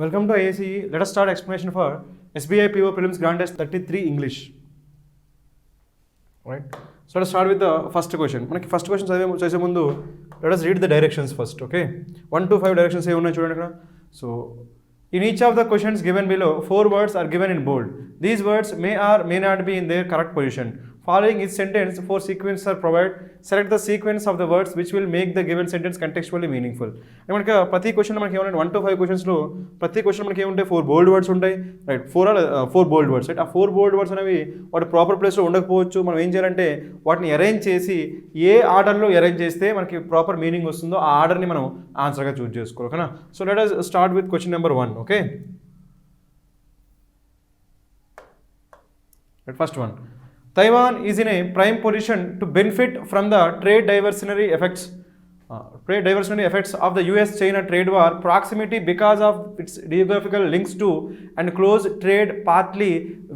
Welcome to IACE. Let us start explanation for SBI PO Prelims Grand Test 33 English. Right. So let us start with the first question. మనకి first question చేసే ముందు let us read the directions first. Okay. 1 to 5 directions ఏ ఉన్నాయి చూడండి ఇక్కడ. So in each of the questions given below, 4 words are given in bold. These words may or may not be in their correct position. Following each sentence, 4 sequences are provided. Select the sequence of the words which will make the given sentence contextually meaningful. మనకి ప్రతి question మనకి ఏమంటే 1 to 5 క్వశ్చన్స్లో ప్రతి question మనకి ఏముంటాయి 4 బోల్డ్ words ఉంటాయి, right. 4 బోల్డ్ words, right. ఆ 4 బోల్డ్ words అనేవి వాటి ప్రాపర్ ప్లేస్లో ఉండకపోవచ్చు. మనం ఏం చేయాలంటే వాటిని అరేంజ్ చేసి ఏ ఆర్డర్లో అరేంజ్ చేస్తే మనకి ప్రాపర్ మీనింగ్ వస్తుందో ఆ ఆర్డర్ని మనం ఆన్సర్గా చూస్ చేసుకోవాలి, ఓకేనా. So let us start with question number 1. Okay, first one. Taiwan is in a prime position to benefit from the trade diversionary effects of the US-China trade war proximity because of its geographical links to and close trade partly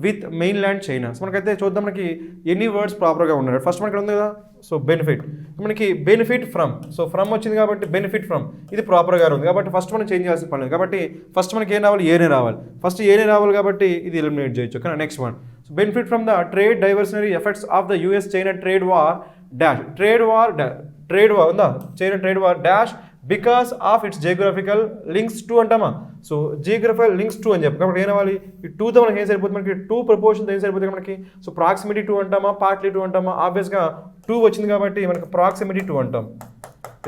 with mainland China. So మనకైతే చూద్దాం మనకి ఎన్ని words ప్రాపర్గా ఉన్నాయి. First మనకి ఉంది కదా, so benefit, మనకి బెనిఫిట్ ఫ్రమ్, సో ఫ్రమ్ వచ్చింది కాబట్టి బెనిఫిట్ ఫ్రమ్ ఇది ప్రాపర్గా ఉంది కాబట్టి ఫస్ట్ మనం చేంజ్ చేయాల్సిన పని లేదు. కాబట్టి ఫస్ట్ మనకి ఏం రావాలి, ఏనే రావాలి. ఫస్ట్ ఏనే రావాలి కాబట్టి ఇది ఎలిమినేట్ చేయొచ్చు, ఓకేనా. Next one, so benefit from the trade diversionary effects of the US-China trade war dash, trade war ఉందా, China trade war dash because of its geographical links to అంటామా. సో జియోగ్రఫికల్ లింక్స్ టు అని చెప్పి కాబట్టి ఏం అవ్వాలి, ఈ 2తో మనకి ఏం సరిపోతుంది, మనకి 2 ప్రపోర్షన్ ఏం సరిపోతుంది మనకి. సో ప్రాక్సిమిటీ 2 అంటామా, పార్ట్లీ 2 అంటామా. ఆబ్వియస్గా 2 వచ్చింది కాబట్టి మనకి ప్రాక్సిమిటీ 2 అంటాం.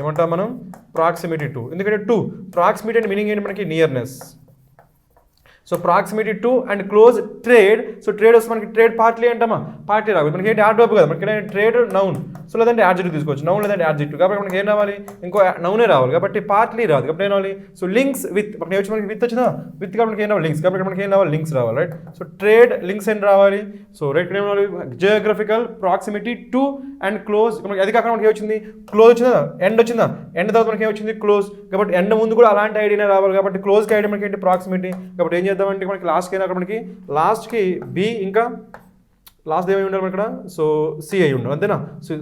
ఏమంటాం మనం, ప్రాక్సిమిటీ 2. ఎందుకంటే 2 ప్రాక్సిమిటీ అంటే మీనింగ్ ఏంటి మనకి, nearness. So proximity 2 and close trade. So trade వస్తే మనకి ట్రేడ్ పార్ట్లీ అంటామా, పార్ట్లీ రాదు మనకి ఏంటి యాడ్ వర్బ్ కదా, మనకి ట్రేడ్ నౌన్. సో లేదంటే యాడ్జెక్టివ్ తీసుకోవచ్చు, నౌన్ లేదంటే యాడ్జెక్టివ్. కాబట్టి మనకి ఏం రావాలి, ఇంకో నౌనే రావాలి కాబట్టి పార్ట్లీ రాదు. కాబట్టి ఏం రావాలి, సో లింక్స్ విత్, మనకి వచ్చి మనకి విత్ వచ్చిందా, విత్ కాబట్టి మనకి ఏం రావాలి, లింక్స్. కాబట్టి మనకి ఏం రావాలి, లింక్స్ రావాలి, రైట్. సో ట్రేడ్ లింక్స్ అని రావాలి. సో రైట్ ఏం రావాలి, జియోగ్రఫికల్ ప్రాక్సిమిటీ 2 అండ్ క్లోజ్. మనకి అది కాకుండా మనకి వచ్చింది క్లోజ్ వచ్చిందా, ఎండ్ వచ్చిందా, ఎండ్ తర్వాత మనకి ఏమొచ్చింది క్లోజ్. కాబట్టి ఎండ్ ముందు కూడా అలాంటి ఐడియానే రావాలి కాబట్టి క్లోజ్కి ఐడియా మనకి ఏంటి, ప్రాక్సిమిటీ. కాబట్టి ఏం చేద్దామంటే మనకి లాస్ట్కి అయినా అక్కడ మనకి లాస్ట్కి బి ఇంకా లాస్ట్ ఏమై ఉండాలి ఇక్కడ, సో సి అయి ఉండాలి, అంతేనా. సో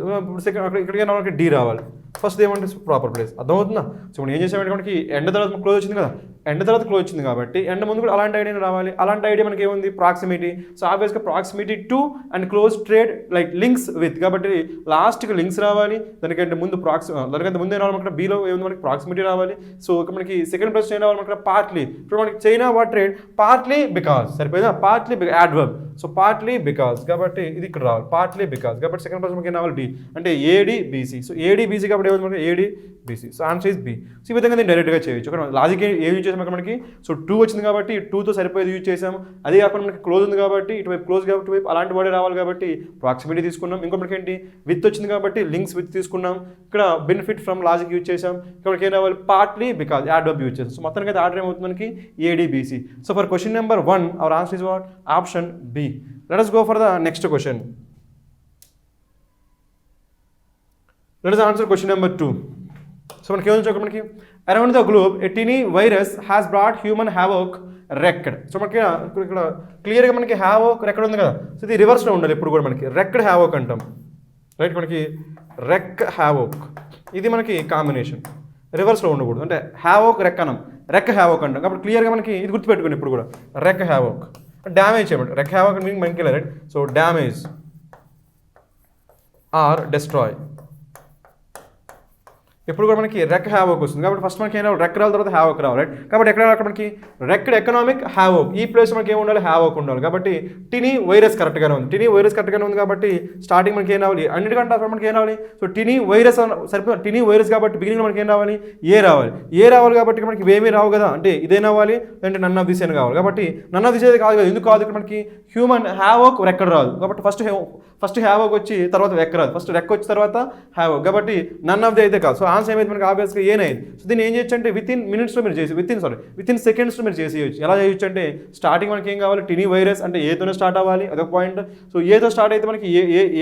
సెకండ్ అక్కడ ఇక్కడికి మనకి డి రావాలి. ఫస్ట్ ఏమంటే ప్రాపర్ ప్లేస్, అర్థమవుతుందా. సో మనం ఏం చేసామంటే మనకి ఎండ్ తర్వాత క్లోజ్ వచ్చింది కదా, ఎండ్ తర్వాత క్లోజ్ వచ్చింది కాబట్టి ఎండ్ ముందు కూడా అలాంటి ఐడియా రావాలి. అలాంటి ఐడియా మనకి ఏముంది, ప్రాక్సిమిటీ. సో ఆబ్వియస్గా proximity 2 and close trade like links with కాబట్టి లాస్ట్కి లింక్స్ రావాలి. దానికంటే ముందు దానికంటే ముందు ఏం రావాలి మనకి, బీలో ఏముంది మనకి ప్రాక్సిమిటీ రావాలి. సో ఇక్కడ మనకి సెకండ్ ప్లేస్ ఏం రావాలి మనకి, పార్ట్లీ. ఇప్పుడు మనకి China what trade partly because, సరిపోయిందా, partly adverb. So partly because కాబట్టి ఇది ఇక్కడ రావాలి, పార్ట్లీ బికాస్. కాబట్టి సెకండ్ ప్లేస్ మనకి ఏం రావాలి, డి అంటే ఏడిబిసి. సో ఏడిబిసి కాబట్టి ఏముంది మనకి, A D B C. So answer is B. So ఈ విధంగా నేను డైరెక్ట్గా చేయొచ్చు. ఇక్కడ లాజిక్ ఏం యూజ్ చేసాం మనకి, సో 2 వచ్చింది కాబట్టి 2తో సరిపోయేది యూజ్ చేసాము. అదే కాకుండా మనకి క్లోజ్ ఉంది కాబట్టి ఇటువైపు క్లోజ్ కాబట్టి ఇటువైపు అలాంటి వర్డే రావాలి కాబట్టి ప్రాక్సిమిటీ తీసుకున్నాం. ఇంకో మనకి ఏంటి, విత్ వచ్చింది కాబట్టి లింక్స్ విత్ తీసుకున్నాం. ఇక్కడ బెనిఫిట్ ఫ్రమ్ లాజిక్ యూజ్ చేసాం. ఇక్కడ ఏం రావాలి, partly because adverb use చేసాం. సో మొత్తానికి అయితే ఆర్డర్ ఏమవుతుంది మనకి, A D B C. So for question number 1 our answer is what, option B. Let us go for the next question. Let us answer question number 2. So మనకి ఏమని చెప్పి మనకి, around the globe a tiny virus has brought human havoc wrecked. So మనకి ఇక్కడ క్లియర్గా మనకి హ్యావోక్ రెక్డ్ ఉంది కదా. సో ఇది రివర్స్లో ఉండాలి ఎప్పుడు కూడా మనకి, రెక్డ్ హ్యావోక్ అంటాం, రైట్. మనకి రెక్ హ్యావోక్ ఇది మనకి కాంబినేషన్, రివర్స్లో ఉండకూడదు. అంటే హ్యావోక్ రెక్ అనం, రెక్ హ్యావోక్ అంటాం. కాబట్టి క్లియర్గా మనకి ఇది గుర్తుపెట్టుకోండి ఇప్పుడు కూడా, రెక్ హ్యావోక్ డ్యామేజ్ చేయమంట. రెక్ హ్యావోక్ మీనింగ్ మనకి right. So damage are destroy ఎప్పుడు కూడా మనకి రెక్ హ్యావోక్ వస్తుంది. కాబట్టి ఫస్ట్ మనకి ఏం రావాలి, రెక్ రావాలి, తర్వాత హ్యావోక్ రావాలి, రైట్. కాబట్టి ఎక్కడ అక్కడ మనకి రెక్డ్ ఎకనామిక్ హ్యావోక్, ఈ ప్లేస్ మనకి ఏమి ఉండాలి, హ్యావోక్ ఉండాలి. కాబట్టి టినీ వైరస్ కరెక్ట్గానే ఉంది, టినీ వైరస్ కరెక్ట్గానే ఉంది కాబట్టి స్టార్టింగ్ మనకి ఏం రావాలి, అన్నిటికంటే అసలు మనకి ఏం రావాలి, సో టినీ వైరస్ సరిపోతుంది. టినీ వైరస్ కాబట్టి బిగినింగ్ మనకి ఏం రావాలి, ఏ రావాలి, ఏ రావాలి. కాబట్టి మనకి ఏమీ రావు కదా, అంటే ఇదేనా రావాలి, అంటే నన్ ఆఫ్ దిస్ అని కావాలి. కాబట్టి నన్ ఆఫ్ దిస్ అయితే కాదు కదా, ఎందుకు కాదు, ఇక్కడ మనకి హ్యూమన్ హ్యావోక్ రెక్కడ రాదు. కాబట్టి ఫస్ట్ హ్యావోక్ వచ్చి తర్వాత రెక్ రాదు, ఫస్ట్ రెక్ వచ్చి తర్వాత హ్యావోక్. కాబట్టి నన్ ఆఫ్ ది అయితే కాదు. సో ఆన్సర్ ఏమైతే మనకి ఆబ్వియస్గా ఏనైంది. సో దీన్ని ఏం చేయొచ్చు అంటే విత్ ఇన్ మినిట్స్లో మీరు చేసి విత్ ఇన్ సెకండ్స్లో మీరు చేసేయచ్చు. ఎలా చేయొచ్చు అంటే స్టార్టింగ్ మనకి ఏం కావాలి, టినీ వైరస్ అంటే ఏతోనే స్టార్ట్ అవ్వాలి, అదొక పాయింట్. సో ఏతో స్టార్ట్ అయితే మనకి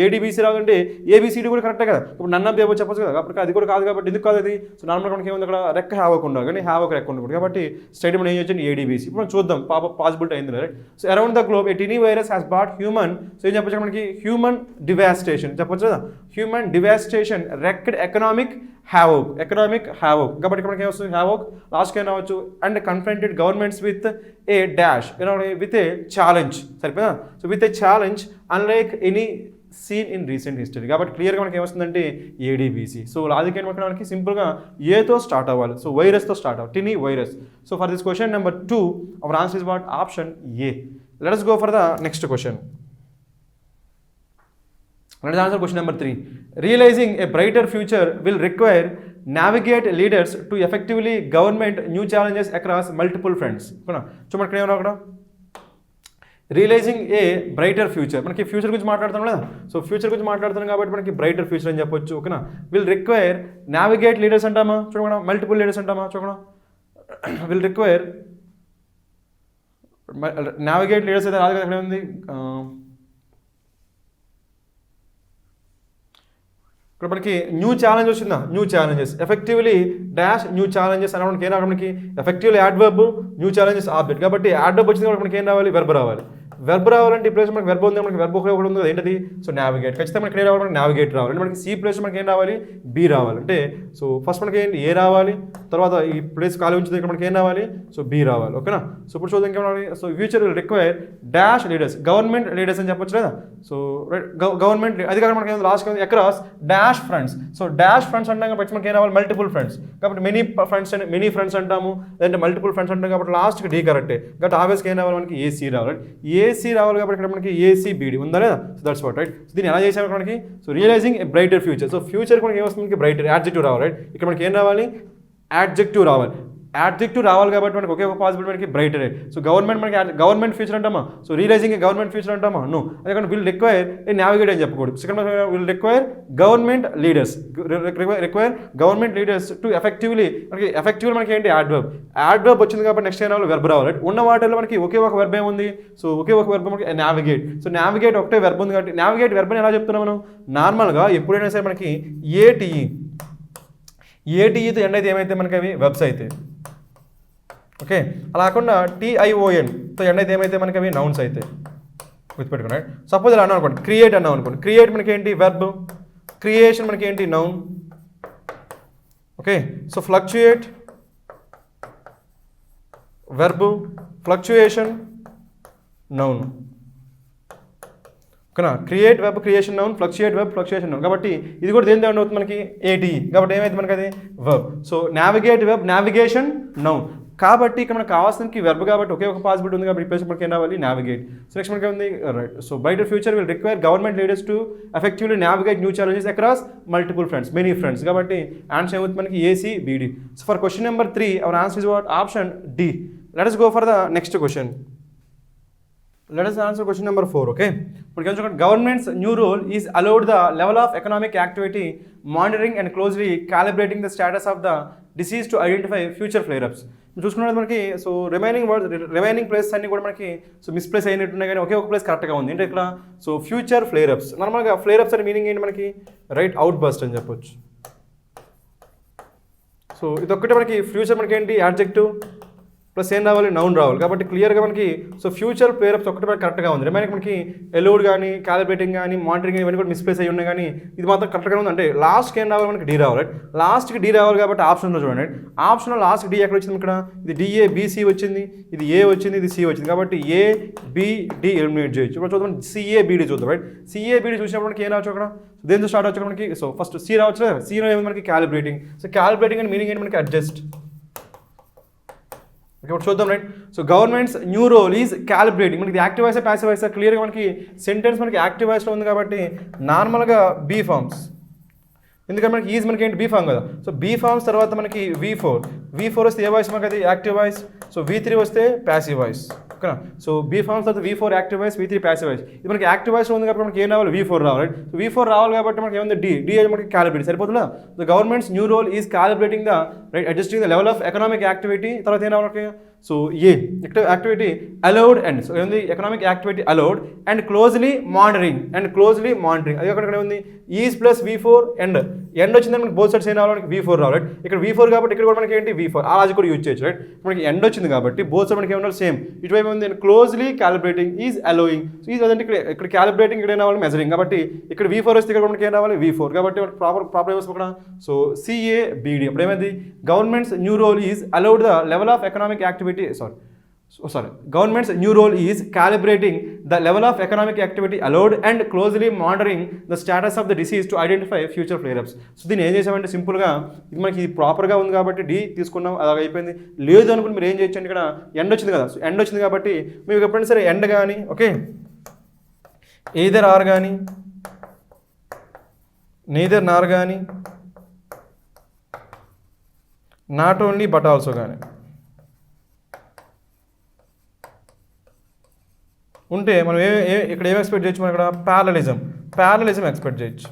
ఏడిబిసి రాదంటే ఏబిసిడి కూడా కరెక్టే కదా. ఇప్పుడు నన్ ఆఫ్ ది ఏవో చెప్పచ్చు కదా, కాబట్టి అది కూడా కాదు కాబట్టి ఎందుకు కాదు అది. సో నార్మల్గా మనకి ఏముంది అక్కడ, రెక్ హ్యావోక్ ఉండాలి కానీ హ్యావోక్ రెక్ ఉండకూడదు. కాబట్టి స్టడీ మనం ఏం చేయొచ్చు, ఏడిబిసి. ఇప్పుడు మనం చూద్దాం పాసిబిలిటీ అయింది, right. So around the globe a tiny virus has brought human, so ఏం చెప్పచ్చు మనకి, హ్యూమన్ డివాస్టేషన్ చెప్పొచ్చు కదా, human devastation wrecked economic havoc కాబట్టి ఇక్కడ మనకి ఏమొస్తుంది హ్యావోక్ లాస్ట్కి ఏం రావచ్చు and confronted governments with a dash with a challenge సరిపోదా so with a challenge unlike any seen in recent history కాబట్టి క్లియర్గా మనకి ఏమొస్తుందంటే ఏడీబీసీ సో లాజిక్ ఏంటి మనకి సింపుల్గా ఏతో స్టార్ట్ అవ్వాలి సో వైరస్తో స్టార్ట్ అవ్వాలి tiny virus so for this question number 2 hour answer is what option A let us go for the next question. Let us answer question number 3. Realizing a brighter future will require navigate leaders to effectively government new challenges across multiple fronts. So మనకి ఏమన్నా అక్కడ realising ఏ brighter future మనకి future గురించి మాట్లాడుతున్నాం కదా so future గురించి మాట్లాడుతున్నాం కాబట్టి మనకి బ్రైటర్ ఫ్యూచర్ అని చెప్పొచ్చు ఓకేనా విల్ రిక్వైర్ నావిగేట్ లీడర్స్ అంటామా చూడకుండా మల్టిపుల్ లీడర్స్ అంటామా చూడకుండా విల్ రిక్వైర్ నావిగేట్ లీడర్స్ అయితే రాదు కదా ఎక్కడ ఉంది ఇక్కడ మనకి న్యూ ఛాలెంజ్ వచ్చిందా new challenges effectively dash new challenges అన్న మనకి ఏం రావాలి మనకి effectively adverb new challenges object కాబట్టి యాడ్వర్బ్ వచ్చింది కాబట్టి మనకి ఏం రావాలి వెర్బ్ రావాలి వెర్బ్ రావాలంటే ఈ ప్లేస్ మనకి వెర్బ్ ఉంది మనకి వెర్బ్ ఒకటి ఉంది కదా ఏంటది సో నావిగేట్ ఖచ్చితంగా మనకి ఏ రావాలి మనకి నావిగేట్ రావాలి అంటే మనకి సి ప్లేస్ మనకి ఏం రావాలి బి రావాలి అంటే సో ఫస్ట్ మనకి ఏంటి ఏ రావాలి తర్వాత ఈ ప్లేస్ ఖాళీ ఉంచిన ఇక్కడ మనకి ఏం రావాలి సో బి రావాలి ఓకేనా సో ఇప్పుడు చూద్దాం ఇంకేమన్నా so future will require dash leaders government leaders అని చెప్పొచ్చు లేదా సో గవర్నమెంట్ అది కాక మనకి last across dash friends so dash friends అంటాం కాబట్టి మనకి ఏం రావాలి మల్టిపుల్ ఫ్రెండ్స్ కాబట్టి మెనీ ఫ్రెండ్స్ అంటాము లేదంటే మల్టిపుల్ ఫ్రెండ్స్ అంటాం కాబట్టి లాస్ట్కి డీ కరెక్టే కాబట్టి ఆబ్వియస్గా ఏం రావాలి మనకి ఏసీ రావాలి ఏసీ రావాలి కాబట్టి ఇక్కడ మనకి ఏసీబీడీ ఉందా లేదా so that's what right so దీన్ని ఎలా చేసాము మనకి సో రియలైజింగ్ ఏ బ్రైటర్ ఫ్యూచర్ సో ఫ్యూచర్ మనకి ఏమొస్తుంది మనకి బ్రైటర్ యాడ్జెక్టివ్ రావాలి రైట్ ఇక్కడ మనకి ఏం రావాలి యాడ్జెక్టివ్ రావాలి కాబట్టి మనకి ఒకే ఒక పాసిబిలిటీ మనకి బ్రైటరే సో గవర్నమెంట్ ఫ్యూచర్ అంటామా సో రియలైజింగ్ గవర్నమెంట్ ఫ్యూచర్ అంటామా నో అదే విల్ రిక్వైర్ ఏ నావిగేట్ అని చెప్పకూడదు second will require government leaders government leaders to effectively మనకి ఏంటి యాడ్వర్బ్ వచ్చింది కాబట్టి నెక్స్ట్ ఏం వెర్బ్ రావాలి ఉన్న వాటిలో మనకి ఒకే ఒక వెర్బ్ ఏముంది సో ఒకే ఒక వెర్బ్ మనకి నావిగేట్ సో నావిగేట్ ఒకటే వెర్బ్ ఉంది కాబట్టి నావిగేట్ వెర్బ్ని ఎలా చెప్తున్నాం మనం నార్మల్గా ఎప్పుడైనా సరే మనకి ఏటీఈతో ఎండ్ అయితే ఏమైతే మనకి అవి వెబ్స్ అయితే ఓకే అలా కాకుండా TIONతో ఎండ్ అయితే ఏమైతే మనకి అవి నౌన్స్ అయితే గుర్తుపెట్టుకున్నాయి సపోజ్ ఇలా అన్నాం అనుకోండి క్రియేట్ అన్నాం అనుకోండి క్రియేట్ మనకి ఏంటి వెర్బ్ క్రియేషన్ మనకి ఏంటి noun okay so fluctuate verb fluctuation noun ఓకేనా create verb creation noun fluctuate verb fluctuation noun కాబట్టి ఇది కూడా దేని అవుతుంది మనకి ఏటీఈ కాబట్టి ఏమైతే మనకి అది web so navigate web navigation noun కాబట్టి ఇక్కడ మనకు కావాల్సిన వెర్బ్ కాబట్టి ఒకే ఒక పాసిబిలిటీ ఉంది కాబట్టి ప్లేస్ మనకి ఏం రావాలి నావిగేట్ సో నెక్స్ట్ మనకి ఉంది right so brighter future will require government leaders to effectively navigate new challenges across multiple friends many friends కాబట్టి ఆన్సర్ ఏమవుతుంది మనకి ACBD so for question number 3 our answer is what option D let us go for the next question. Let us answer question number 4, okay? Government's new role is allowed the level of economic activity, monitoring and closely calibrating the status of the disease to identify future flare-ups. చూసుకున్నది మనకి so remaining places అన్ని కూడా మనకి so misplace అయినట్టున్నాయి కానీ ఒకే ఒక place కరెక్ట్గా ఉంది అంటే ఇక్కడ సో ఫ్యూచర్ ఫ్లేరప్స్ నార్మల్గా ఫ్లేరప్స్ అనే మీనింగ్ ఏంటి మనకి రైట్ అవుట్ బస్ట్ అని చెప్పొచ్చు సో ఇదొక్కటే మనకి ఫ్యూచర్ మనకి ఏంటి యాడ్జెక్టివ్ ప్లస్ ఏం రావాలి నౌన్ రావాలి కాబట్టి క్లియర్గా మనకి సో ఫ్యూచర్ పేరప్స్ ఒకటి మనకి కరెక్ట్గా ఉంది రిమైనింగ్ మనకి ఎలోడ్ కానీ క్యాలిబ్రేటింగ్ కానీ మానిటరింగ్ ఇవన్నీ కూడా మిస్ప్లేస్ అయ్యి ఉన్నాయి కానీ ఇది మాత్రం కరెక్ట్గా ఉంది అంటే లాస్ట్కి ఏం రావాలి మనకి డీ రావాలి లాస్ట్కి డీ రావాలి కాబట్టి ఆప్షన్లో చూడండి ఆప్షన్లో లాస్ట్ డీ ఎక్కడ వచ్చింది ఇక్కడ ఇది డిఏ బీసీ వచ్చింది ఇది ఏ వచ్చింది ఇది సి వచ్చింది కాబట్టి ఏ బి డి ఎలిమినేట్ చేయొచ్చు ఇప్పుడు చూద్దాం సిఏబిడి చూద్దాం రైట్ సిఏబిడి చూసినప్పుడు మనకి ఏం రావచ్చు అక్కడ దేంతో స్టార్ట్ అవచ్చు మనకి సో ఫస్ట్ సి రావచ్చు కదా సిలో ఏమి మనకి క్యాలిబ్రేటింగ్ సో క్యాలిబ్రేటింగ్ అని మీనింగ్ ఏంటి మనకి అడ్జస్ట్ ఓకే ఇప్పుడు చూద్దాం right so government's new role is calibrating మనకి యాక్టివ్ వాయిస్ ప్యాసివ్ వాయిస్ క్లియర్గా మనకి సెంటెన్స్ మనకి యాక్టివ్ వాయిస్లో ఉంది కాబట్టి నార్మల్గా బీ ఫార్మ్స్ ఎందుకంటే మనకి ఈజ్ మనకి ఏంటి బీ ఫార్మ్ కదా సో బీ ఫార్మ్స్ తర్వాత మనకి V4 వస్తే ఏ వాయిస్ మనకి అది యాక్టివ్ వాయిస్ సో V3 వస్తే ప్యాసివ్ వాయిస్ ఓకేనా సో బీ ఫార్మ్స్ తర్వాత V4 active voice V3 passive voice ఇది మనకి యాక్టివ్ వాయిస్లో ఉంది కాబట్టి మనకి ఏం రావాలి V4 రావాలి సో V4 రావాలి కాబట్టి మనకి ఏముంది డి మనకి క్యాలిబ్రేట్ సరిపోతుందా the government's new role is calibrating the right adjusting the level of economic activity తర్వాత ఏం రావాలి so a activity allowed and so ఏముంది economic activity allowed and closely monitoring అది అక్కడ ఉంది ఈజ్ ప్లస్ V4 ఎండ్ వచ్చిందని మనకి బోత్ సైడ్స్ ఏం రావాలి మనకి V4 రావాలి రైట్ ఇక్కడ V4 కాబట్టి ఇక్కడ కూడా మనకి ఏంటి V4 ఆ లాజిక్ కూడా యూజ్ చేయొచ్చు రైట్ మనకి ఎండ్ వచ్చింది కాబట్టి బోత్ సైడ్ మనకి ఏమన్నా సేమ్ ఇటువైపు ఉంది closely calibrating is allowing so is అదంటే ఇక్కడ క్యాలిబ్రేటింగ్ ఇక్కడ ఏం రావాలి మెజరింగ్ కాబట్టి ఇక్కడ V4 వస్తే ఇక్కడ మనకి ఏం రావాలి V4 కాబట్టి ప్రాపర్ ఇక్కడ సో CABD అప్పుడు ఏమైంది government's new role is allowed the level of economic activity government's new role is calibrating the level of economic activity allowed and closely monitoring the status of the disease to identify future flare-ups. So దీన్ని ఏం చేసామంటే సింపుల్గా ఇది మనకి ప్రాపర్గా ఉంది కాబట్టి D తీసుకున్నాం అలాగ అయిపోయింది లేదు అనుకుని మీరు ఏం చేయొచ్చు అంటే ఇక్కడ ఎండ్ వచ్చింది కదా సో ఎండ్ వచ్చింది కాబట్టి మీకు ఎప్పుడైనా సరే ఎండ్ కానీ ఓకే ఎయిదర్ ఆర్ కానీ నెయిదర్ నార్ కానీ నాట్ ఓన్లీ బట్ ఆల్సో కానీ ఉంటే మనం ఇక్కడ ఏం ఎక్స్పెక్ట్ చేయొచ్చు మనం ఇక్కడ ప్యారలిజం ఎక్స్పెక్ట్ చేయొచ్చు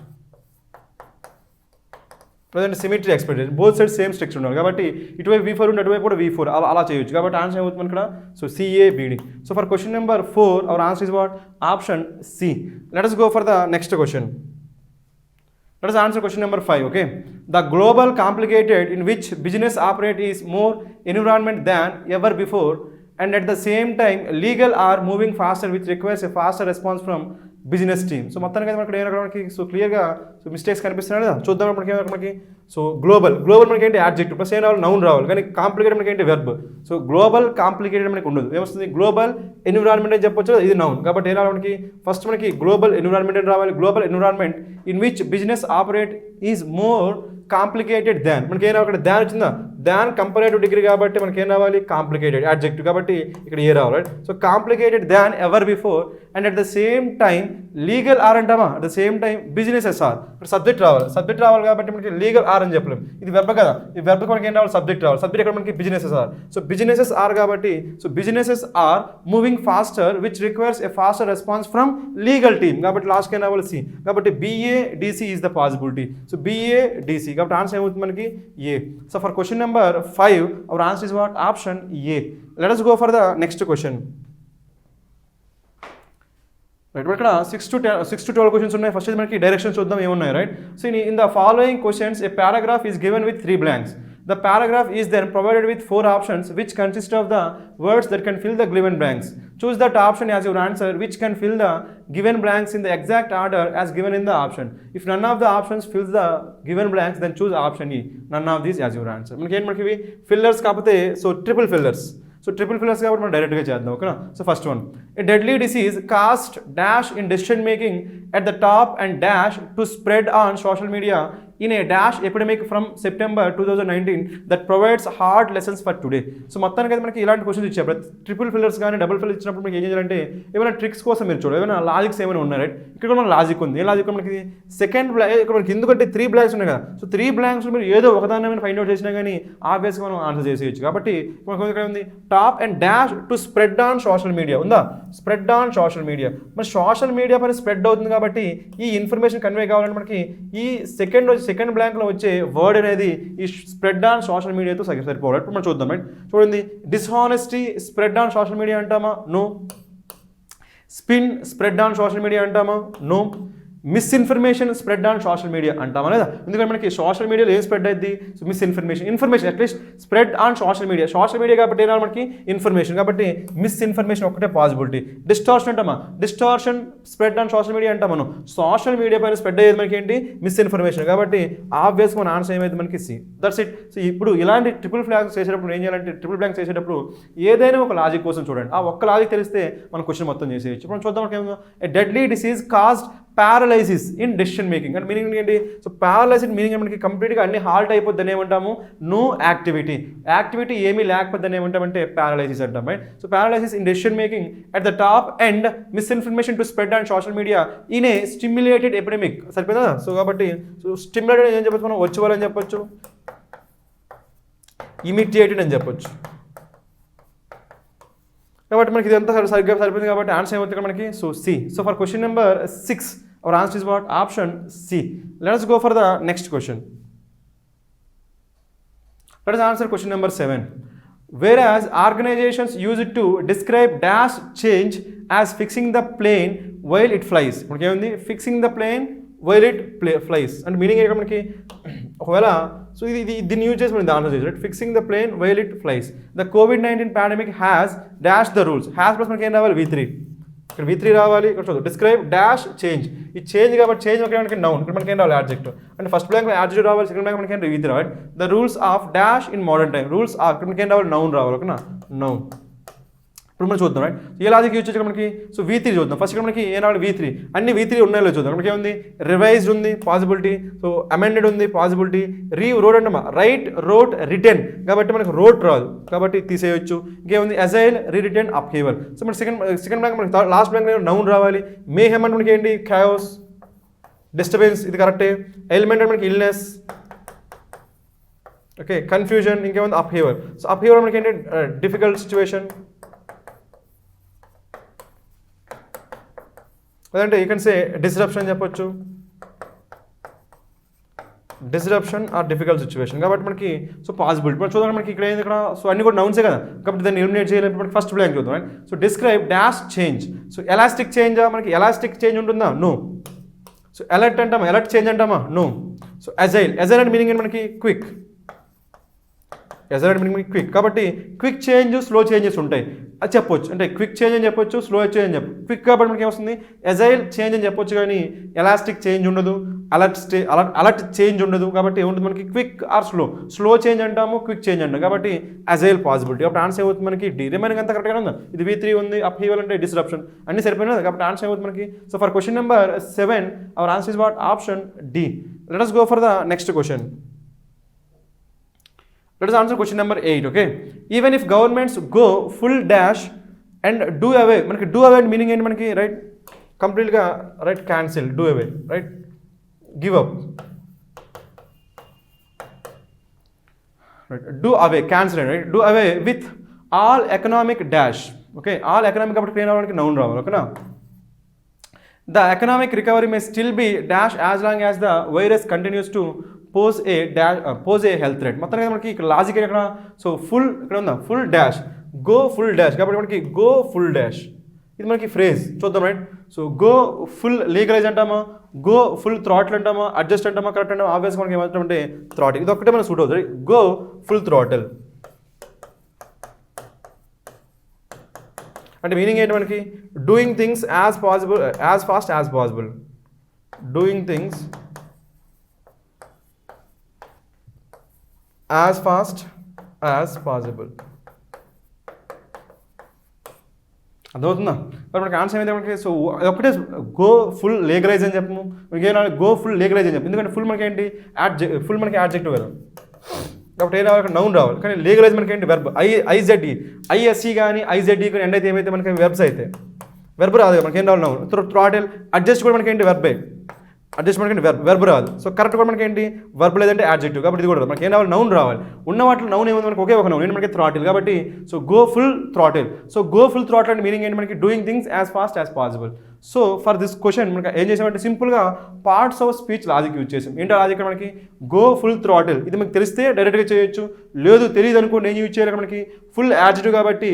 ప్రజెంట్ సిమెట్రీ ఎక్స్పెక్ట్ చేయొచ్చు బోత్ సైడ్ సేమ్ స్ట్రక్చర్ ఉండాలి కాబట్టి ఇటువైపు V4 ఉంటే అటువైపు కూడా V4 అలా చేయొచ్చు కాబట్టి ఆన్సర్ ఏమవుతుంది ఇక్కడ so CABD so for question number 4 hour answer is what option C. Let us go for the next question. Let us answer question number 5. Okay, the global complicated in which business operate is more environment than ever before and at the same time legal are moving faster which requires a faster response from business team so మొత్తానికి అయితే మనకి మనకి so క్లియర్గా so mistakes కనిపిస్తున్నాయి కదా చూద్దాం మనకి so global మనకి ఏంటి యాడ్జెక్టివ్ ప్లస్ ఏం రావాలి నౌన్ రావాలి కానీ కాంప్లికేటెడ్ మనకి ఏంటి వెర్బ్ సో గ్లోబల్ కాంప్లికేటెడ్ మనకి ఉండదు ఏమొస్తుంది గ్లోబల్ ఎన్విరాన్మెంట్ అని చెప్పొచ్చు ఇది నౌన్ కాబట్టి ఏం రావాలి మనకి ఫస్ట్ మనకి గ్లోబల్ ఎన్విరాన్మెంట్ అని రావాలి global environment in which business operate is more complicated than మనకి ఏం రావాలి అక్కడ దాన్ వచ్చిందా దాన్ కంపరేటివ్ డిగ్రీ కాబట్టి మనకి ఏం రావాలి కాంప్లికేటెడ్ యాడ్జెక్టివ్ కాబట్టి ఇక్కడ ఏ రావాలి right so complicated than ever before and at the same time legal are అంటామా at the same time businesses are ఇక్కడ సబ్జెక్ట్ రావాలి కాబట్టి మనకి లీగల్ ఆర్ అని చెప్పలేము ఇది వెర్బ్ కదా ఈ వెర్బ్కి మనకి ఏం రావాలి సబ్జెక్ట్ ఇక్కడ మనకి businesses are so businesses are కాబట్టి so businesses are moving faster which requires a faster response from legal team కాబట్టి లాస్ట్కి ఏం రావాలి సి కాబట్టి BADC is the possibility so BADC కాబట్టి ఆన్సర్ ఏమవుతుంది మనకి A so for question number 5 our answer is what option A let us go for the next question. Right ఇక్కడ 6 to 12 questions ఉన్నాయి ఫస్ట్ మనకి డైరెక్షన్ చూద్దాం ఏమున్నాయి right so in the following questions A paragraph is given with 3 blanks. The paragraph is then provided with 4 options which consist of the words that can fill the given blanks. Choose that option as your answer which can fill the given blanks in the exact order as given in the option. If none of the options fills the given blanks then choose option E. None of these as your answer. మనకి fillers కాకపోతే so triple fillers so triple fillers కాబట్టి మనం డైరెక్ట్గా చేద్దాం ఓకేనా so first one A deadly disease cost dash in decision making at the top and dash to spread on social media in a dash epidemic from September 2019 that provides hard lessons for today so మొత్తానికి అయితే మనకి ఇలాంటి questions ఇచ్చారు triple fillers కానీ double fillers ఇచ్చినప్పుడు మనకి ఏం చేయాలంటే ఏమైనా ట్రిక్స్ కోసం మీరు చూడండి ఏమైనా లాజిక్స్ ఏమైనా ఉన్నాయి రైట్ ఇక్కడ మన లాజిక్ ఉంది ఏ లాజిక్ మనకి సెకండ్ ఇక్కడ మనకి ఎందుకంటే 3 blanks ఉన్నాయి కదా సో 3 blanks మీరు ఏదో ఒకదాన్ని ఫైండ్ అవుట్ చేసినా కానీ ఆబ్వియస్గా మనం ఆన్సర్ చేసేయచ్చు కాబట్టి మనకు ఇక్కడ ఉంది top and dash to spread on social media ఉందా స్ప్రెడ్ ఆన్ సోషల్ మీడియా మరి సోషల్ మీడియా పైన స్ప్రెడ్ అవుతుంది కాబట్టి ఈ ఇన్ఫర్మేషన్ కన్వే కావాలంటే మనకి ఈ సెకండ్ బ్లాంక్లో వచ్చే వర్డ్ అనేది ఈ స్ప్రెడ్ ఆన్ సోషల్ మీడియాతో సరిపోవాలి ఇప్పుడు మనం చూద్దాం రైట్ చూడండి dishonesty spread on social media అంటామా no spin spread on social media అంటామా no misinformation spread on social media అంటామా లేదా ఎందుకంటే మనకి సోషల్ మీడియాలో ఏం స్ప్రెడ్ అయింది so information at least spread on social media కాబట్టి ఏనా మనకి ఇన్ఫర్మేషన్ కాబట్టి మిస్ఇన్ఫర్మేషన్ ఒకటే పాసిబిలిటీ డిస్టార్షన్ అంటామా distortion spread on social media అంటాం మనం సోషల్ మీడియా పైన స్ప్రెడ్ అయ్యేది మనకి ఏంటి మిస్ఇన్ఫర్మేషన్ కాబట్టి ఆబ్వియస్గా మన ఆన్సర్ ఏమైంది మనకి సి దట్స్ ఇట్ సో ఇప్పుడు ఇలాంటి ట్రిపుల్ బ్లాంక్స్ చేసేటప్పుడు ఏం చేయాలంటే ట్రిపుల్ బ్లాంక్స్ చేసేటప్పుడు ఏదైనా ఒక లాజిక్ కోసం చూడండి ఆ ఒక్క లాజిక్ తెలిస్తే మనం క్వశ్చన్ మొత్తం చేసేయచ్చు మనం చూద్దాం మనకి a deadly disease caused paralysis in decision making అంటే మీనింగ్ ఏంటి సో పారలైసిస్ మీనింగ్ మనకి కంప్లీట్గా అన్ని హాల్ట్ అయిపోద్దని ఏమంటాము నో యాక్టివిటీ ఏమీ లేకపోద్దని ఏమంటామంటే పారలైసిస్ అంటాం right so paralysis in decision making at the top and misinformation to spread on social media in a stimulated epidemic సరిపోయిందా సో కాబట్టి సో స్టిమ్యులేటెడ్ ఏం చెప్పచ్చు మనం వర్చువల్ చెప్పొచ్చు ఇమిడియేటెడ్ అని చెప్పొచ్చు కాబట్టి మనకి ఇదంతా సరిగ్గా సరిపోయింది కాబట్టి ఆన్సర్ ఏమవుతుంది మనకి so C so for question number 6 our answer is what option C let us go for the next question. Let us answer question number 7. whereas organizations use it to describe dash change as fixing the plane while it flies. మనకి ఏముంది fixing the plane while it flies అంటే meaning ఏంటి మనకి ఒకవేళ so ఇది దీన్ని use చేసి మనం ఆన్సర్ చేసి right fixing the plane while it flies the COVID-19 pandemic has dash the rules has plus మనకి ఏం రావాలి V3 ఇక్కడ V3 రావాలి ఇక్కడ చూద్దాం డిస్క్రైబ్ డాష్ చేంజ్ ఈ చేంజ్ కాబట్టి చేంజ్ మనకి నౌన్ ఇక్కడ మనకి ఏం రావాలి యాడ్జెక్టివ్ అంటే ఫస్ట్ బ్లాంక్ యాడ్జెక్టివ్ రావాలి సెకండ్ బ్లాంక్ మనకి V3 రావాలి the rules of dash in modern time rules of ఇక్కడ మనకి ఏం రావాలి నౌన్ రావాలి ఓకేనా నౌన్ ఇప్పుడు మనం చూద్దాం రైట్ ఏ లాజిక్ యూజ్ చేసి మనకి సో V3 చూద్దాం ఫస్ట్ ఇక్కడ మనకి ఏం రావాలి V3 అన్ని V3 ఉన్నాయో చూద్దాం మనకి ఏముంది రివైజ్డ్ ఉంది పాసిబిలిటీ సో అమెండెడ్ ఉంది పాసిబిలిటీ రోడ్ అంటే రైట్ రోట్ రిటర్న్ కాబట్టి మనకి రోట్ రాదు కాబట్టి తీసేయొచ్చు ఇంకేముంది అజైల్ రీరిటర్న్ అప్హీవల్ సో మన సెకండ్ బ్లాంక్ మనకి లాస్ట్ బ్లాంక్ నౌన్ రావాలి మేహెమ్ అంటే మనకి ఏంటి ఖయాస్ డిస్టర్బెన్స్ ఇది కరెక్టే ఎలిమెంట్ అంటే మనకి ఇల్నెస్ ఓకే కన్ఫ్యూజన్ ఇంకేముంది అప్హీవల్ సో అప్హీవల్ మనకి ఏంటి డిఫికల్ట్ సిచ్యువేషన్ లేదంటే యూ కెన్ సే డిస్రప్షన్ చెప్పొచ్చు డిస్రప్షన్ ఆర్ డిఫికల్ట్ సిచ్యువేషన్ కాబట్టి మనకి సో పాసిబిలిటీ ఇప్పుడు చూద్దాం మనకి ఇక్కడ ఏంది ఇక్కడ సో అన్ని కూడా నౌన్సే కదా కాబట్టి దాన్ని ఎలిమినేట్ చేయలేము మనకి ఫస్ట్ బ్లాంక్ చూద్దాం right so describe dash change so elastic చేంజా మనకి ఎలాస్టిక్ చేంజ్ ఉంటుందా నో సో అలర్ట్ అంటామా అలర్ట్ చేంజ్ అంటామా నో సో అజైల్ అంటే మీనింగ్ ఏంటి మనకి క్విక్ ఎజైల్ అంటే మీనింగ్ క్విక్ కాబట్టి క్విక్ చేంజ్ స్లో చేంజెస్ ఉంటాయి అది చెప్పొచ్చు అంటే క్విక్ చేంజ్ అని చెప్పొచ్చు స్లో చేంజ్ అని చెప్పొచ్చు క్విక్ కాబట్టి మనకి ఏమొస్తుంది ఎజైల్ చేంజ్ అని చెప్పొచ్చు కానీ ఎలాస్టిక్ చేంజ్ ఉండదు అలర్ట్ చేంజ్ ఉండదు కాబట్టి ఏముంటుంది మనకి క్విక్ ఆర్ స్లో చేంజ్ అంటాము క్విక్ చేంజ్ అంటాం కాబట్టి అజైల్ పాసిబిలిటీ కాబట్టి ఆన్సర్ ఏమవుతుంది మనకి డి రిమైనింగ్ అంతా కరెక్ట్గా ఉందా ఇది V3 ఉంది అప్హీవల్ అంటే డిస్రప్షన్ అన్ని సరిపోయినా కాబట్టి ఆన్సర్ ఏమవుతుంది మనకి so for question number 7 our answer is what option D let us go for the next question. Let us answer question number 8, okay? Even if governments go full dash and do away, మనకి do away meaning ఏంటి మనకి right కంప్లీట్గా right cancel do away right give up right do away cancel right do away with all economic dash okay all economic కాబట్టి clear అవ్వడానికి noun రావాలి ఓకేనా the economic recovery may still be dash as long as the virus continues to pose a health threat మొత్తం కదా మనకి ఇక్కడ logic ఇక్కడ so full ఇక్కడ ఉందా full dash go full dash కాబట్టి మనకి గో ఫుల్ డాష్ ఇది మనకి ఫ్రేజ్ చూద్దాం right so go full legalise అంటామా గో ఫుల్ థ్రాటిల్ అంటామా అడ్జస్ట్ అంటామా కరెక్ట్ అంటామా ఆబ్వియస్గా మనకి ఏమంటే థ్రాటిల్ ఇది ఒక్కటే మనకి సూట్ అవుతుంది గో ఫుల్ థ్రాటిల్ అంటే మీనింగ్ ఏంటి మనకి doing things as possible as fast as possible doing things as fast as possible అర్థమవుతుందా మరి మనకి ఆన్సర్ ఏమైతే మనకి సో ఒకటే గో ఫుల్ లీగలైజ్ అని చెప్పము ఇంకేం గో ఫుల్ లీగలైజ్ అని చెప్పు ఎందుకంటే ఫుల్ మనకి ఏంటి ఫుల్ మనకి యాడ్జెక్టివ్ కదా కాబట్టి ఏం రావాలి నౌన్ రావాలి కానీ లీగలైజ్ మనకి ఏంటి వెర్బ్ ఐజెడ్ఈ ఐఎస్సి కానీ ఐజెడ్ఈ కానీ ఎండ్ అయితే ఏమైతే మనకి వెర్బ్స్ అయితే వెర్బ్ రాదు మనకి ఏం రావాలి నౌన్ థ్రాటిల్ అడ్జస్ట్ కూడా మనకి ఏంటి వెర్బే అడ్జస్ట్ మనకి వెర్బ్ రాదు సో కరెక్ట్ కూడా మనకి ఏంటి వెర్బ్ లేదంటే యాడ్జెక్టివ్ కాబట్టి ఇది కూడా మనకి ఏం రావాలి నౌన్ రావాలి ఉన్న వాటిలో నౌన్ ఏముంది మనకి ఒకే ఒక నౌన్ ఏంటి మనకి థ్రాటిల్ కాబట్టి so go full throttle so go full throttle అంటే మీనింగ్ ఏంటి మనకి doing things as fast as possible so for this question మనకి ఏం చేసామంటే సింపుల్గా parts of speech logic use చేసాం ఏంటో లాజిక్ మనకి గో ఫుల్ థ్రాటిల్ ఇది మనకి తెలిస్తే డైరెక్ట్గా చేయొచ్చు లేదు తెలియదు అనుకోండి ఏం యూజ్ చేయాలి మనకి ఫుల్ యాడ్జెక్టివ్ కాబట్టి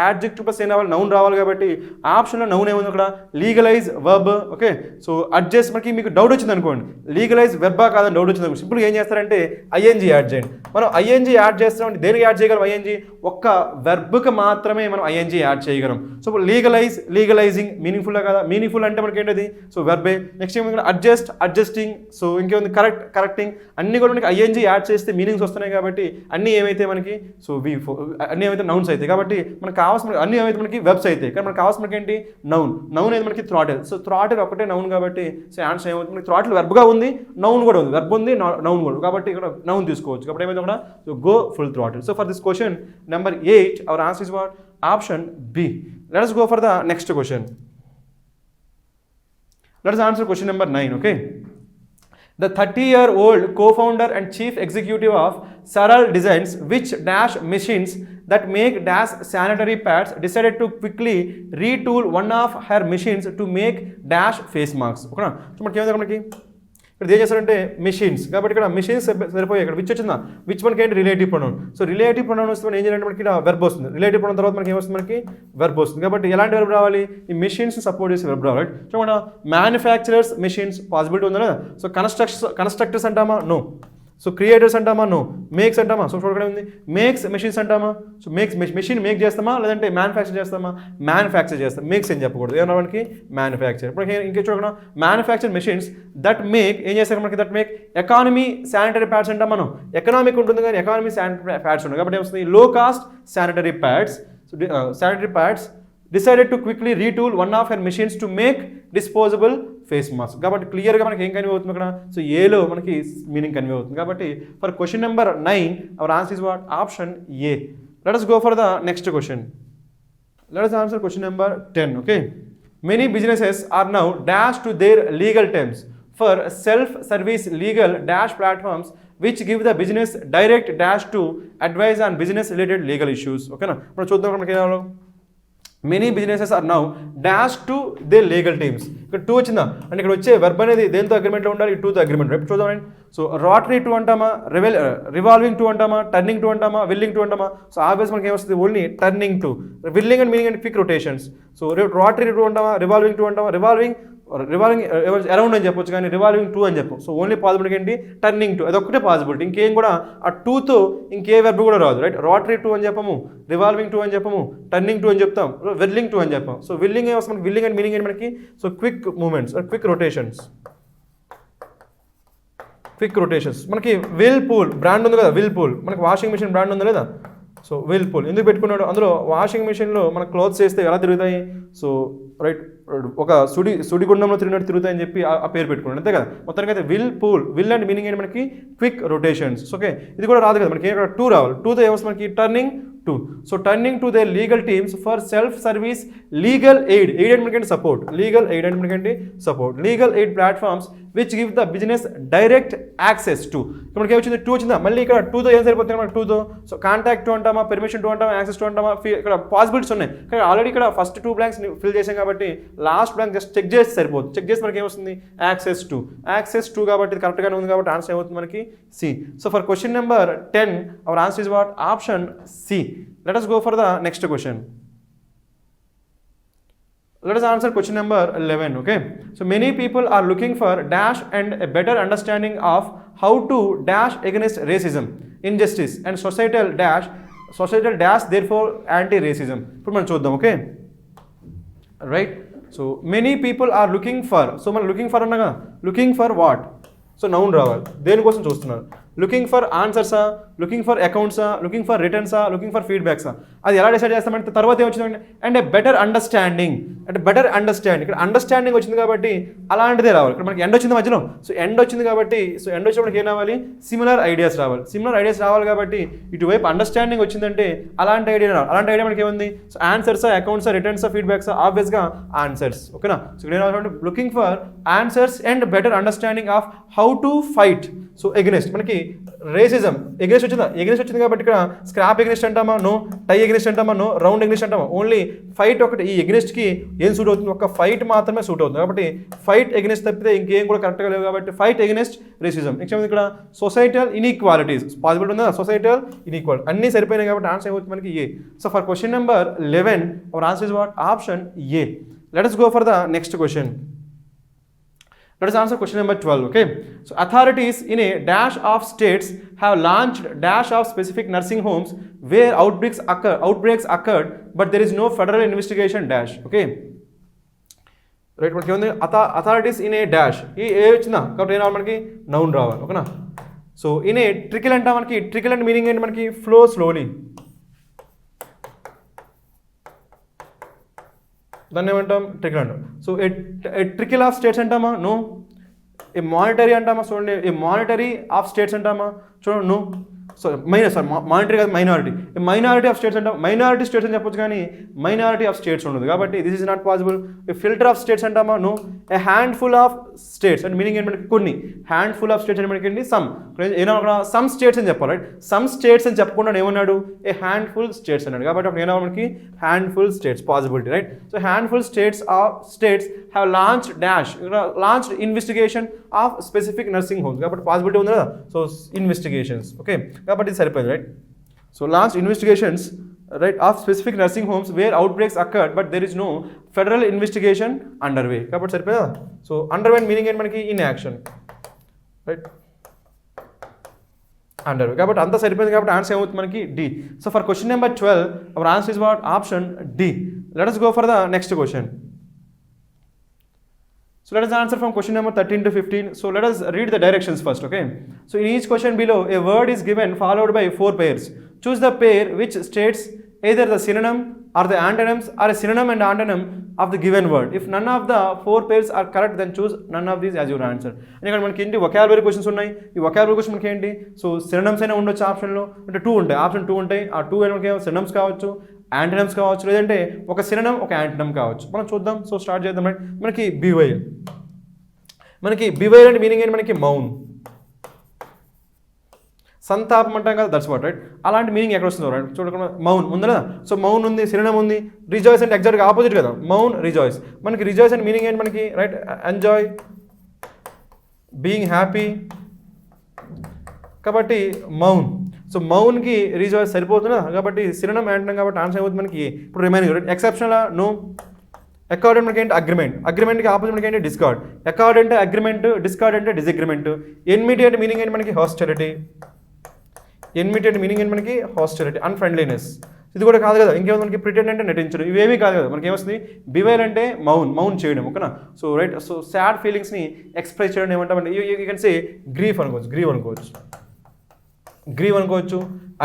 యాడ్జెక్టివ్ ప్లస్ ఏం రావాలి నౌన్ రావాలి కాబట్టి ఆప్షన్లో నౌన్ ఏముంది అక్కడ legalise verb okay so adjust మనకి మీకు డౌట్ వచ్చింది అనుకోండి లీగలైజ్ వెర్బా కాదని డౌట్ వచ్చింది అనుకోండి సింపుల్గా ఏం చేస్తారంటే ఐఎన్జీ యాడ్ చేయండి మనం ఐఎన్జీ యాడ్ చేస్తామంటే దేనికి యాడ్ చేయగలం ఐఎన్జీ ఒక్క వెర్బ్కి మాత్రమే మనం ఐఎన్జీ యాడ్ చేయగలం సో లీగలైజింగ్ మీనింగ్ఫుల్ కదా మీనింగ్ఫుల్ అంటే మనకి ఏంటది సో వెర్బే నెక్స్ట్ ఏమి అడ్జస్ట్ అడ్జస్టింగ్ సో ఇంకేముంది కరెక్టింగ్ అన్ని కూడా మనకి ఐఎన్జీ యాడ్ చేస్తే మీనింగ్స్ వస్తున్నాయి కాబట్టి అన్నీ ఏమైతే మనకి సో అన్నీ ఏమైతే నౌన్స్ అవుతాయి కాబట్టి మనకు కావాల్సిన అన్నీ ఏమైతే మనకి వెబ్స్ అవుతాయి కానీ మనకు కావాల్సిన మనకి ఏంటి నౌన్ అయితే మనకి థ్రాటిల్ సో థ్రాటిల్ ఒకటే నౌన్ కాబట్టి సో ఆన్సర్ ఏమవుతుంది మనకి థ్రాటిల్ వెర్బ్గా ఉంది నౌన్ కూడా ఉంది వెర్బ్ ఉంది నౌన్ కూడా కాబట్టి ఇక్కడ నౌన్ తీసుకోవచ్చు కాబట్టి ఏమైతే కూడా so go full throttle so for this question number 8 hour answer is what option B let us go for the next question. Let us answer question number 9, okay? The 30-year-old co-founder and chief executive of Saral Designs, which dash machines that make dash sanitary pads, decided to quickly retool one of her machines to make dash face masks. Okay? So మనకి ఇక్కడ ఏం చేస్తారంటే machines, కాబట్టి ఇక్కడ machines సరిపోయాయి. ఇక్కడ which వచ్చిందా, which మనకి ఏంటి relative pronoun. So relative pronoun వస్తే మనం ఏం చేయాలంటే మనకి ఇక్కడ వెర్బ్ వస్తుంది. రిలేటివ్ ప్రొనౌన్ తర్వాత మనకి ఏమొస్తుంది, మనకి వెర్బ్ వస్తుంది. కాబట్టి ఎలాంటి వెర్బ్ రావాలి, ఈ మెషిన్స్ సపోర్ట్ చేసే వెర్బ్ రావాలి. సో మన మ్యానుఫ్యాక్చరర్స్ మెషిన్స్ పాసిబిలిటీ ఉందా లేదా. సో కన్స్ట్రక్టర్స్ అంటామా, నో. సో క్రియేటర్స్ అంటామా, నో. మేక్స్ అంటామా, సో చూడక్కడ ఉంది మేక్స్ మెషిన్స్ అంటామా. సో మేక్స్ మెషిన్ మేక్ చేస్తామా, లేదంటే మ్యానుఫ్యాక్చర్ చేస్తామా, మ్యానుఫ్యాక్చర్ చేస్తాం. మేక్స్ ఏం చెప్పకూడదు, ఏమన్నా మనకి మ్యానుఫ్యాక్చర్. ఇప్పుడు ఇంకా చూడకుండా మ్యానుఫ్యాక్చర్ మెషిన్స్ దట్ మేక్ ఏం చేస్తారు మనకి, that make economy sanitary pads అంటాం మనం. ఎకనామిక్ ఉంటుంది కానీ ఎకానమీ శానిటరీ ప్యాడ్స్ ఉంటుంది, కాబట్టి ఏమొస్తుంది లో cost sanitary pads. So sanitary pads decided to quickly retool one of her machines to make disposable face mask. కాబట్టి క్లియర్గా మనకి ఏం కన్వే అవుతుంది ఇక్కడ, సో ఏలో మనకి మీనింగ్ కన్వే అవుతుంది. కాబట్టి for question number 9 hour answer is what, option A. Let us go for the next question. Let us answer question number 10. Okay, many businesses are now dash to their legal terms for self-service legal dash platforms which give the business direct dash to advise on business related legal issues. ఓకేనా, ఇప్పుడు చూద్దాం మనకి ఏమో many businesses are now dash to their legal teams. ఇక్కడ to వచ్చిందా అంటే ఇక్కడ వచ్చే వెర్బ్ అనేది దేంతో అగ్రిమెంట్లో ఉండాలి, ఈ టూతో అగ్రిమెంట్. రేపు చూద్దామండి. సో రోటరీ టూ అంటామా, రివాల్వింగ్ టూ అంటామా, టర్నింగ్ టూ అంటామా, విల్లింగ్ టూ అంటామా. సో ఆబ్వియస్ మనకి ఏమొస్తుంది, only turning to. Willing and meaning and quick rotations. So rotary to అంటామా, రివాల్వింగ్ టూ అంటామా. రివాల్వింగ్ అరౌండ్ అని చెప్పొచ్చు కానీ రివాల్వింగ్ టూ అని చెప్పు. సో ఓన్లీ పాసిబిలిటీ ఏంటి, టర్నింగ్ టూ, అదొక్కటే పాసిబిలిటీ. ఇంకేం కూడా ఆ టూతో ఇంకే వెర్బ్ కూడా రాదు, రైట్. రోటరీ టూ అని చెప్పము, రివాల్వింగ్ టూ అని చెప్పము, టర్నింగ్ టూ అని చెప్తాం, విల్లింగ్ టూ అని చెప్పాం. సో విల్లింగ్ ఏమొస్తుంది మనకి, విల్లింగ్ అండ్ మీనింగ్ ఏంటి మనకి, so quick movements, quick rotations. Quick rotations మనకి విల్ పూల్ బ్రాండ్ ఉంది కదా, విల్ పూల్ మనకి వాషింగ్ మిషన్ బ్రాండ్ ఉందా లేదా. సో విల్ పూల్ ఎందుకు పెట్టుకున్నాడు, అందులో వాషింగ్ మిషన్లో మన క్లోత్స్ వేస్తే ఎలా తిరుగుతాయి, సో రైట్ ఒక సుడిగుండంలో తిరిగినట్టు తిరుగుతాయని చెప్పి ఆ పేరు పెట్టుకున్నాడు, అంతే కదా. మొత్తానికి అయితే will pool, will and meaning ఏంటి మనకి క్విక్ రొటేషన్స్. ఓకే, ఇది కూడా రాదు కదా మనకి, ఇక్కడ టూ రావాలి. టూతో ఏమొస్తుంది మనకి, turning two. So turning to their legal teams for self service legal aid. Aid అంటే మనకంటే సపోర్ట్, లీగల్ ఎయిడ్ అంటే మనకంటే support. Legal aid platforms which give the business direct access to. ఇప్పుడు మనకి ఏమొచ్చింది, టూ వచ్చిందా, మళ్ళీ ఇక్కడ టూతో ఏం సరిపోతుంది మనకి, టూతో. సో కాంటాక్ట్ టూ అంటామా, పెర్మిషన్ టూ అంటామా, యాక్సెస్ టూ అంటామా. ఇక్కడ పాసిబిలిటీస్ ఉన్నాయి కానీ ఆల్రెడీ ఇక్కడ ఫస్ట్ టూ బ్లాంక్స్ ఫిల్ చేసాం కాబట్టి లాస్ట్ బ్లాంక్ జస్ట్ చెక్ చేసి సరిపోతుంది. చెక్ చేసి మనకి ఏమొస్తుంది, యాక్సెస్ టూ. యాక్సెస్ టూ కాబట్టి ఇది కరెక్ట్గానే ఉంది కాబట్టి ఆన్సర్ ఏమవుతుంది మనకి, C. So for question number 10 our answer is what, option C. Let us go for the next question. Let us answer question number 11. Okay, so many people are looking for dash and a better understanding of how to dash against racism, injustice and societal dash therefore anti-racism. ఇప్పుడు మనం చూద్దాం. Okay right. So many people are looking for, so మనం looking for అన్నగా, looking for what, so noun రావాలి. దేనికోసం చూస్తున్నారు, looking for ఆన్సర్సా, looking for అకౌంట్సా, లుకింగ్ ఫర్ రిటర్న్సా, లుకింగ్ ఫర్ ఫీడ్బ్యాక్సా. అది ఎలా డిసైడ్ చేస్తామంటే తర్వాత ఏమొచ్చిందంటే అండ్ ఏ బెటర్ అండర్స్టాండింగ్, అంటే బెటర్ అండర్స్టాండింగ్. ఇక్కడ అండర్స్టాండింగ్ వచ్చింది కాబట్టి అలాంటిదే రావాలి. ఇక్కడ మనకి ఎండ్ వచ్చింది మధ్యలో, సో ఎండ్ వచ్చింది కాబట్టి, సో ఎండ్ వచ్చినప్పుడు ఏం రావాలి, సిమిలర్ ఐడియాస్ రావాలి. సిమిలర్ ఐడియాస్ రావాలి కాబట్టి ఇటువైపు అండర్స్టాండింగ్ వచ్చిందంటే అలాంటి ఐడియా రావాలి. అలాంటి ఐడియా మనకి ఏముంది, సో ఆన్సర్సా, అకౌంట్సా, రిటర్న్సా, ఫీడ్బ్యాక్సా, ఆబ్వియస్గా ఆన్సర్స్. ఓకేనా. సో ఇక్కడ ఏం looking for answers and better understanding of how to fight. So against మనకి రేసిజం ఎగ్నెస్ట్ వచ్చిందా, ఎగ్నెస్ట్ వచ్చింది కాబట్టి ఇక్కడ స్క్రాప్ ఎగ్నెస్ట్ అంటామా, నో. టై ఎగ్నెస్ట్ అంటామా, నో. రౌండ్ ఎగ్నెస్ట్ అంటామా, ఓన్లీ ఫైట్ ఒకటి. ఈ ఎగ్నెస్ట్కి ఏం సూట్ అవుతుంది, ఒక ఫైట్ మాత్రమే సూట్ అవుతుంది కాబట్టి ఫైట్ ఎగ్నెస్ట్ తప్పితే ఇంకేం కూడా కరెక్ట్గా లేవు కాబట్టి ఫైట్ ఎగ్నెస్ట్ రేసిజం. నెక్స్ట్ ఇక్కడ సొసైటల్ ఇన్ఈక్వాలిటీస్ పాసిబిలిటీ ఉందా, సొసైటల్ ఇన్ఈక్వాలిటీ అన్నీ సరిపోయినాయి కాబట్టి ఆన్సర్ ఏమవుతుంది మనకి A. So for question number 11 our answer is what, option A. Let us go for the next question. Let us answer question number 12. Okay, so authorities in a dash of states have launched dash of specific nursing homes where outbreaks occurred but there is no federal investigation dash. Okay, right, మనకి ఉంది authorities in a dash, ఈ ఏ వచ్చిందా కాబట్టి ఏం రావాలి మనకి, noun రావాలి. ఓకేనా. సో ఇన్ ఏ ట్రికిల్ అంటే మనకి, ట్రికిల్ అంటే మీనింగ్ ఏంటి మనకి, ఫ్లో స్లోలీ. దాన్ని ఏమంటాం, ట్రికిల్ అంటాం. So a trickle of states అంటామా, నో. ఏ మానిటరీ అంటామా, చూడండి, ఏ మానిటరీ ఆఫ్ స్టేట్స్ అంటామా, చూడండి, నో. సో మానిటరీ కాదు మైనారిటీ. మైనారిటీ ఆఫ్ స్టేట్స్ అంటే మైనారిటీ స్టేట్స్ అని చెప్పొచ్చు కానీ మైనారిటీ ఆఫ్ స్టేట్స్ ఉండదు. కాబట్టి this is not possible. Filter of states అంటామా? No. A handful of states అంటే మీనింగ్ ఏంటి మనకి? కొన్ని. హ్యాండ్ఫుల్ ఆఫ్ స్టేట్స్ అంటే మనకి ఏంటి? సమ్. ఏమో అక్కడ సమ్ స్టేట్స్ అని చెప్పాలి, రైట్? సమ్ స్టేట్స్ అని చెప్పకుండా ఏమన్నాడు? ఏ హ్యాండ్ఫుల్ స్టేట్స్ అన్నాడు. కాబట్టి అప్పుడు ఏమన్నా మనకి handful states possibility, right? So handful states have launched dash, launched investigation of specific nursing homes. కాబట్టి పాసిబిలిటీ ఉంది కదా. So investigations, okay. కాబట్టి ఇది సరిపోయింది, right? So launched investigations, right, of specific nursing homes where outbreaks occurred but there is no federal investigation underway. కాబట్టి సరిపోయా. So underway meaning ఏంటి మనకి? In action, right? Underway. కాబట్టి అంతా సరిపోయింది. కాబట్టి ఆన్సర్ ఏమవుతుంది మనకి? D. So for question number 12 our answer is what? Option D. Let us go for the next question. So let us answer from question number 13 to 15. So let us read the directions first, okay? So in each question below, a word is given followed by 4 pairs. Choose the pair which states either the synonym or the antonyms or a synonym and antonym of the given word. If none of the 4 pairs are correct, then choose none of these as your answer. And ఇక్కడ మనకి ఏంటి? vocabulary questions ఉన్నాయి. ఈ vocabulary question మనకి ఏంటి? So synonyms అయినా ఉండొచ్చు ఆప్షన్లో, అంటే 2 ఉంటాయి, ఆప్షన్ 2 ఉంటాయి. ఆ 2 మనకి synonyms కావచ్చు, యాంటనమ్స్ కావచ్చు, లేదంటే ఒక సినోనిమ్ ఒక యాంటనమ్ కావచ్చు. మనం చూద్దాం. సో స్టార్ట్ చేద్దాం. మనకి బివైల్. మనకి బివైల్ అంటే మీనింగ్ ఏంటి? మనకి మౌన్, సంతాపం అంటాం కదా, దట్స్ వాట్, రైట్? అలాంటి మీనింగ్ ఎక్కడ వస్తుందో, రైట్? చూడకుండా మౌన్ ఉంది కదా. సో మౌన్ ఉంది, సినోనిమ్ ఉంది. రిజాయిస్ అంటే ఎగ్జాక్ట్గా ఆపోజిట్ కదా, మౌన్ రిజాయిస్. మనకి రిజాయిస్ అంటే మీనింగ్ ఏంటి మనకి? Right, enjoy, being happy. కాబట్టి మౌన్. సో మౌన్కి రిజాయిస్ సరిపోతుందా? కాబట్టి సినోనిమ్ యాంటనమ్. కాబట్టి ఆన్సర్ అవుతుంది మనకి ఇప్పుడు remaining, right? Exceptional no. Accord అంటే మనకి ఏంటి? అగ్రిమెంట్. అగ్రిమెంట్కి ఆపోజిట్ మనకి ఏంటి? డిస్కార్డ్. అకార్డ్ అంటే అగ్రిమెంట్, డిస్కార్డ్ అంటే డిసగ్రిమెంట్. ఎన్మిటీ అంటే మీనింగ్ ఏంటి మనకి? హాస్టిలిటీ. ఎన్మిటీ అంటే మీనింగ్ ఏంటి మనకి? Hostility, unfriendliness. ఇది కూడా కాదు కదా. ఇంకేమో మనకి ప్రిటెండ్ అంటే నటించడం. ఇవేమీ కాదు కదా. మనకి ఏమొస్తుంది? బివైల్ అంటే మౌన్ చేయడం, ఓకేనా? So right. సో సాడ్ ఫీలింగ్స్ని ఎక్స్ప్రెస్ చేయడం ఏమంటామంటే యూ కెన్ సే గ్రీఫ్ అనుకోవచ్చు, గ్రీవ్ అనుకోవచ్చు,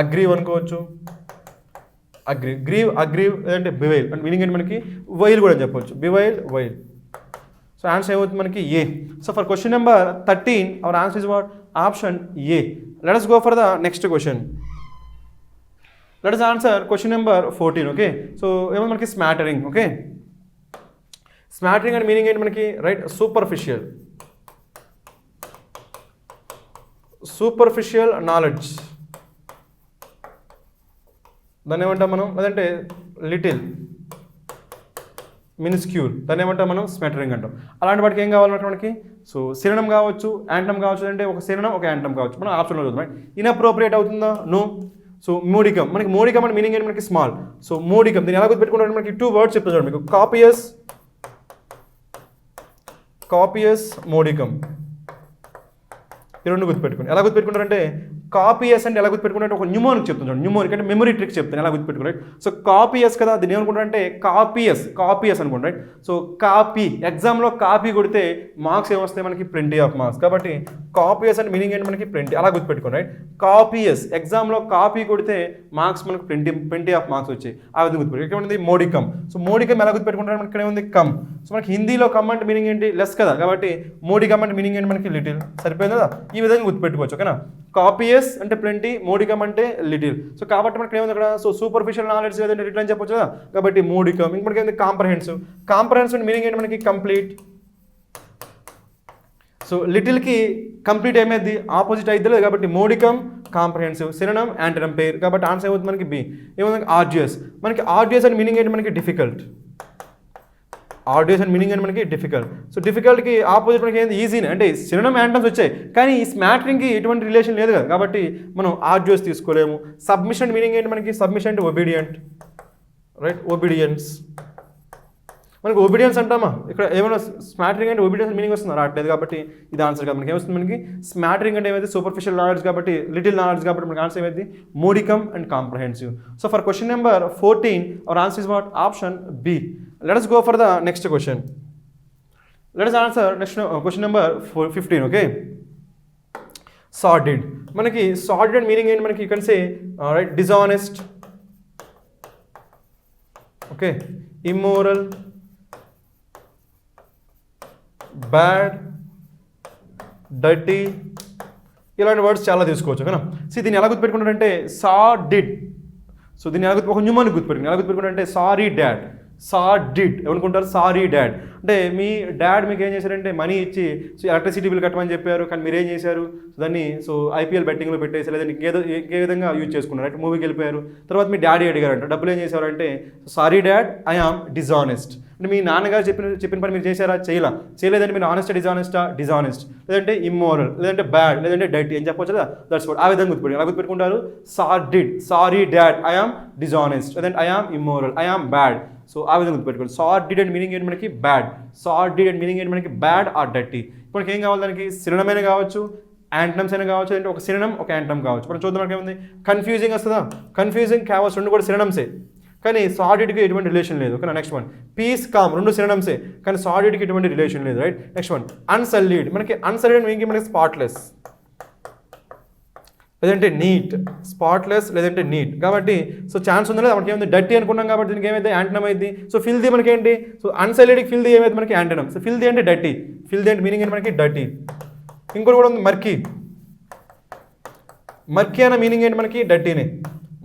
అగ్రీవ్ అనుకోవచ్చు, అగ్రీవ్ అంటే బివైల్ అంటే మీనింగ్ ఏంటి మనకి? వైల్ కూడా అని చెప్పవచ్చు, బివైల్, వైల్. సో ఆన్సర్ ఏమవుతుంది మనకి? A. So for question number 13 our answer is what? Option A. Let us go for the next question. Let us answer question number 14, okay? So ఏమో మనకి స్మాటరింగ్, ఓకే? స్మాటరింగ్ అంటే మీనింగ్ ఏంటి మనకి? రైట్, సూపర్ఫిషియల్ నాలెడ్జ్, దాన్ని ఏమంటాం మనం? లేదంటే లిటిల్, మినిస్క్యూల్, దాన్ని ఏమంటాం మనం? స్మాటరింగ్ అంటాం. అలాంటి వాటికి ఏం కావాలంటే మనకి? సో సినోనిమ్ కావచ్చు, యాంటనమ్ కావచ్చు, అంటే ఒక సినోనిమ్ ఒక యాంటనమ్ కావచ్చు. మనం ఆప్షన్లో చూద్దాం. ఇన్అప్రోప్రియేట్ అవుతుందా? నో. సో మోడికమ్. మనకి మోడికమ్ అంటే మీనింగ్ ఏంటి మనకి? స్మాల్. సో మోడికమ్ దీన్ని ఎలా గుర్తుపెట్టుకుంటారు? మనకి 2 వర్డ్స్ చెప్తాను చూడండి మీకు. కాపియస్, మోడికమ్. ఈ రెండు గుర్తుపెట్టుకోండి. ఎలా గుర్తుపెట్టుకుంటారంటే కాపియస్ అంటే ఎలా గుర్తుపెట్టుకుంటే ఒక న్యూమోనిక్ చెప్తాను చూడండి. న్యూమోనిక్ అంటే మెమరీ ట్రిక్ చెప్తాను ఎలా గుర్తుపెట్టుకోండి. సో కాపియస్ కదా, దీన్ని ఏమనుకుంటారంటే కాపియస్ అనుకోండి, రైట్? సో కాపీ, ఎగ్జామ్లో కాపీ కొడితే మార్క్స్ ఏమొస్తాయి మనకి? Plenty of marks. కాబట్టి కాపియస్ అంటే మీనింగ్ ఏంటి మనకి? ప్లెంటీ. అలా గుర్తుపెట్టుకోండి, రైట్? కాపియస్, ఎగ్జామ్లో కాపీ కొడితే మార్క్స్ మనకి ప్లెంటీ ఆఫ్ మార్క్స్ వచ్చాయి. ఆ విధంగా గుర్తుపెట్టు. ఇక్కడ ఉంది మోడికమ్. సో మోడికమ్ ఎలా గుర్తుపెట్టుకుంటారు? మనకి ఇక్కడ ఉంది కమ్. సో మనకి హిందీలో కమ్ అంటే మీనింగ్ ఏంటి? లెస్ కదా. కాబట్టి మోడికమ్ అంటే మీనింగ్ ఏంటి మనకి? లిటిల్. సరిపోయింది కదా. ఈ విధంగా గుర్తుపెట్టుకోవచ్చు, ఓకేనా? కాపియస్ అంటే ప్లెంటీ, మోడికమ్ అంటే లిటిల్. సో కాబట్టి మనకి ఏముంది అక్కడ? సో సూపర్ఫిషియల్ నాలెడ్జ్ లేదంటే లిటిల్ అని చెప్పొచ్చు కదా. కాబట్టి మోడికమ్. ఇంక మనకి ఏంటి? కాంప్రహెన్సివ్. కాంప్రహెన్సివ్ మీనింగ్ ఏంటి మనకి? కంప్లీట్. సో లిటిల్కి కంప్లీట్ ఏమైంది? ఆపోజిట్ అయితే లేదు. కాబట్టి మోడికమ్, కాంప్రహెన్సివ్, సినోనిమ్, యాంటనమ్ పేర్. కాబట్టి ఆన్సర్ ఏమవుతుంది మనకి? బి. ఏమవుతుంది? ఆర్జియస్. మనకి ఆర్జియస్ అని మీనింగ్ ఏంటి మనకి? డిఫికల్ట్. ఆర్డియస్ అండ్ మీనింగ్ అని మనకి డిఫికల్ట్. సో డిఫికల్ట్కి ఆపోజిట్ మనకి ఏంది? ఈజీనే. అంటే సినోనిమ్ యాంటమ్స్ వచ్చాయి కానీ ఈ స్మాటరింగ్కి ఎటువంటి రిలేషన్ లేదు కదా. కాబట్టి మనం ఆర్డియస్ తీసుకోలేము. సబ్మిషన్ మీనింగ్ ఏంటి మనకి? సబ్మిషన్ అంటే ఒబీడియంట్, రైట్? ఒబీడియన్స్. మనకి ఒబీడియన్స్ అంటామా? ఇక్కడ ఏమైనా స్మాటరింగ్ అంటే ఒబీడియన్స్ మీనింగ్ వస్తుందా? రావట్లేదు. కాబట్టి ఇది ఆన్సర్ కాబట్టి మనకి ఏమొస్తుంది మనకి? స్మాటరింగ్ అంటే ఏమైతే? సూపర్ఫిషియల్ నాలెడ్జ్ కాబట్టి, లిటిల్ నాలెడ్జ్ కాబట్టి మనకి ఆన్సర్ ఏమైంది? Modicum and comprehensive. So for question number 14 our answer is what? Option B. Let us go for the next question. Let us answer next question number 15, okay? Sordid. మనకి sordid meaning ఏంటి మనకి? You can say right, dishonest, okay, immoral, bad, dirty. ఇలాంటి words చాలా తీసుకోవచ్చు కదా. దీన్ని ఎలా గుర్తుపెట్టుకుంటారంటే సా did. So దీన్ని ఎలా ఒక న్యూమాన్ని గుర్తుపెట్టుకుని ఎలా గుర్తుపెట్టుకుంటారంటే సారీ డాడ్. సా డిడ్ ఏమనుకుంటారు, సారీ డాడ్ అంటే మీ డాడ్ మీకు ఏం చేశారంటే మనీ ఇచ్చి సో ఎలక్ట్రిసిటీ బిల్ కట్టమని చెప్పారు, కానీ మీరు ఏం చేశారు దాన్ని సో ఐపీఎల్ బెట్టింగ్లో పెట్టేసి లేదా ఇంకే విధంగా యూజ్ చేసుకున్నారు, అంటే మూవీకి వెళ్ళిపోయారు. తర్వాత మీ డాడీ అడిగారంట డబ్బులు ఏం చేశారంటే sorry dad I am dishonest. అంటే మీ నాన్నగారు చెప్పిన పని మీరు చేశారా, చేయలేదంటే మీరు ఆనెస్ట్ డిజానెస్టా, డిజానెస్ట్, లేదంటే ఇమ్మోరల్, లేదంటే బ్యాడ్, లేదంటే డైట్ ఏం చెప్పొచ్చు కదా, దట్స్ వాట్. ఆ విధంగా గుర్తుపెట్టి ఎలా గుర్తుపెట్టుకుంటారు, sorry dad I am dishonest, లేదంటే I am immoral, I am bad. So ఆ విధంగా గుర్తుపెట్టుకోండి. సార్డిడ్ అండ్ మీనింగ్ ఏంటి మనకి, బ్యాడ్. సార్డిడ్ అండ్ మీనింగ్ ఏంటి మనకి, బ్యాడ్ ఆర్ డర్టీ. ఇప్పుడు ఏం కావాలి దానికి, సినోనిమ్ అయినా కావచ్చు, యాంటనమ్స్ అయినా కావచ్చు, అంటే ఒక సినోనిమ్ ఒక యాంటనమ్ కావచ్చు. మనం చూద్దాం మనకి ఏముంది, కన్ఫ్యూజింగ్ వస్తుందా, కన్ఫ్యూజింగ్, క్యావస్ రెండు కూడా సినోనిమ్సే, కానీ సార్డిడ్కి ఎటువంటి రిలేషన్ లేదు. Okay, next one peace, calm రెండు సినోనిమ్సే, కానీ సార్డిడ్కి ఎటువంటి రిలేషన్ లేదు, రైట్. Next one unsullied. మనకి అన్సల్లీడ్ మీనింగ్ మనకి స్పాట్లెస్, లేదంటే నీట్, స్పాట్లెస్ లేదంటే నీట్. కాబట్టి సో ఛాన్స్ ఉంది లేదా మనకి ఏమైంది, డర్టీ అనుకున్నాం కాబట్టి దీనికి ఏమైతే యాంటనమ్ అయింది. సో ఫిల్దీ మనకి ఏంటి, సో అన్సల్లీడ్కి ఫిల్దీ ఏమైతే మనకి యాంటనమ్. సో ఫిల్దీ అంటే డర్టీ, ఫిల్దీ అంటే మీనింగ్ ఏంటి మనకి డర్టీ. ఇంకోటి కూడా ఉంది మర్కీ. మర్కీ అనే మీనింగ్ ఏంటి మనకి, డర్టీనే.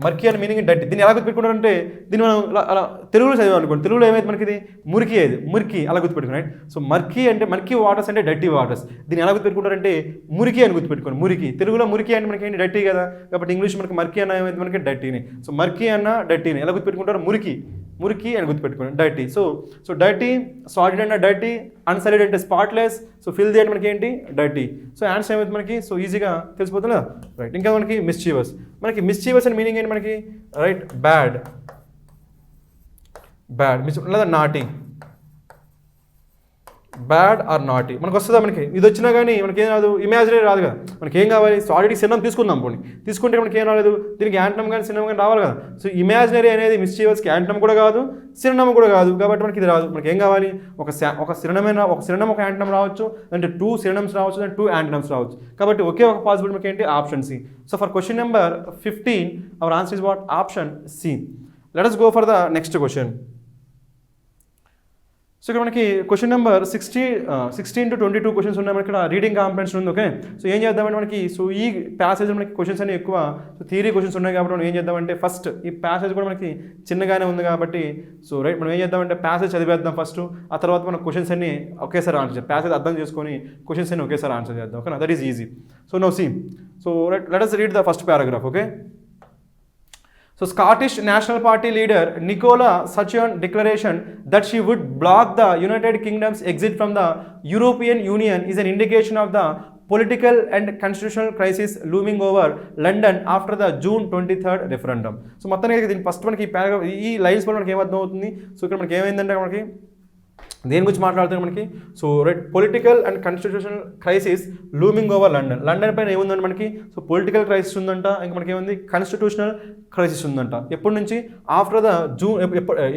మర్కీ అనే మీనింగ్ డర్టీ. దీన్ని ఎలా గుర్తుపెట్టుకుంటారంటే దీన్ని మనం అలా తెలుగులో చదివాం అనుకోండి, తెలుగులో ఏమైతే మనకి ఇది మురికి, ఏది మురికి అలా గుర్తుపెట్టుకుని, రైట్. సో మర్కీ అంటే మర్కీ వాటర్స్ అంటే డర్టీ వాటర్స్. దీన్ని ఎలా గుర్తుపెట్టుకుంటారంటే మురికి అని గుర్తుపెట్టుకోండి, మురికి. తెలుగులో మురికి అంటే మనకి ఏంటి, డర్టీ కదా, కాబట్టి ఇంగ్లీష్ మనకి మర్కీ అన్న ఏమైతే మనకి డర్టీని. సో మర్కీ అన్న డర్టీని ఎలా గుర్తుపెట్టుకుంటారు, మురికి, మురికి అని గుర్తుపెట్టుకోండి, డర్టీ. సో డర్టీ, సాలిడ్ అంటే డర్టీ, అన్సాలిడ్ అంటే స్పాట్లెస్, సో ఫిల్దీ అంటే మనకి ఏంటి, డర్టీ. సో ఆన్సర్ ఏమైతే మనకి సో ఈజీగా తెలిసిపోతుందా, రైట్. ఇంకా మనకి మిస్చీవస్. మనకి మిస్చీవస్ అని మీనింగ్ ఏంటి మనకి, రైట్, బ్యాడ్, లేదా నాటీ, బ్యాడ్ ఆర్ నాటీ. మనకు వస్తుందా, మనకి ఇది వచ్చినా కానీ మనకి ఏం రాదు, ఇమాజినరీ రాదు కదా. మనకి ఏం కావాలి, సో ఆల్రెడీ సినిమా తీసుకుందాం పోనీ, తీసుకుంటే మనకి ఏం రాలేదు, దీనికి యాంటనమ్ కానీ సినిమా కానీ రావాలి కదా. సో ఇమాజినరీ అనేది మిస్చీవస్కి యాంటనమ్ కూడా కాదు, సినిమా కూడా కాదు, కాబట్టి మనకి ఇది రాదు. మనకి ఏం కావాలి, ఒక సినిమా ఒక యాంటనమ్ రావచ్చు, అంటే 2 సినిమమ్స్ రావచ్చు, అంటే 2 యాంటనమ్స్ రావచ్చు. కాబట్టి ఒకే ఒక పాసిబిలిటీ మనకి ఏంటి, option C. So for question number 15 our answer is what, option C. Let us go for the next question. So ఇక్కడ మనకి క్వశ్చన్ నెంబర్ 16 to 22 క్వశ్చన్స్ ఉన్నాయి మనకి, ఇక్కడ రీడింగ్ కాంప్రహెన్షన్ ఉంది. ఓకే, సో ఏం చేద్దామంటే మనకి సో ఈ ప్యాసేజ్ మనకి క్వశ్చన్స్ అన్ని ఎక్కువ థియరీ క్వశ్చన్స్ ఉన్నాయి కాబట్టి మనం ఏం చేద్దామంటే ఫస్ట్ ఈ ప్యాసేజ్ కూడా మనకి చిన్నగానే ఉంది కాబట్టి సో రైట్ మనం ఏం చేద్దామంటే ప్యాసేజ్ చదివేద్దాం ఫస్ట్, ఆ తర్వాత మనం క్వశ్చన్స్ అన్ని ఒకేసారి ఆన్సర్ చేద్దాం, ప్యాసేజ్ అర్థం చేసుకొని క్వశ్చన్స్ అన్ని ఒకేసారి ఆన్సర్ చేద్దాం. ఓకేనా, that is easy. So now see, so let us read the first paragraph. Okay, so Scottish National Party leader Nicola Sturgeon declaration that she would block the United Kingdom's exit from the European Union is an indication of the political and constitutional crisis looming over London after the June 23rd referendum. So మొత్తానికి దీని first మనకి ఈ paragraph ఈ lines వల్ల మనకి ఏమర్థం అవుతుంది, so ఇక్కడ మనకి ఏమైందంటే మనకి దేని గురించి మాట్లాడుతున్నాం మనకి, so right political and constitutional crisis looming over London పైన ఏముందంటే మనకి సో పొలిటికల్ క్రైసిస్ ఉందంట, ఇంకా మనకి ఏముంది కాన్స్టిట్యూషనల్ క్రైసిస్ ఉందంట. ఎప్పటి నుంచి, ఆఫ్టర్ ద జూన్,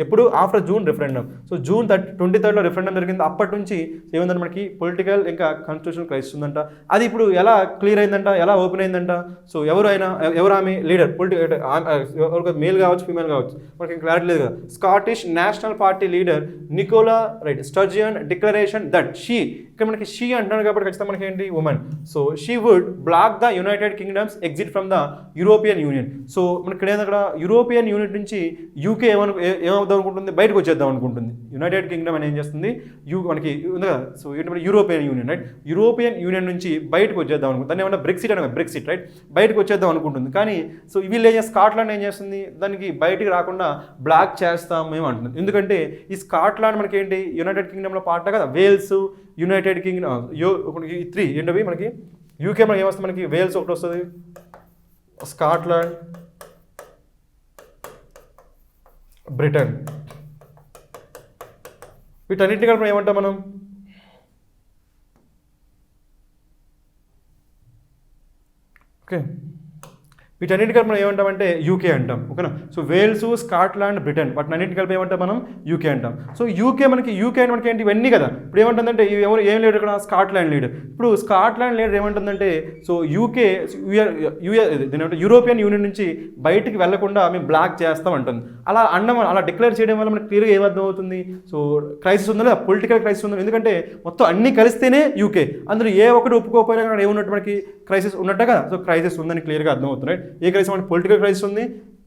ఎప్పుడు after June referendum. So June 23rd referendum జరిగింది, అప్పటి నుంచి ఏముందంటే మనకి పొలిటికల్ ఇంకా కాన్స్టిట్యూషనల్ క్రైసిస్ ఉందంట. అది ఇప్పుడు ఎలా క్లియర్ అయిందంట, ఎలా ఓపెన్ అయిందంట. సో ఎవరు ఆమె లీడర్, పొలిటికల్ మేల్ కావచ్చు ఫీమేల్ కావచ్చు మనకి క్లారిటీ లేదు కదా. Scottish national party leader Nicola right Sturgeon declaration that she, ఇక్కడ మనకి షీ అంటున్నాడు కాబట్టి ఖచ్చితంగా మనకి ఏంటి, women. So she would block the United Kingdom's exit from the European Union. So మనకి ఇక్కడ అక్కడ యూరోపియన్ యూనిట్ నుంచి యూకే ఏమవుదాం అనుకుంటుంది, బయటకు వచ్చేద్దాం అనుకుంటుంది. యునైటెడ్ కింగ్డమ్ అని ఏం చేస్తుంది, మనకి ఉంది కదా, సో ఏంటంటే European union, right. European union నుంచి బయటకు వచ్చేద్దాం అనుకుంటుంది, దాన్ని ఏమన్నా బ్రెక్సిట్ అనగా బ్రెక్సిట్, రైట్, బయటకు వచ్చేద్దాం అనుకుంటుంది. కానీ సో వీళ్ళు ఏం చేస్తారు, స్కాట్లాండ్ ఏం చేస్తుంది, దానికి బయటికి రాకుండా బ్లాక్ చేస్తాం మేము అంటుంది. ఎందుకంటే ఈ స్కాట్లాండ్ మనకి ఏంటి యునైటెడ్ కింగ్డమ్లో పార్ట్ కదా, వేల్స్, యునైటెడ్ కింగ్డమ్, ఈ 3 ఏంటవి మనకి, యూకే మనకి ఏమొస్తుంది, మనకి వేల్స్ ఒకటి వస్తుంది, స్కాట్లాండ్, బ్రిటన్, వీటన్నిటిని కలిపి ఏమంటాం మనం, ఓకే వీటన్నిటి కలిపి మనం ఏమంటామంటే యూకే అంటాం, ఓకేనా. సో వేల్స్, స్కాట్లాండ్, బ్రిటన్ వాటినన్నింటి కలిపి ఏమంటాం మనం యూకే అంటాం. సో యూకే అంటే మనకి ఏంటి ఇవన్నీ కదా. ఇప్పుడు ఏమంటుందంటే ఎవరు ఏం లీడర్ ఇక్కడ స్కాట్లాండ్ లీడర్. ఇప్పుడు స్కాట్లాండ్ లీడర్ ఏమంటుందంటే సో యూకే యూరోపియన్ యూనియన్ నుంచి బయటికి వెళ్లకుండా మేము బ్లాక్ చేస్తాం అంటుంది. అలా డిక్లేర్ చేయడం వల్ల మనకి క్లియర్గా ఏమర్థం అవుతుంది, సో క్రైసిస్ ఉందో లేదా పొలిటికల్ క్రైసిస్ ఉందో. ఎందుకంటే మొత్తం అన్ని కలిస్తేనే యూకే, అందులో ఏ ఒక్కటి ఒప్పుకోకపోయినా అక్కడ ఏమున్నట్టు మనకి క్రైసిస్ ఉన్నట్టే కదా. సో క్రైసిస్ ఉందని క్లియర్గా అర్థం అవుతుంది. ఏ క్రైసిస్ మనకి పొలిటికల్ క్రైసిస్ ఉంది,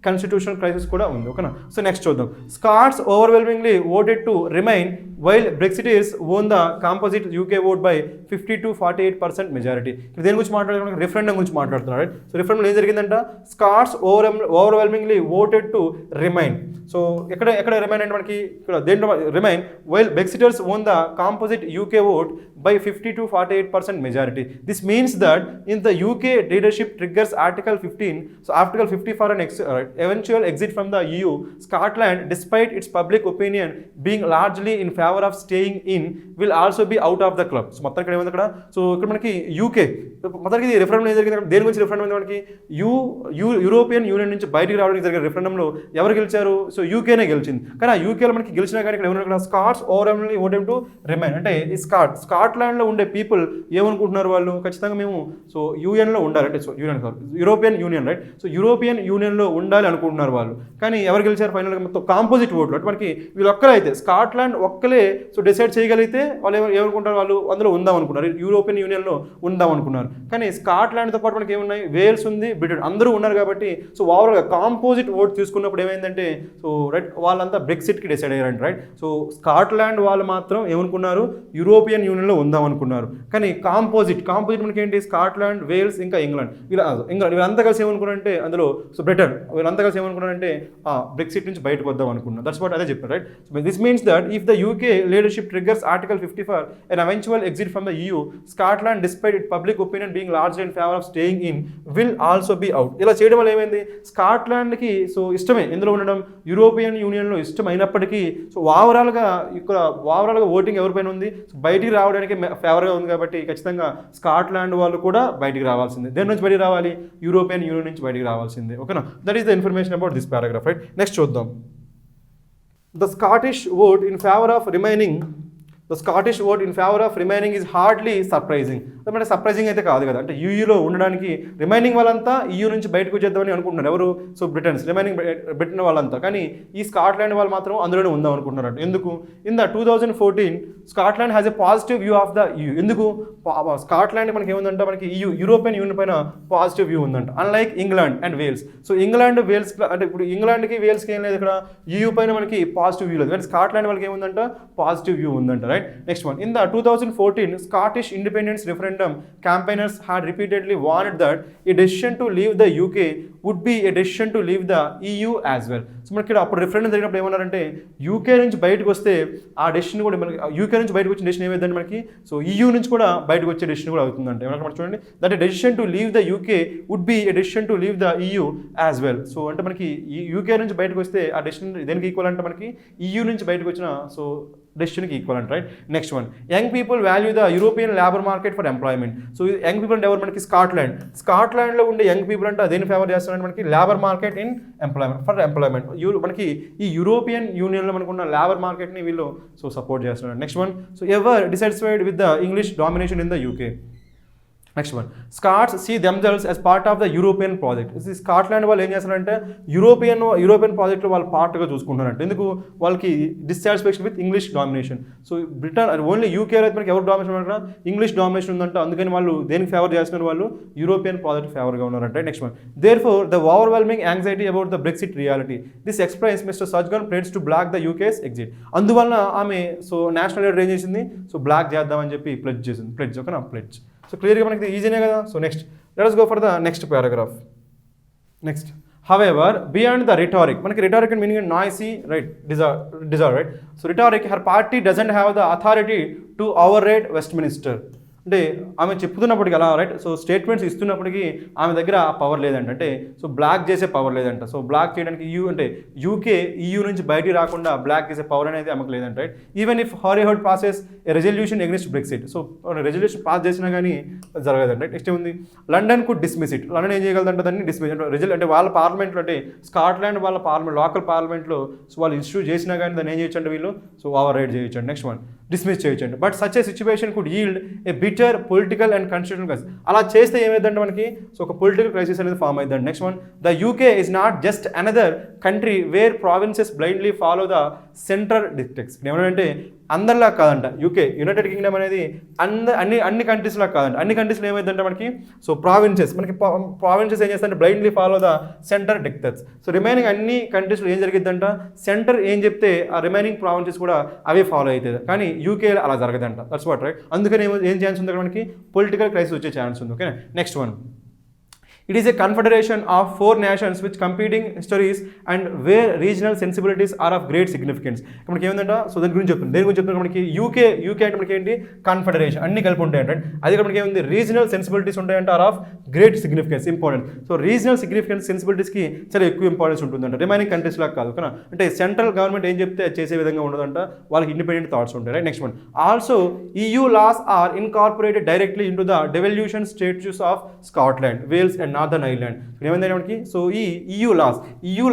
కాన్స్టిట్యూషనల్ క్రైసిస్ కూడా ఉంది, ఓకేనా. సో నెక్స్ట్ చూద్దాం. Scots overwhelmingly voted to remain while Brexiters won the composite UK vote by 50 to 48% majority. దేని గురించి మాట్లాడుతున్నారు, రిఫరెండం గురించి మాట్లాడుతున్నారు. సో రిఫరెండం ఏం జరిగిందంట, Scots overwhelmingly voted to remain. So ఎక్కడ రిమైన్ అంటే మనకి ఇక్కడ దేంట్లో remain while Brexiters won the composite UK vote by 50 to 48% majority. This means that in the UK leadership triggers Article 15. So Article 50 for an eventual exit from the EU. Scotland, despite its public opinion being largely in favor of staying in, will also be out of the club. So మొత్తం ఇక్కడ ఏముంది అక్కడ, so ఇక్కడ మనకి UK మొత్తానికి ఇది referendum ఏం జరిగింది, దేని గురించి రిఫరెండం అయింది మనకి యూరోపియన్ యూనియన్ నుంచి బయటికి రావడానికి జరిగిన రిఫరెండంలో ఎవరు గెలిచారు, సో యూకేనే గెలిచింది. కానీ ఆ యూకేలో మనకి గెలిచినా కానీ ఇక్కడ ఎవరు Scots overwhelmingly voted to remain. అంటే ఈ స్కాట్లాండ్లో ఉండే పీపుల్ ఏమనుకుంటున్నారు, వాళ్ళు ఖచ్చితంగా మేము సో యూఎన్లో ఉండాలి, అంటే so European union right. So European యూనియన్లో ఉండాలి అనుకుంటున్నారు వాళ్ళు. కానీ ఎవరు గెలిచారు ఫైనల్గా, మొత్తం కాంపోజిట్ ఓట్లు. అంటే మనకి వీళ్ళు ఒక్కరే అయితే స్కాట్లాండ్ ఒక్కలే సో డిసైడ్ చేయగలిగితే వాళ్ళు ఏమనుకుంటారు, వాళ్ళు అందులో ఉందాం అనుకున్నారు, యూరోపియన్ యూనియన్లో ఉందాం అనుకున్నారు. కానీ స్కాట్లాండ్తో పాటు మనకి ఏమున్నాయి, వేల్స్ ఉంది, బ్రిటన్, అందరూ ఉన్నారు కాబట్టి సో ఓవరాల్గా కాంపోజిట్ ఓట్ తీసుకున్నప్పుడు ఏమైందంటే సో రైట్ వాళ్ళంతా బ్రెక్సిట్కి డిసైడ్ అయ్యారంట రైట్. సో స్కాట్లాండ్ వాళ్ళు మాత్రం ఏమనుకున్నారు, యూరోపియన్ యూనియన్లో ఉందాం అనుకున్నారు. కానీ కాంపోజిట్ మనకి ఏంటి, స్కాట్లాండ్, వేల్స్, ఇంకా ఇంగ్లాండ్ వీళ్ళంతా కలిసి ఏమనుకున్నారంటే అందులో సో బ్రిటన్ వీళ్ళంతా కలిసి ఏమనుకున్నారంటే బ్రెక్సిట్ నుంచి బయటకు వద్దాం అనుకున్నారు. దట్స్ వాట్ అదే చెప్పారు right. So this means that if the UK leadership triggers article 50 for an eventual exit from the EU, Scotland, despite its public opinion being largely in favor of staying in, will also be out. ఇలా చేయడం వల్ల ఏమైంది, స్కాట్లాండ్కి so ఇష్టమే ఇందులో ఉండడం, European యూనియన్లో ఇష్టమైనప్పటికీ so ఓవరాల్గా voting ఎవరిపైన ఉంది, బయటికి రావడానికి ఫేవర్గా ఉంది. కాబట్టి ఖచ్చితంగా స్కాట్లాండ్ వాళ్ళు కూడా బయటికి రావాల్సిందే. దేని నుంచి బయటికి రావాలి, యూరోపియన్ యూనియన్ నుంచి బయటికి రావాల్సిందే, ఓకేనా. That is the information about this paragraph right. Next చూద్దాం. The Scottish vote in favor of remaining is hardly surprising. అంటే సర్ప్రైజింగ్ అయితే కాదు కదా. అంటే యూయూలో ఉండడానికి రిమైనింగ్ వాళ్ళంతా EU నుంచి బయటకు వచ్చేద్దామని అనుకుంటున్నారు. ఎవరు, సో బ్రిటన్ వాళ్ళంతా. కానీ ఈ స్కాట్లాండ్ వాళ్ళు మాత్రం అందులోనే ఉందాం అనుకుంటున్నారు. ఎందుకు, in the 2014 Scotland has a positive view of the EU. ఎందుకు, స్కాట్లాండ్ మనకి ఏముందంటే మనకి యూరోపియన్ యూనియన్ పైన పాజిటివ్ వ్యూ ఉందంట, unlike England and Wales. So England, Wales అంటే ఇప్పుడు ఇంగ్లాండ్కి వేల్స్కి ఏం లేదు, ఇక్కడ EU పైన మనకి పాజిటివ్ వ్యూ లేదు. కానీ స్కాట్లాండ్ వాళ్ళకి ఏముందంట, పాజిటివ్ వ్యూ ఉందంట right. Next one. In the 2014 Scottish independence referendum, campaigners had repeatedly warned that a decision to leave the UK would be a decision to leave the EU as well. So మనకి ఇక్కడ అప్పుడు referendum జరిగినప్పుడు ఏమన్నారంటే UK నుంచి బయటకు వస్తే ఆ decision కూడా మనకి యూకే నుంచి బయటకు వచ్చిన డెసిషన్ ఏమైందంటే మనకి సో EU నుంచి కూడా బయటకు వచ్చే డెసిషన్ కూడా అవుతుందంటే ఏమన్నా చూడండి, that a decision to leave the UK would be a decision to leave the EU as well. So అంటే మనకి యూకే నుంచి బయటకు వస్తే ఆ డెసిషన్ దేనికి ఈక్వల్ అంటే మనకి EU నుంచి బయటకు వచ్చిన సో డెసిషన్కి ఈక్వల్ అంట right. Next one, young people value the European labour market for employment. So young people అంటే ఎవరు, మనకి స్కాట్లాండ్లో ఉండే యంగ్ పీపుల్ అంటే దేని ఫేవర్ చేస్తున్నారంటే మనకి లేబర్ మార్కెట్ ఇన్ ఎంప్లాయ్మెంట్. మనకి ఈ యూరోపియన్ యూనియన్లో మనకున్న లేబర్ మార్కెట్ని వీళ్ళు సో సపోర్ట్ చేస్తున్నారు. Next one, so ever dissatisfied with the English domination in the UK. Next one, Scots see themselves as part of the European project. Scotland వాళ్ళు ఏం చేస్తారంటే యూరోపియన్ ప్రాజెక్ట్లో వాళ్ళు పార్ట్గా చూసుకుంటారంట. ఎందుకు, వాళ్ళకి dissatisfaction with English domination. So Britain only యూకేలో అయితే మనకి ఎవరు డామినేషన్ ఉన్నారంట, ఇంగ్లీష్ డామినేషన్ ఉందంట. అందుకని వాళ్ళు దేనికి ఫేవర్ చేస్తున్నారు, వాళ్ళు యూరోపియన్ ప్రాజెక్ట్ ఫేవర్గా ఉన్నారంట. Next one, therefore the overwhelming anxiety about the Brexit reality. This explains mister సజ్గన్ pleads to block the UK's exit. అందువల్ల ఆమె సో నేషనల్ లీడర్ ఏం చేసింది, సో బ్లాక్ చేద్దామని చెప్పి ప్లెడ్జ్ చేసింది. ఓకేనా, ప్లెడ్జ్. సో క్లియర్గా మనకి ఈజీనే కదా. So next let us go for the next paragraph. Next, however beyond the rhetoric, మనకి rhetoric and meaning noisy right, desire right. So rhetoric, her party doesn't have the authority to override Westminster. అంటే ఆమె చెప్తున్నప్పటికీ అలా right. So statements ఇస్తున్నప్పటికీ ఆమె దగ్గర ఆ power లేదంట. అంటే so black చేసే పవర్ లేదంట. సో బ్లాక్ చేయడానికి అంటే యూకే నుంచి బయటికి రాకుండా బ్లాక్ చేసే పవర్ అనేది ఆమెకు లేదంట right. Even if Hollywood passes resolution against Brexit, so resolution pass చేసినా కానీ జరగదంట రైట్. నెక్స్ట్ ఏముంది, లండన్ కు డిస్మిస్ ఇట్. లండన్ ఏం చేయగలదంటే దాన్ని డిస్మిస్ అంటే వాళ్ళ పార్లమెంట్లో, అంటే స్కాట్లాండ్ వాళ్ళ పార్లమెంట్ లోకల్ పార్లమెంట్లో సో వాళ్ళు ఇష్యూ చేసినా కానీ దాన్ని ఏం చేయొచ్చండి వీళ్ళు, సో ఓవర్ రైడ్ చేయొచ్చండి. నెక్స్ట్ వన్, డిస్మిస్ చేయొచ్చండి. But such a situation could yield A bitter political and constitutional crisis. అలా చేస్తే ఏమైందంటే మనకి సో ఒక పొలిటికల్ క్రైసిస్ అనేది ఫామ్ అవుతుందండి. Next one, the UK is not just another country where provinces blindly follow the central districts. ఏమంటే అందరిలా కాదంట యూకే, యునైటెడ్ కింగ్డమ్ అనేది అన్ని కంట్రీస్లా కాదంట. అన్ని కంట్రీస్లో ఏమైందంటే మనకి సో ప్రావిన్సెస్ ఏం చేస్తారంటే blindly follow the centre dictates. So remaining అన్ని కంట్రీస్లో ఏం జరిగిద్దంట, సెంటర్ ఏం చెప్తే ఆ రిమైనింగ్ ప్రావిన్సెస్ కూడా అవే ఫాలో అవుతుంది. కానీ యూకే అలా జరగదంట. That's what right. అందుకని ఏం ఛాన్స్ ఉంది మనకి, పొలిటికల్ క్రైసిస్ వచ్చే ఛాన్స్ ఉంది. Okay, next one, it is a confederation of 4 nations with competing histories and where regional sensibilities are of great significance. మనకి ఏమందంట, సో దాని గురించి చెప్తున్నా మనకి యూకే అంటే మనకి ఏంటి, కన్ఫెడరేషన్ అన్ని కలిపి ఉంటాయి అంటే. అది మనకి ఏముంది, రీజనల్ సెన్సిబిలిటీస్ ఉంటాయంట are of great significance, important. So regional significance సెన్సిబిలిటీస్కి చాలా ఎక్కువ ఇంపార్టెన్స్ ఉంటుందంట, రిమైనింగ్ కంట్రీస్ లాగా కాదు కదా. అంటే సెంట్రల్ గవర్నమెంట్ ఏం చెప్తే చేసే విధంగా ఉండదంట, వాళ్ళకి ఇండిపెండెంట్ థాట్స్ ఉంటాయి right. Next one, also EU laws are incorporated directly into the devolution statutes of Scotland, Wales and northern Ireland. ఏమైందంటే మనకి సో ఈ EU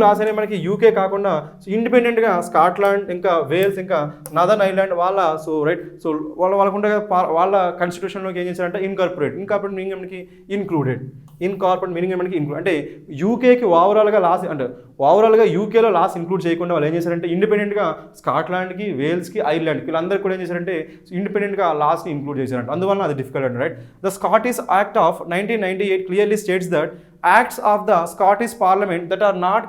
లాస్ అనేవి మనకి యూకే కాకుండా ఇండిపెండెంట్గా స్కాట్లాండ్, ఇంకా వేల్స్, ఇంకా నార్థన్ ఐర్లాండ్ వాళ్ళ సో రైట్. సో వాళ్ళకుంటే వాళ్ళ కాన్స్టిట్యూషన్లోకి ఏం చేశారంటే ఇన్కార్పొరేట్ మీనింగ్ మనకి ఇంక్లూడెడ్ మనకి అంటే యూకేకి ఓవరాల్గా లాస్, అంటే ఓవరాల్గా యూకేలో లాస్ ఇంక్లూడ్ చేయకుండా వాళ్ళు ఏం చేశారంటే ఇండిపెండెంట్గా స్కాట్లాండ్కి, వేల్స్కి, ఐర్లాండ్కి వీళ్ళందరికీ కూడా ఏం చేశారంటే ఇండిపెండెంట్గా లాస్ని ఇంక్లూడ్ చేశారంట. అందువల్ల అది డిఫికల్ట్ అండి right. The Scottish act of 1998 clearly states that acts of the Scottish Parliament that are not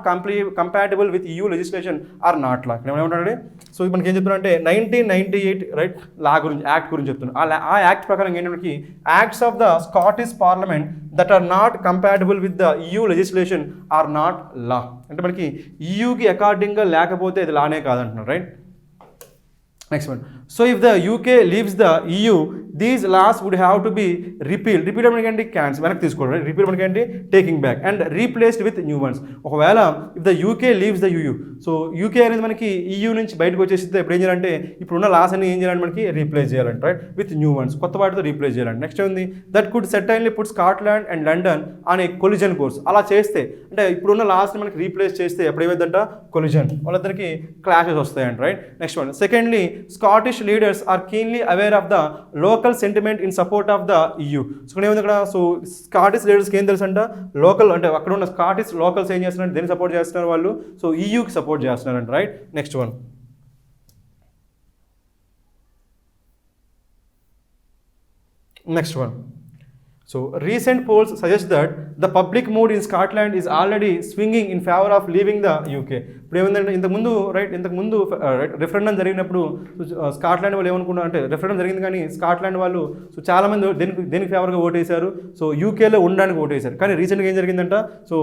compatible with EU legislation are not law. ఏమంటారంటే సో మనకి ఏం చెప్తున్నా అంటే 1998 రైట్ లా గురించి, యాక్ట్ గురించి చెప్తున్నాను. ఆ యాక్ట్ ప్రకారం ఏంటంటే acts of the Scottish parliament that are not compatible with the EU legislation are not law. అంటే మనకి EUకి అకార్డింగ్గా లేకపోతే అది లానే కాదంటున్నారు right. Next one, so if the UK leaves the EU these laws would have to be repeal మనకంటే cancel, వెనక్కి తీసుకోవడం right. Repeal మనకంటే taking back and replaced with new ones. ఒకవేళ if the UK leaves the EU, so UK అనేది మనకి EU నుంచి బయటకు వచ్చేస్తే ఇప్పుడు ఏం చేయాలంటే ఇప్పుడున్న లాస్ అని ఏం చేయాలంటే మనకి రీప్లేస్ చేయాలంటే రైట్ విత్ న్యూ వన్స్, కొత్త వాటితో రీప్లేస్ చేయాలంటే. నెక్స్ట్ ఉంది, that could certainly put Scotland and London on a collision course. అలా చేస్తే అంటే ఇప్పుడున్న లాస్ని మనకి రీప్లేస్ చేస్తే ఎప్పుడు ఏమైందంట కొలిజన్, వాళ్ళిద్దరికి క్లాషెస్ వస్తాయంట right. Next one, secondly Scottish leaders are keenly aware of the local sentiment in support of the EU. So ఏముంది ఇక్కడ, సో స్కాటిష్ లీడర్స్కి ఏం తెలుసు అంట, లోకల్ అంటే అక్కడ ఉన్న స్కాటిష్ లోకల్స్ ఏం చేస్తున్నారు, దేన్ని సపోర్ట్ చేస్తున్నారు వాళ్ళు, సో EUకి సపోర్ట్ చేస్తున్నారంట right. Next one, so recent polls suggest that the public mood in Scotland is already swinging in favor of leaving the UK. ఇప్పుడు ఏమైందంటే ఇంతకుముందు రెఫరెండం జరిగినప్పుడు స్కాట్లాండ్ వాళ్ళు ఏమనుకున్నారు అంటే, రెఫరెండం జరిగింది కానీ స్కాట్లాండ్ వాళ్ళు సో చాలామంది దేనికి ఫేవర్గా ఓటేశారు, సో యూకేలో ఉండడానికి ఓటేశారు. కానీ రీసెంట్గా ఏం జరిగిందంట, so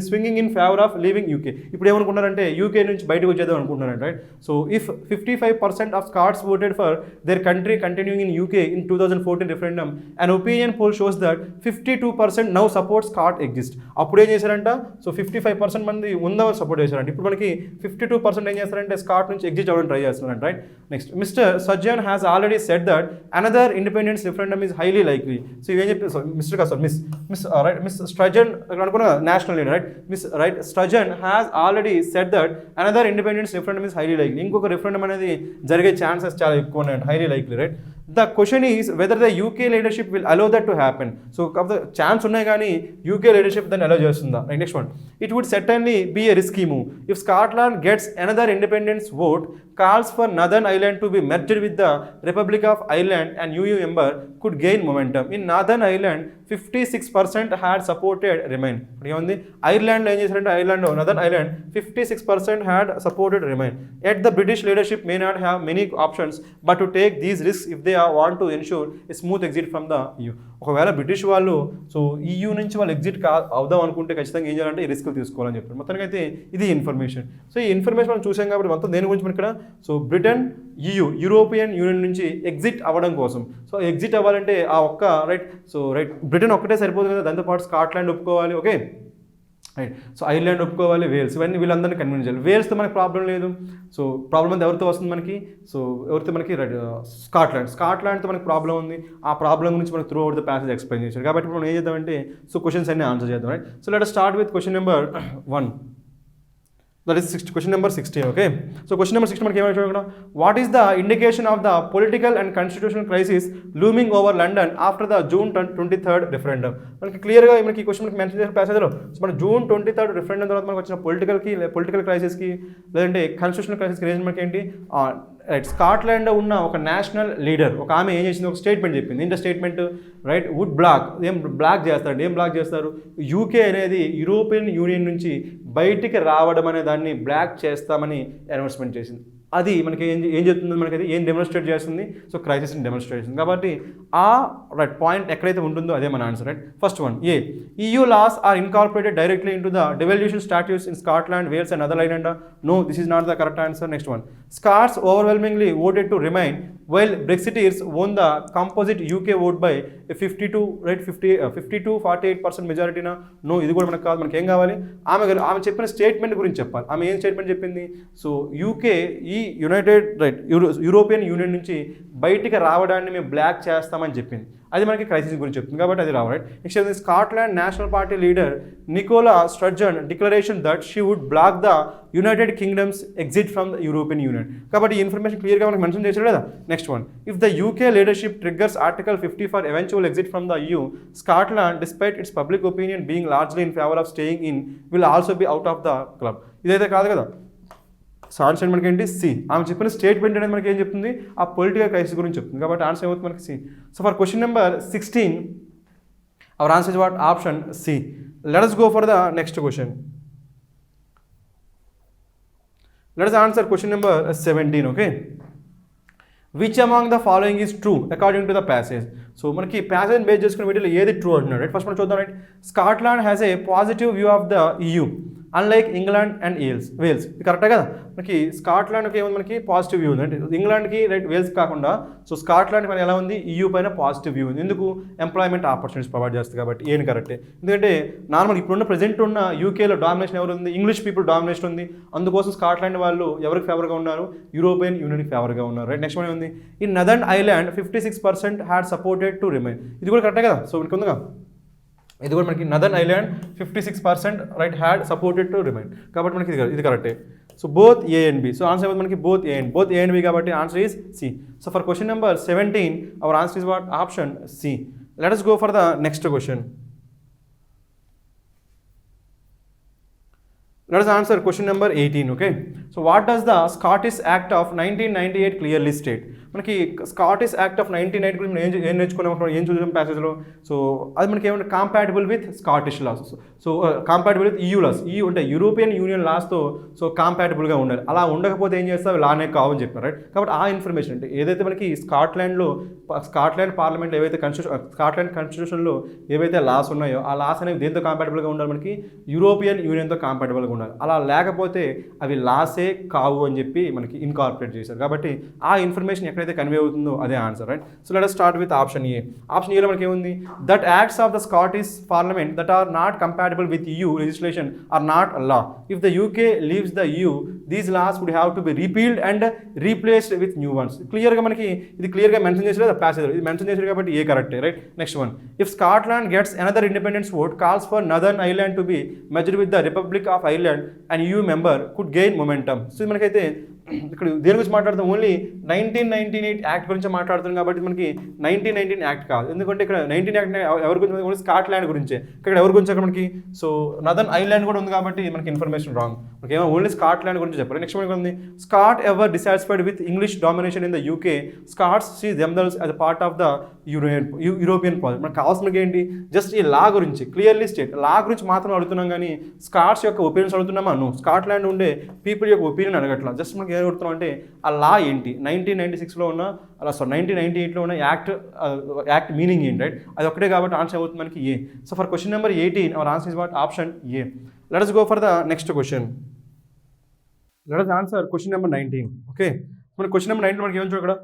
swinging in favour of leaving UK. ఇప్పుడు ఏమనుకున్నారంటే యూకే నుంచి బయటకు వచ్చేద్దాం అనుకుంటున్నారంట right. So if 55% of Scots voted for their country continuing in UK in 2014 referendum, and opinion poll shows that 52% now support Scot exit. అప్పుడు ఏం చేశారంట, so 55% మంది ఉందామని సపోర్ట్ చేశారంట. ఇప్పుడు మనకి 52% ఏం చేస్తారంటే స్కాట్ నుంచి ఎగ్జిట్ అవ్వడం ట్రై చేస్తున్నారంట రైట్. నెక్స్ట్, మిస్టర్ సజ్జన్ has already said that another independence referendum is highly likely. So ఇవేం చెప్పి మిస్ స్ట్రజన్ అనుకున్న national leader right, Sturgeon has already said that another independence referendum is highly likely. ఇంకొక referendum అనేది జరిగే chances చాలా ఎక్కువ ఉన్నాయంట, highly likely right. The question is whether the UK leadership will allow that to happen. So the chance ఉన్నాయి కానీ UK leadership దాన్ని allow చేస్తుందా right. Next one, it would certainly be a risky move if Scotland gets another independence vote calls for Northern Ireland to be merged with the Republic of Ireland and EU member could gain momentum. In Northern Ireland 56% had supported remain. ఏముంది ఐర్లాండ్లో ఏం చేశారంటే Northern Ireland 56% had supported remain. Yet the British leadership may not have many options but to take these risks if they want to ensure a smooth exit from the EU. ఒకవేళ British వాళ్ళు so EU నుంచి వాళ్ళు exit అవుదాం అనుకుంటే ఖచ్చితంగా ఏం చేయాలంటే ఈ రిస్క్ తీసుకోవాలని చెప్పారు. మొత్తానికి అయితే ఇది ఇన్ఫర్మేషన్. సో ఈ ఇన్ఫర్మేషన్ మనం చూసాం కాబట్టి మొత్తం దేని గురించి ఇక్కడ, సో బ్రిటన్ యూరోపియన్ యూనియన్ నుంచి ఎగ్జిట్ అవ్వడం కోసం. సో ఎగ్జిట్ అవ్వాలంటే ఆ ఒక్క రైట్ బ్రిటన్ ఒక్కటే సరిపోదు కదా, దాంతోపాటు స్కాట్లాండ్ ఒప్పుకోవాలి. Okay right. సో ఐర్లాండ్ ఒప్పుకోవాలి, వేల్స్, ఇవన్నీ వీళ్ళందరినీ కన్విన్స్ చేయాలి. వేల్స్తో మనకి ప్రాబ్లం లేదు. సో ప్రాబ్లం అంతా ఎవరితో వస్తుంది మనకి? సో ఎవరితో మనకి? స్కాట్లాండ్తో మనకి ప్రాబ్లం ఉంది. ఆ ప్రాబ్లం గురించి మనకి through out the passage explain చేశారు. కాబట్టి ఇప్పుడు మనం ఏం చేద్దామంటే సో క్వశ్చన్స్ అన్ని ఆన్సర్ చేద్దాం. Right. So let us start with question number 1. That is question number 16. Okay. So question number 16 మనకి ఏమైనా, what is the indication of the political and constitutional crisis looming over London after the June 23rd referendum? మనకి క్లియర్గా మనకి ఈ question మనకి mention చేసిన ప్యాసేజ్లో so మన June 23rd referendum తర్వాత మనకు వచ్చిన పొలిటికల్ క్రైసిస్కి లేదంటే కాన్స్టిట్యూషనల్ క్రైసిస్కి రీజన్ మనకి ఏంటి? రైట్. స్కాట్లాండ్లో ఉన్న ఒక నేషనల్ లీడర్ ఒక ఆమె ఏం చేసింది? ఒక స్టేట్మెంట్ చెప్పింది. ఏంటో స్టేట్మెంట్? రైట్. Would block. ఏం బ్లాక్ చేస్తాడు? ఏం బ్లాక్ చేస్తారు? యూకే అనేది యూరోపియన్ యూనియన్ నుంచి బయటికి రావడం అనే దాన్ని బ్లాక్ చేస్తామని అనౌన్స్మెంట్ చేసింది. అది మనకి ఏం చెప్తుంది? మనకి అది ఏం డెమోన్స్ట్రేట్ చేస్తుంది? సో క్రైసిస్ని డెమోన్స్ట్రేట్ చేస్తుంది. కాబట్టి ఆ రైట్ పాయింట్ ఎక్కడైతే ఉంటుందో అదే మన answer. Right. First one, A EU laws are incorporated directly into the devolution statutes in Scotland, Wales and other islands. No, this is not the correct answer. Next one, Scots overwhelmingly voted to remain while Brexiteers won the composite UK vote by 52-48% majority. No, ఇది కూడా మనకు కాదు. మనకి ఏం కావాలి? ఆమె చెప్పిన statement గురించి చెప్పాలి. ఆమె ఏం స్టేట్మెంట్ చెప్పింది? సో యూకే ఈ యూరోపియన్ యూనియన్ నుంచి బయటికి రావడాన్ని మేము బ్లాక్ చేస్తామని చెప్పింది. అది మనకి క్రైసిస్ గురించి చెప్తుంది కాబట్టి అది రావాలి. Next Scotland national party leader Nicola Sturgeon declaration that she would block the United Kingdom's exit from the European Union. కాబట్టి ఈ ఇన్ఫర్మేషన్ క్లియర్గా మనకి మెన్షన్ చేశారు కదా. Next one, if the UK leadership triggers article 50 for eventual exit from the EU, Scotland despite its public opinion being largely in favour of staying in will also be out of the club. ఇదైతే కాదు కదా. So answer మనకి ఏంటి? C. ఆమె చెప్పిన statement అనేది మనకి ఏం చెప్తుంది? ఆ పొలిటికల్ క్రైసిస్ గురించి చెప్తుంది. కాబట్టి ఆన్సర్ ఏమవుతుంది మనకి? C. So for question number 16 our answer is what? Option C. Let us go for the next question. Let us answer question number 17. Okay. Which among the following is true according to the passage? సో మనకి passage base చేసుకున్న వీటిలో ఏది true అంటున్నాడు. Right. First మనం చూద్దాం. Right. Scotland has a positive view of the EU unlike England and Wales. ఇది కరెక్టే కదా. మనకి స్కాట్లాండ్కి ఏముంది? మనకి పాజిటివ్ వ్యూ ఉంది. అంటే ఇంగ్లాండ్కి రైట్ వేల్స్ కాకుండా సో స్కాట్లాండ్కి మన ఎలా ఉంది? EU పైన పాజిటివ్ వ్యూ ఉంది. ఎందుకు? ఎంప్లాయ్మెంట్ ఆపర్చునిటీస్ ప్రొవైడ్ చేస్తుంది కాబట్టి. ఏం కరెక్టే. ఎందుకంటే నార్మల్ ఇప్పుడున్న ప్రెజెంట్ ఉన్న యూకేలో డామినేషన్ ఎవరు ఉంది? ఇంగ్లీష్ పీపుల్ డామినేషన్ ఉంది. అందుకోసం స్కాట్లాండ్ వాళ్ళు ఎవరికి ఫేవర్గా ఉన్నారు? యూరోపియన్ యూనియన్కి ఫేవర్గా ఉన్నారు. రైట్. నెక్స్ట్ వన్ ఉంది, ఈ Northern Ireland 56% had supported to remain. ఇది కూడా కరెక్టే కదా. సో మనకి ఉందిగా, ఇది కూడా మనకి Northern Ireland 56% right had supported to remain. కాబట్టి మనకి ఇది కరెక్టే. So both A and B. So answer ఏమవుతుంది మనకి? Both A and B. కాబట్టి answer is C. So for question number 17 our answer is what? Option C. Let us go for the next question. Let us answer question number 18. Okay. So what does the Scottish Act of 1998 clearly state? మనకి Scottish act of 1998 గురించి మనం ఏం నేర్చుకున్నాం? ఏం చూసాం ప్యాసేజ్లో? So అది మనకి ఏమంటే compatible with Scottish laws. So compatible with EU laws. అంటే యూరోపియన్ యూనియన్ లాస్తో సో కాంపాటబుల్గా ఉండాలి. అలా ఉండకపోతే ఏం చేస్తావు? లానే కావని చెప్పారు. రైట్. కాబట్టి ఆ ఇన్ఫర్మేషన్ అంటే ఏదైతే మనకి స్కాట్లాండ్ పార్లమెంట్లో ఏవైతే స్కాట్లాండ్ కాన్స్టిట్యూషన్లో ఏవైతే లాస్ ఉన్నాయో ఆ లాస్ అనేవి దేంతో కాంపాటబుల్గా ఉండాలి? మనకి యూరోపియన్ యూనియన్తో కాంపాటబుల్గా ఉండాలి. అలా లేకపోతే అవి లాసే కావు అని చెప్పి మనకి ఇన్కార్పొరేట్ చేశారు. కాబట్టి ఆ ఇన్ఫర్మేషన్ ఎక్కడైతే కన్వే అవుతుందో అదే answer. Right. So let us start with option A. Option ఏలో మనకి ఏముంది? That acts of the Scottish parliament that are not compatible with EU legislation are not a law. If the UK leaves the EU, these laws would have to be repealed and replaced with new ones. క్లియర్గా మనకి ఇది క్లియర్గా mention చేశారు కదా passage. ఇది mention చేశారు కాబట్టి A కరెక్టే. Right. Next one, if Scotland gets another independence vote calls for Northern Ireland to be merged with the republic of Ireland and EU member could gain momentum. సో ఇది మనకైతే ఇక్కడ దేని గురించి మాట్లాడుతాం? ఓన్లీ 1998 యాక్ట్ గురించి మాట్లాడుతున్నాం కాబట్టి మనకి 1919 యాక్ట్ కాదు. ఎందుకంటే ఇక్కడ 19 యాక్ట్ ఎవరి గురించి? ఓన్లీ స్కాట్లాండ్ గురించే. ఇక్కడ ఎవరి గురించి అక్కడ మనకి? సో నదర్న్ ఐలాండ్ కూడా ఉంది కాబట్టి మనకి ఇన్ఫర్మేషన్ రాంగ్. మనకి ఏమో ఓన్లీ స్కాట్లాండ్ గురించి చెప్పారు. నెక్స్ట్ మనకి ఉంది, Scot ever dissatisfied with English domination in the UK, Scots see themselves as a part of the European polity. మనకు కావాల్సిన ఏంటి? జస్ట్ ఈ లా గురించి క్లియర్లీ స్టేట్. లా గురించి మాత్రం అడుగుతున్నాం కానీ స్కాట్స్ యొక్క ఒపీనియన్స్ అడుగుతున్నామా? నో. స్కాట్లాండ్ ఉండే పీపుల్ యొక్క ఒపీనియన్ అడగట్లా. జస్ట్ మనకి ఏం అడుగుతున్నాం అంటే ఆ లా ఏంటి? 1996లో ఉన్న 1998లో ఉన్న యాక్ట్ మీనింగ్ ఏంటి? రైట్. అది ఒకటే కాబట్టి ఆన్సర్ అవుతుంది మనకి A. So for question number 18 our answer is what? Option A. Let us go for the next question. Let us answer question number 19. Okay. మన క్వశ్చన్ నెంబర్ 9 మనకి ఏమని చూడ ఇక్కడ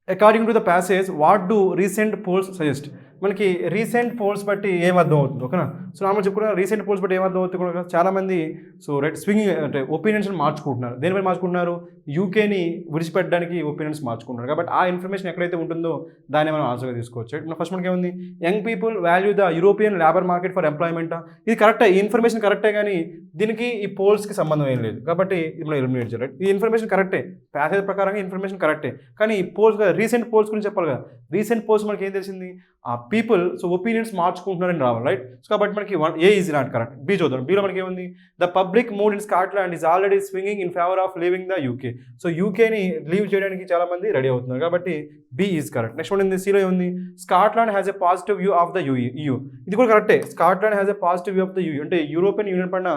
according to the passage what do recent polls suggest మనకి recent polls బట్టి ఏం అర్థం అవుతుంది ఓకేనా సో నార్మల్ చెప్పుకున్నా రీసెంట్ పోల్స్ బట్టి ఏం అర్థం అవుతుంది కూడా చాలామంది సో రైట్ స్వింగింగ్ అంటే ఒపీనియన్స్ మార్చుకుంటున్నారు దేనిపై మార్చుకుంటున్నారు యూకేని విడిచిపెట్టడానికి ఒపీనియన్స్ మార్చుకుంటున్నారు కాబట్టి ఆ ఇన్ఫర్మేషన్ ఎక్కడైతే ఉంటుందో దాన్ని మనం ఆన్సర్గా తీసుకోవచ్చు మన ఫస్ట్ మనకి ఏముంది young people value the European labour market for employment ఇది కరెక్టే ఈ ఇన్ఫర్మేషన్ కరెక్టే కానీ దీనికి ఈ పోల్స్కి సంబంధం ఏం లేదు కాబట్టి ఇది మనం ఎలిమినేట్ చేయాలి ఈ ఇన్ఫర్మేషన్ కరెక్టే ప్యాసేజ్ ప్రకారంగా ఇన్ఫర్మేషన్ కరెక్టే కానీ ఈ పోల్స్ రీసెంట్ పోల్స్ గురించి చెప్పాలి కదా రీసెంట్ పోల్స్ మనకి ఏం తెలిసింది ఆ పీపుల్ సో ఒపీనియన్స్ మార్చుకుంటున్నారని రావాలి రైట్ సో కాబట్టి మనకి A is not correct B చూద్దాం బీలో మనకి ఏముంది the public mood in Scotland is already swinging in favour of leaving the UK so యూకేని లీవ్ చేయడానికి చాలా మంది రెడీ అవుతున్నారు కాబట్టి B is correct next one ఉంది సిలో ఉంది Scotland has a positive view of the EU ఇది కూడా కరెక్టే Scotland has a positive view of the EU అంటే యూరోపియన్ యూనియన్ పైన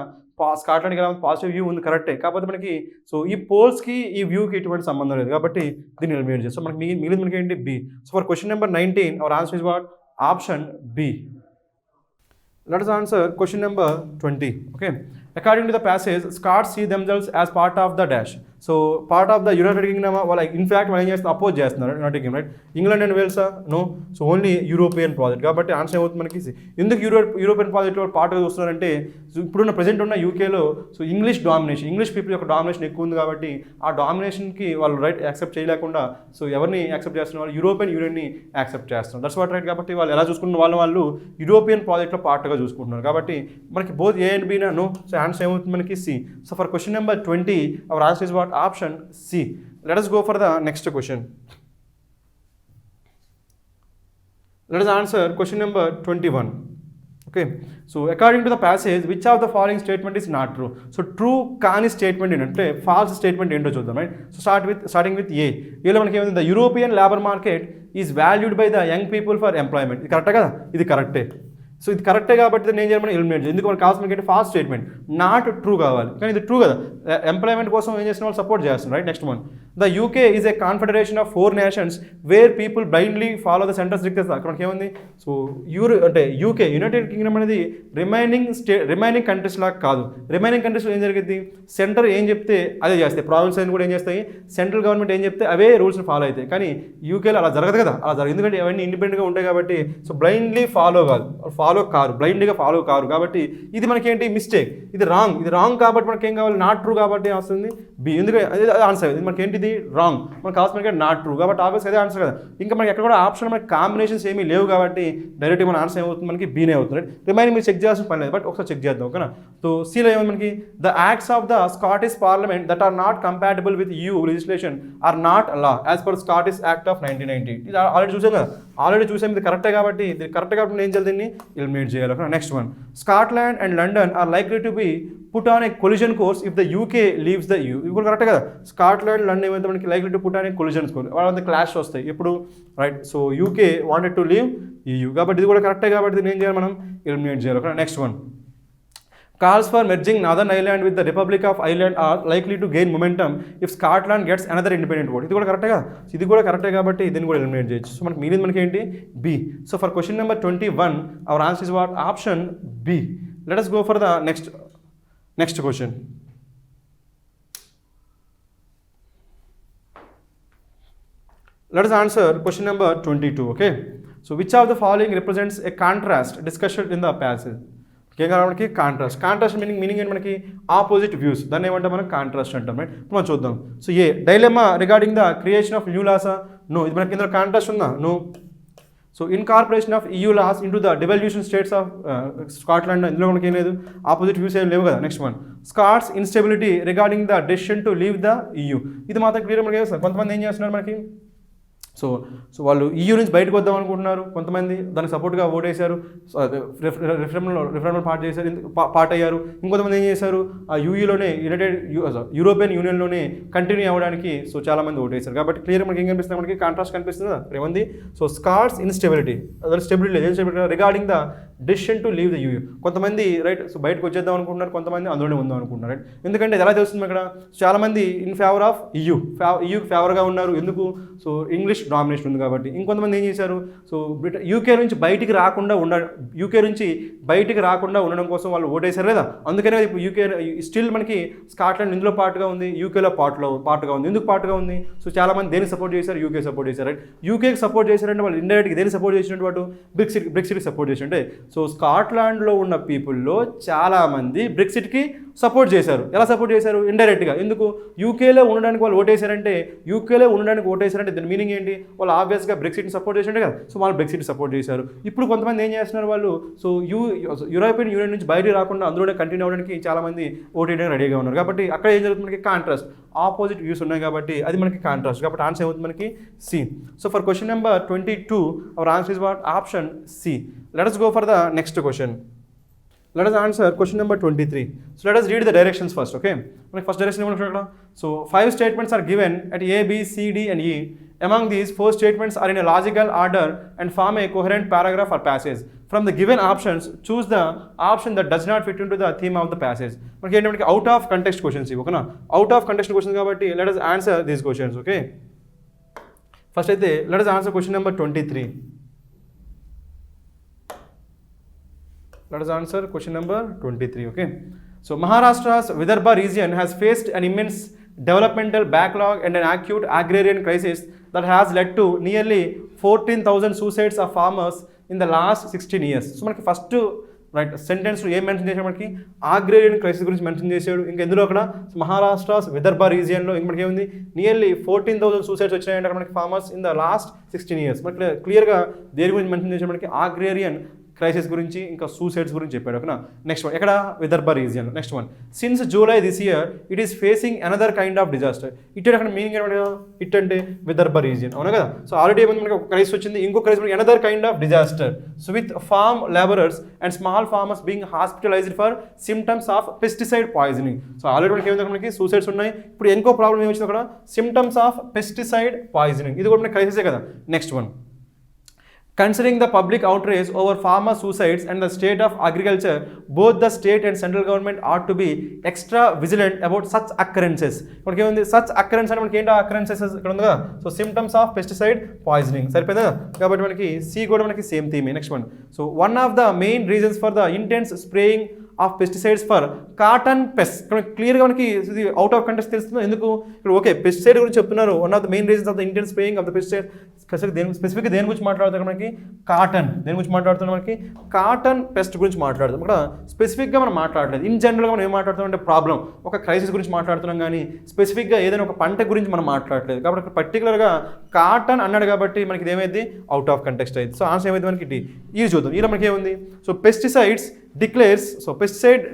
స్కాట్లాండ్కి ఎలా పాజిటివ్ వ్యూ ఉంది కరెక్టే కాకపోతే మనకి సో ఈ పోల్స్కి ఈ వ్యూకి ఎటువంటి సంబంధం లేదు కాబట్టి దీన్ని ఎలిమినేట్ చేస్తాం మనకి మిగిలింది మనకి ఏంటి B so for question number 19 our answer is what option B let us answer question number 20 okay according to the passage Scots see themselves as part of the dash so part of the United Kingdom వాళ్ళ in fact వాళ్ళు ఏం చేస్తున్నారు oppose చేస్తున్నారు United Kingdom right England and వేల్సా no so only European project కాబట్టి answer ఏమవుతుంది మనకి ఎందుకు యూరోపియన్ ప్రాజెక్ట్లో పార్ట్గా చూస్తున్నారంటే ఇప్పుడున్న ప్రజెంట్ ఉన్న యూకేలో సో ఇంగ్లీష్ పీపుల్ యొక్క డామినేషన్ ఎక్కువ ఉంది కాబట్టి ఆ డామినేషన్కి వాళ్ళు రైట్ యాక్సెప్ట్ చేయలేకుండా సో ఎవరిని యాక్సెప్ట్ చేస్తున్నారు వాళ్ళు యూరోపియన్ యూనియన్ని యాక్సెప్ట్ చేస్తున్నారు దట్స్ వాట్ రైట్ కాబట్టి వాళ్ళు ఎలా చూసుకుంటున్న వాళ్ళు యూరోపియన్ ప్రాజెక్ట్లో పార్ట్గా చూసుకుంటున్నారు కాబట్టి మనకి బోత్ ఏ అండ్ బీనా నో సో ఆన్సర్ ఏమవుతుంది మనకి C so for question number 20 our answer is what option C. Let us go for the next question. Let us answer question number 21. Okay. So according to the passage, which of the following statement is not true? So true కాని statement ఏంటంటే false statement ఏంటో చూద్దాం right so starting with ఏలో మనకి ఏమైంది the European labour market is valued by the young people for employment ఇది కరెక్టే కదా ఇది కరెక్టే సో ఇది కరెక్టే కాబట్టి నేను చేయాలి మనం ఎలిమినేట్ చేయాలి ఎందుకు మనకు కావాల్సిన ఏంటి ఫాస్ట్ స్టేట్మెంట్ నాట్ ట్రూ కావాలి కానీ ఇది ట్రూ కదా ఎంప్లాయ్మెంట్ కోసం ఏం చేసిన వాళ్ళు సపోర్ట్ చేస్తున్నారు right next one the UK is a confederation of 4 nations where people blindly follow the centres dictates అక్కడ మనకి ఏముంది సో అంటే యూకే యునైటెడ్ కింగ్డమ్ అనేది రిమైనింగ్ కంట్రీస్ లాగా కాదు రిమైనింగ్ కంట్రీస్లో ఏం జరిగింది సెంటర్ ఏం చెప్తే అదే చేస్తాయి ప్రావిన్స్ అని కూడా ఏం చేస్తాయి సెంట్రల్ గవర్నమెంట్ ఏం చెప్తే అవే రూల్స్ని ఫాలో అవుతాయి కానీ యూకేలో అలా జరగదు కదా అలా జరగదు ఎందుకంటే అవన్నీ ఇండిపెండెంట్గా ఉంటాయి కాబట్టి సో బ్లైండ్లీ ఫాలో కారు బ్లైండ్గా ఫాలో కారు కాబట్టి ఇది మనకేంటి మిస్టేక్ ఇది రాంగ్ కాబట్టి మనకి ఏం కావాలి నాట్ ట్రూ కాబట్టి వస్తుంది బి ఎందుకంటే అదే ఆన్సర్ ఇది మనకి ఏంటిది రాంగ్ మనకు కావాల్సిన మనకి నాట్ ట్రూ కాబట్టి ఆబ్వియస్ అదే ఆన్సర్ కదా ఇంకా మనకి ఎక్కడ కూడా ఆప్షన్ మనకి కాంబినేషన్స్ ఏమీ లేవు కాబట్టి డైరెక్ట్గా మన ఆన్సర్ ఏమవుతుంది మనకి బీనే అవుతుంది రిమైనింగ్ మీరు చెక్ చేయాల్సిన పని లేదు బట్ ఒకసారి చెక్ చేద్దాం ఓకేనా సో సీలో ఏమో మనకి the acts of the Scottish parliament that are not compatible with EU legislation are not law as per Scottish act of 1990 ఇది ఆల్రెడీ చూసాం ఇది కరెక్టే కాబట్టి నేను ఏం చేయాలి దీన్ని ఎలిమినేట్ చేయాలి next one Scotland and London or likely to be put on a collision course if the UK leaves the EU ఇది కూడా కరెక్టే కదా స్కాట్లాండ్ లండన్ ఏమైతే మనకి likely to put on a collision course వాళ్ళంతా క్లాష్ వస్తాయి ఇప్పుడు right so UK wanted to leave EU కాబట్టి ఇది కూడా కరెక్టే కాబట్టి దీన్ని ఏం చేయాలి మనం ఎలిమినేట్ చేయాలి next one calls for merging Northern Ireland with the Republic of Ireland are likely to gain momentum if Scotland gets another independent vote. ఇది కూడా కరెక్టే కాబట్టి దీన్ని కూడా ఎలిమినేట్ చేయొచ్చు సో మనకి మిగిలింది మనకి ఏంటి B so for question number 21 our answer is what option B let us go for the next question. Let us answer question number 22 okay so which of the following represents a contrast discussion in the passage ఏం కావాలి మనకి contrast meaning ఏంటి మనకి opposite views దాన్ని ఏమంటే మనం contrast అంటాం right మనం చూద్దాం so dilemma regarding the creation of new లాసా నో ఇది మనకి ఇందులో కాంట్రాస్ట్ ఉందా no so incorporation of EU laws into the devolution states of Scotland ఇందులో మనకి ఏం లేదు ఆపోజిట్ వ్యూస్ ఏం లేవు కదా next one Scots instability regarding the decision to leave the EU ఇది మాత్రం క్లియర్ మనకి చేస్తారు కొంతమంది ఏం చేస్తున్నారు మనకి సో వాళ్ళు EU నుంచి బయటకు వద్దాం అనుకుంటున్నారు కొంతమంది దానికి సపోర్ట్గా ఓటేశారు రిఫరెండం పార్ట్ అయ్యారు ఇంకొంతమంది ఏం చేశారు ఆ యూఈలోనే యూరోపియన్ యూనియన్లోనే కంటిన్యూ అవ్వడానికి సో చాలామంది ఓటేశారు కాబట్టి క్లియర్ మనకి ఏం కనిపిస్తుంది మనకి కాంట్రాస్ట్ కనిపిస్తుంది ఏమంది so Scots instability stability regarding the decision to leave the EU. కొంతమంది రైట్ సో బయటకు వచ్చేద్దాం అనుకుంటున్నారు, కొంతమంది అందులోనే ఉందాం అనుకుంటున్నారు రైట్. ఎందుకంటే ఇది ఎలా తెలుస్తుంది అక్కడ, చాలామంది ఇన్ ఫేవర్ ఆఫ్ యూకి ఫేవర్గా ఉన్నారు. ఎందుకు, సో ఇంగ్లీష్ డామినేషన్ ఉంది కాబట్టి. ఇంకొంతమంది ఏం చేశారు, సో యూకే నుంచి బయటికి రాకుండా ఉండడం కోసం వాళ్ళు ఓటేశారు లేదా. అందుకనే ఇప్పుడు యూకే స్టిల్ మనకి స్కాట్లాండ్ ఇందులో పార్ట్గా ఉంది, యూకేలో పార్ట్గా ఉంది. ఎందుకు పార్ట్గా ఉంది, సో చాలామంది దేనికి సపోర్ట్ చేశారు, యూకే సపోర్ట్ చేశారు రైట్. యూకేకి సపోర్ట్ చేశారంటే వాళ్ళు ఇండైరెక్ట్గా దేనికి సపోర్ట్ చేసినట్టు వాడు బ్రెక్సిట్కి సపోర్ట్ చేసి అంటే, సో స్కాట్లాండ్లో ఉన్న పీపుల్లో చాలామంది బ్రెక్సిట్కి సపోర్ట్ చేశారు. ఎలా సపోర్ట్ చేశారు, ఇండైరెక్ట్గా. ఎందుకు, యూకేలో ఉండడానికి వాళ్ళు ఓటేశారంటే దాని మీనింగ్ ఏంటి, వాళ్ళు ఆబ్వియస్గా బ్రెక్సిట్ని సపోర్ట్ చేసినట్టే కదా. సో వాళ్ళు బ్రెక్సిట్ సపోర్ట్ చేశారు. ఇప్పుడు కొంతమంది ఏం చేస్తున్నారు, వాళ్ళు సో యూరోపియన్ యూనియన్ నుంచి బయటికి రాకుండా అందులోనే కంటిన్యూ అవ్వడానికి చాలామంది ఓటేయడానికి రెడీగా ఉన్నారు. కాబట్టి అక్కడ ఏం జరుగుతుంది, మనకి కాంట్రాస్ట్ ఆపోజిట్ వ్యూస్ ఉన్నాయి కాబట్టి అది మనకి కాంట్రాస్ట్. కాబట్టి ఆన్సర్ ఏమవుతుంది మనకి C. So for question number 22 our answer is what, option C. Let us go for the next question. Let us answer question number 23. So let us read the directions first, okay? Like first direction ఏమనుకుంటున్నాం, so 5 statements are given at A, B, C, D and E. Among these 4 statements are in a logical order and form a coherent paragraph or passage. From the given options, choose the option that does not fit into the theme of the passage. మనకి ఏంటంటే out of context questions ఇవి, ఓకేనా. Out of context questions కాబట్టి let us answer these questions, okay? First అయితే let us answer question number 23. Let us answer question number 23, okay? So Maharashtra's Vidarbha region has faced an immense developmental backlog and an acute agrarian crisis that has led to nearly 14,000 suicides of farmers in the last 16 years. So మనకి first right sentence ఏం mention చేశాడు, మనకి agrarian crisis గురించి mention చేశాడు. ఇంకా ఎందులో అక్కడ మహారాష్ట్రస్ విదర్భ రీజియన్లో ఇంక మనకి ఏముంది, నియర్లీ 14,000 సూసైడ్స్ వచ్చినాయంటే అక్కడ మనకి farmers in the last 16 years. మనకి క్లియర్గా దేని గురించి మెన్షన్ చేశాడు, మనకి అగ్రేరియన్ క్రైసిస్ గురించి ఇంకా సూసైడ్స్ గురించి చెప్పాడు, ఓకేనా. నెక్స్ట్ వన్ ఎక్కడ, Vidarbha region. Next one, since July this year it is facing another kind of disaster. It అక్కడ మీనింగ్ ఏంటంటే, ఇట్ అంటే విదర్భ రీజియన్, అవునా కదా. సో ఆల్రెడీ ఏమైంది మనకి ఒక క్రైసిస్ వచ్చింది, ఇంకో క్రైసిస్ మనకి another kind of disaster. So with farm labourers and small farmers being hospitalised for symptoms of pesticide poisoning. So already మనకి ఏమైంది, మనకి సూసైడ్స్ ఉన్నాయి. ఇప్పుడు ఇంకో ప్రాబ్లం ఏమొచ్చింది అక్కడ, సిమ్టమ్స్ ఆఫ్ పెస్టిసైడ్ పాయిజనింగ్. ఇది కూడా మనకి క్రైసిసే కదా. Next one, considering the public outrage over farmer suicides and the state of agriculture, both the state and central government ought to be extra vigilant about such occurrences. మనకి ఏముంది, such occurrence అంటే మనకి ఏంటో occurrences ఇక్కడ ఉంది కదా. So symptoms of pesticide poisoning సరిపోయిందా. కాబట్టి మనకి సి కూడా మనకి same theme. Next one, so one of the main reasons for the intense spraying of pesticides for cotton pest. ఇక్కడ క్లియర్గా మనకి ఇది అవుట్ ఆఫ్ కంటెక్స్ట్ తెలుస్తుంది. ఎందుకు ఇక్కడ ఓకే పెస్టిసైడ్ గురించి చెప్తున్నారు, one of the main reasons of the intense spraying of the pesticide. స్పెసిఫిక్గా దేని గురించి మాట్లాడుతారు, మనకి కాటన్. దేని గురించి మాట్లాడుతున్నాం, మనకి కాటన్ పెస్ట్ గురించి మాట్లాడుతాం. ఇక్కడ స్పెసిఫిక్గా మనం మాట్లాడలేదు. ఇన్ జనరల్గా మనం ఏం మాట్లాడుతాం అంటే ప్రాబ్లం, ఒక క్రైసిస్ గురించి మాట్లాడుతున్నాం, కానీ స్పెసిఫిక్గా ఏదైనా ఒక పంట గురించి మనం మాట్లాడలేదు. కాబట్టి ఇక్కడ పర్టికులర్గా కాటన్ అన్నాడు కాబట్టి మనకి ఇదేమైంది, అవుట్ ఆఫ్ కంటెక్స్ట్ అయింది. సో ఆన్సర్ ఏమైంది మనకి ఇది చూద్దాం. ఇలా మనకి ఏముంది, so pesticides declares, so pesticide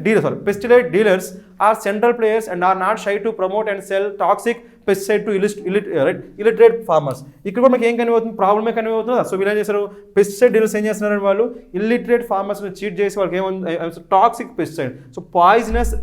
dealers are central players and are not shy to promote and sell toxic pesticide to illiterate farmers. ఇక్కడ కూడా మనకి ఏం కన్వే అవుతుంది, ప్రాబ్లమే కన్వే అవుతుందా. సో వీళ్ళు ఏం చేస్తారు, పెస్టిసైడ్ డీలర్స్ ఏం చేస్తున్నారని వాళ్ళు ఇల్లిటరేట్ ఫార్మర్స్ని చీట్ చేసి వాళ్ళకి ఏముంది టాక్సిక్ పెస్టిసైడ్, సో పాయిజనస్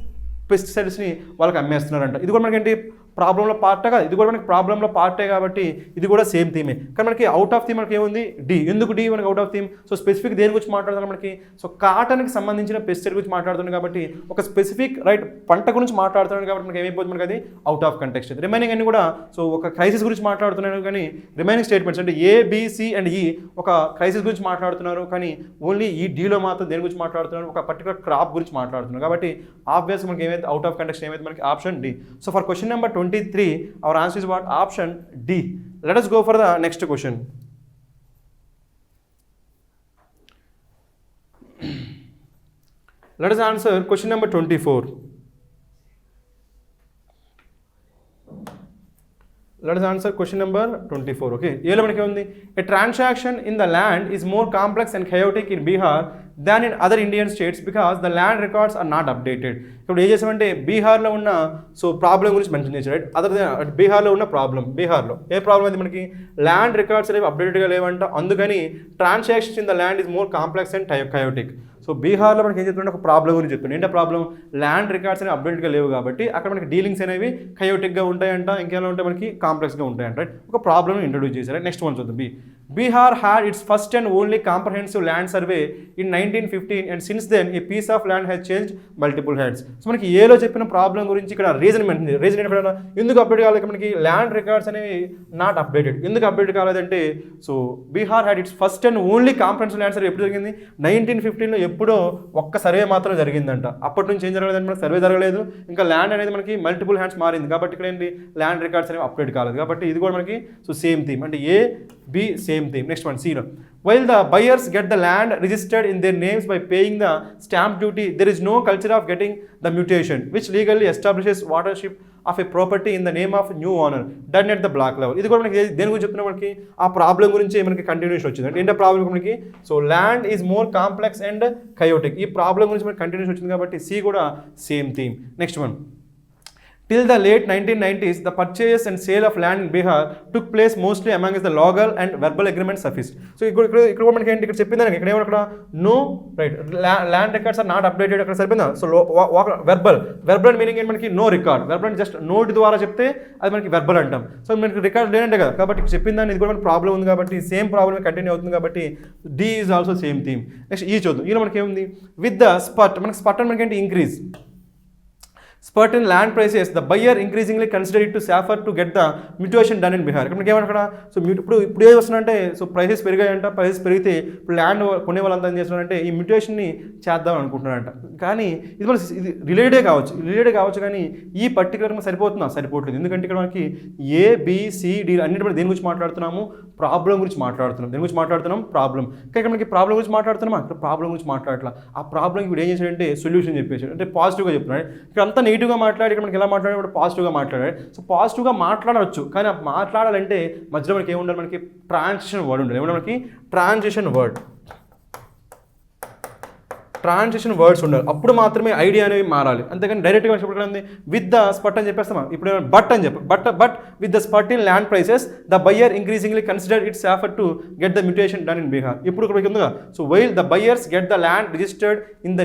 పెస్టిసైడ్స్ని వాళ్ళకి అమ్మేస్తున్నారంట. ఇది కూడా మనకి ఏంటి, ప్రాబ్లంలో పార్టే కదా. ఇది కూడా మనకి ప్రాబ్లంలో పార్టే కాబట్టి ఇది కూడా సేమ్ థీమే. కానీ మనకి అవుట్ ఆఫ్ థీమ్ మనకి ఏముంది, డి. ఎందుకు డి మనకి out of theme, so specific దేని గురించి మాట్లాడుతున్నాం మనకి, సో కాటన్కి సంబంధించిన పెస్టిసైడ్ గురించి మాట్లాడుతున్నాం కాబట్టి ఒక స్పెసిఫిక్ రైట్ పంట గురించి మాట్లాడుతున్నాడు కాబట్టి మనకి ఏమైపోతుంది, మనకి అది అవుట్ ఆఫ్ కంటెక్స్ట్. రిమైనింగ్ అన్ని కూడా సో ఒక క్రైసిస్ గురించి మాట్లాడుతున్నాడు, కానీ రిమైనింగ్ స్టేట్మెంట్స్ అంటే ఏ, బి, సి అండ్ ఈ ఒక క్రైసిస్ గురించి మాట్లాడుతున్నారు, కానీ ఓన్లీ ఈ డీలో మాత్రం దేని గురించి మాట్లాడుతున్నారు, ఒక పర్టికులర్ క్రాప్ గురించి మాట్లాడుతున్నారు. కాబట్టి ఆబ్వియస్గా మనకి ఏమైతే అవుట్ ఆఫ్ కంటెక్స్ట్ ఏమైతే మనకి option D. So for question number 23 our answer is what, option D. Let us go for the next question. Let us answer question number 24. Let us answer question number 24, okay. ఏలో మనకి ఉంది, a transaction in the land is more complex and chaotic in Bihar than in other Indian states because the land records are not updated. ఇప్పుడు ఏం చేసామంటే బీహార్లో ఉన్న so problem గురించి mention చేశారు, రైట్. అదర్ బీహార్లో ఉన్న ప్రాబ్లం, బీహార్లో ఏ ప్రాబ్లం అయితే మనకి ల్యాండ్ రికార్డ్స్ అనేవి అప్డేటెడ్గా లేవంట. అందుకని transactions in the land is more complex and chaotic. So బీహార్లో మనకి ఏం చెప్తుంటే ఒక ప్రాబ్లం గురించి చెప్తుంది. ఏంటో ప్రాబ్లం, ల్యాండ్ రికార్డ్స్ అనేవి అప్డేట్గా లేవు కాబట్టి అక్కడ మనకి డీలింగ్స్ అనేవి కయోటిక్గా ఉంటాయంట, ఇంకేలా ఉంటాయి మనకి కాంప్లెక్స్గా ఉంటాయంట, రైట్. ఒక ప్రాబ్లమ్ ఇంట్రొడ్యూస్ చేశారు. నెక్స్ట్ వన్ చూద్దాం, B. Bihar had its first and only comprehensive land survey in 1915 and since then a piece of land has changed multiple hands. So మనకి ఏలో చెప్పిన ప్రాబ్లం గురించి ఇక్కడ రీజన్ మెంట్ రీజన్ ఏంటంటే ఎందుకు update కాలేదు మనకి ల్యాండ్ రికార్డ్స్ అనేవి నాట్ అప్డేటెడ్. ఎందుకు అప్డేట్ కాలేదంటే so Bihar had its first and only comprehensive land survey ఎప్పుడు జరిగింది 1915లో ఎప్పుడో ఒక్క సర్వే మాత్రం జరిగిందంట. అప్పటి నుంచి ఏం జరగలేదంటే మనకి సర్వే జరగలేదు, ఇంకా ల్యాండ్ అనేది మనకి మల్టిపుల్ హ్యాండ్స్ మారింది కాబట్టి ఇక్కడ ఏంటి ల్యాండ్ రికార్డ్స్ అనేవి అప్డేట్ కాలేదు. కాబట్టి ఇది కూడా మనకి సో సేమ్ థీమ్ అంటే A B same theme. Next one సీలో while the buyers get the land registered in their names by paying the stamp duty, there is no culture of getting the mutation which legally establishes ownership of a property in the name of new owner done at the block level. ఇది కూడా మనకి దేని గురించి చెప్తున్నా మనకి ఆ problem గురించి మనకి కంటిన్యూషన్ వచ్చింది. అంటే ఏంటో ప్రాబ్లం మనకి so land is more complex and chaotic. ఈ ప్రాబ్లం గురించి మనకి కంటిన్యూషన్ వచ్చింది కాబట్టి సి కూడా same theme. Next one till the late 1990s, the purchase and sale of land in Bihar took place mostly among the legal and verbal agreements sufficed. So, ఇక్కడ మనకి ఏంటి ఇక్కడ చెప్పిందా ఇక్కడ ఏమన్నా అక్కడ no right land records are not updated అక్కడ సరిపోయిందా. సో వెర్బల్ మీనింగ్ ఏంటి మనకి no record. Verbal just note ద్వారా చెప్తే అది మనకి వెర్బల్ అంటాం. సో మనకి రికార్డ్ లేదంటే కదా కాబట్టి ఇక్కడ చెప్పిన దాన్ని ఇది కూడా మనకి ప్రాబ్లం ఉంది కాబట్టి సేమ్ ప్రాబ్లమ్ కంటిన్యూ అవుతుంది కాబట్టి D is also same theme. Next ఈ చూద్దాం. ఈలో మనకి ఏముంది విత్ ద స్పట్ మనకి స్పట్ అంటే మనకి ఏంటి increase spurt in land prices, the buyer increasingly considered it to safer to get the mutation done in Bihar. ఇక్కడ మనకి ఏమన్నా సో ఇప్పుడు ఏం వస్తుందంటే సో ప్రైసెస్ పెరిగాయంట. ప్రైసెస్ పెరిగితే ఇప్పుడు ల్యాండ్ కొనే వాళ్ళంతా ఏం చేస్తున్నారంటే ఈ మ్యూటేషన్ని చేద్దాం అనుకుంటున్నారంట. కానీ ఇది మన ఇది రిలేటెడే కావచ్చు కానీ ఈ పర్టికులర్గా సరిపోవట్లేదు. ఎందుకంటే ఇక్కడ మనకి ఏబిసిడి అన్నిటి దేని గురించి మాట్లాడుతున్నాము ప్రాబ్లం గురించి మాట్లాడుతున్నాం. దేని గురించి మాట్లాడుతున్నాం ప్రాబ్లం. కానీ ఇక్కడ మనకి ప్రాబ్లం గురించి మాట్లాడుతున్నామా ఇక్కడ ప్రాబ్లం గురించి మాట్లాడట్లా. ఆ ప్రాబ్లంకి ఇప్పుడు ఏం చేశాడంటే సొల్యూషన్ చెప్పేసాడు. అంటే పాజిటివ్గా చెప్తున్నాడు. ఇక్కడ అంతా నెగిటివ్గా మాట్లాడి ఇక్కడ మనకి ఎలా మాట్లాడాడు పాజిటివ్గా మాట్లాడాడు. సో పాజిటివ్గా మాట్లాడవచ్చు కానీ మాట్లాడాలంటే మధ్యలో మనకి ఏముండాలి మనకి ట్రాన్సిషన్ వర్డ్ ఉండాలి. ఏమన్నా మనకి ట్రాన్సిషన్ వర్డ్స్ ఉండాలి. అప్పుడు మాత్రమే ఐడియా అనేవి మారాలి. అంతేకాని డైరెక్ట్గా చెప్పడం విత్ ద స్పట్ అని చెప్పేస్తామా ఇప్పుడు బట్ అని చెప్పి but with the spurt in land prices the buyer increasingly consider it safer to get the mutation done in Bihar. ఇప్పుడు ఇక్కడ ఉందిగా so while the buyers get the land registered in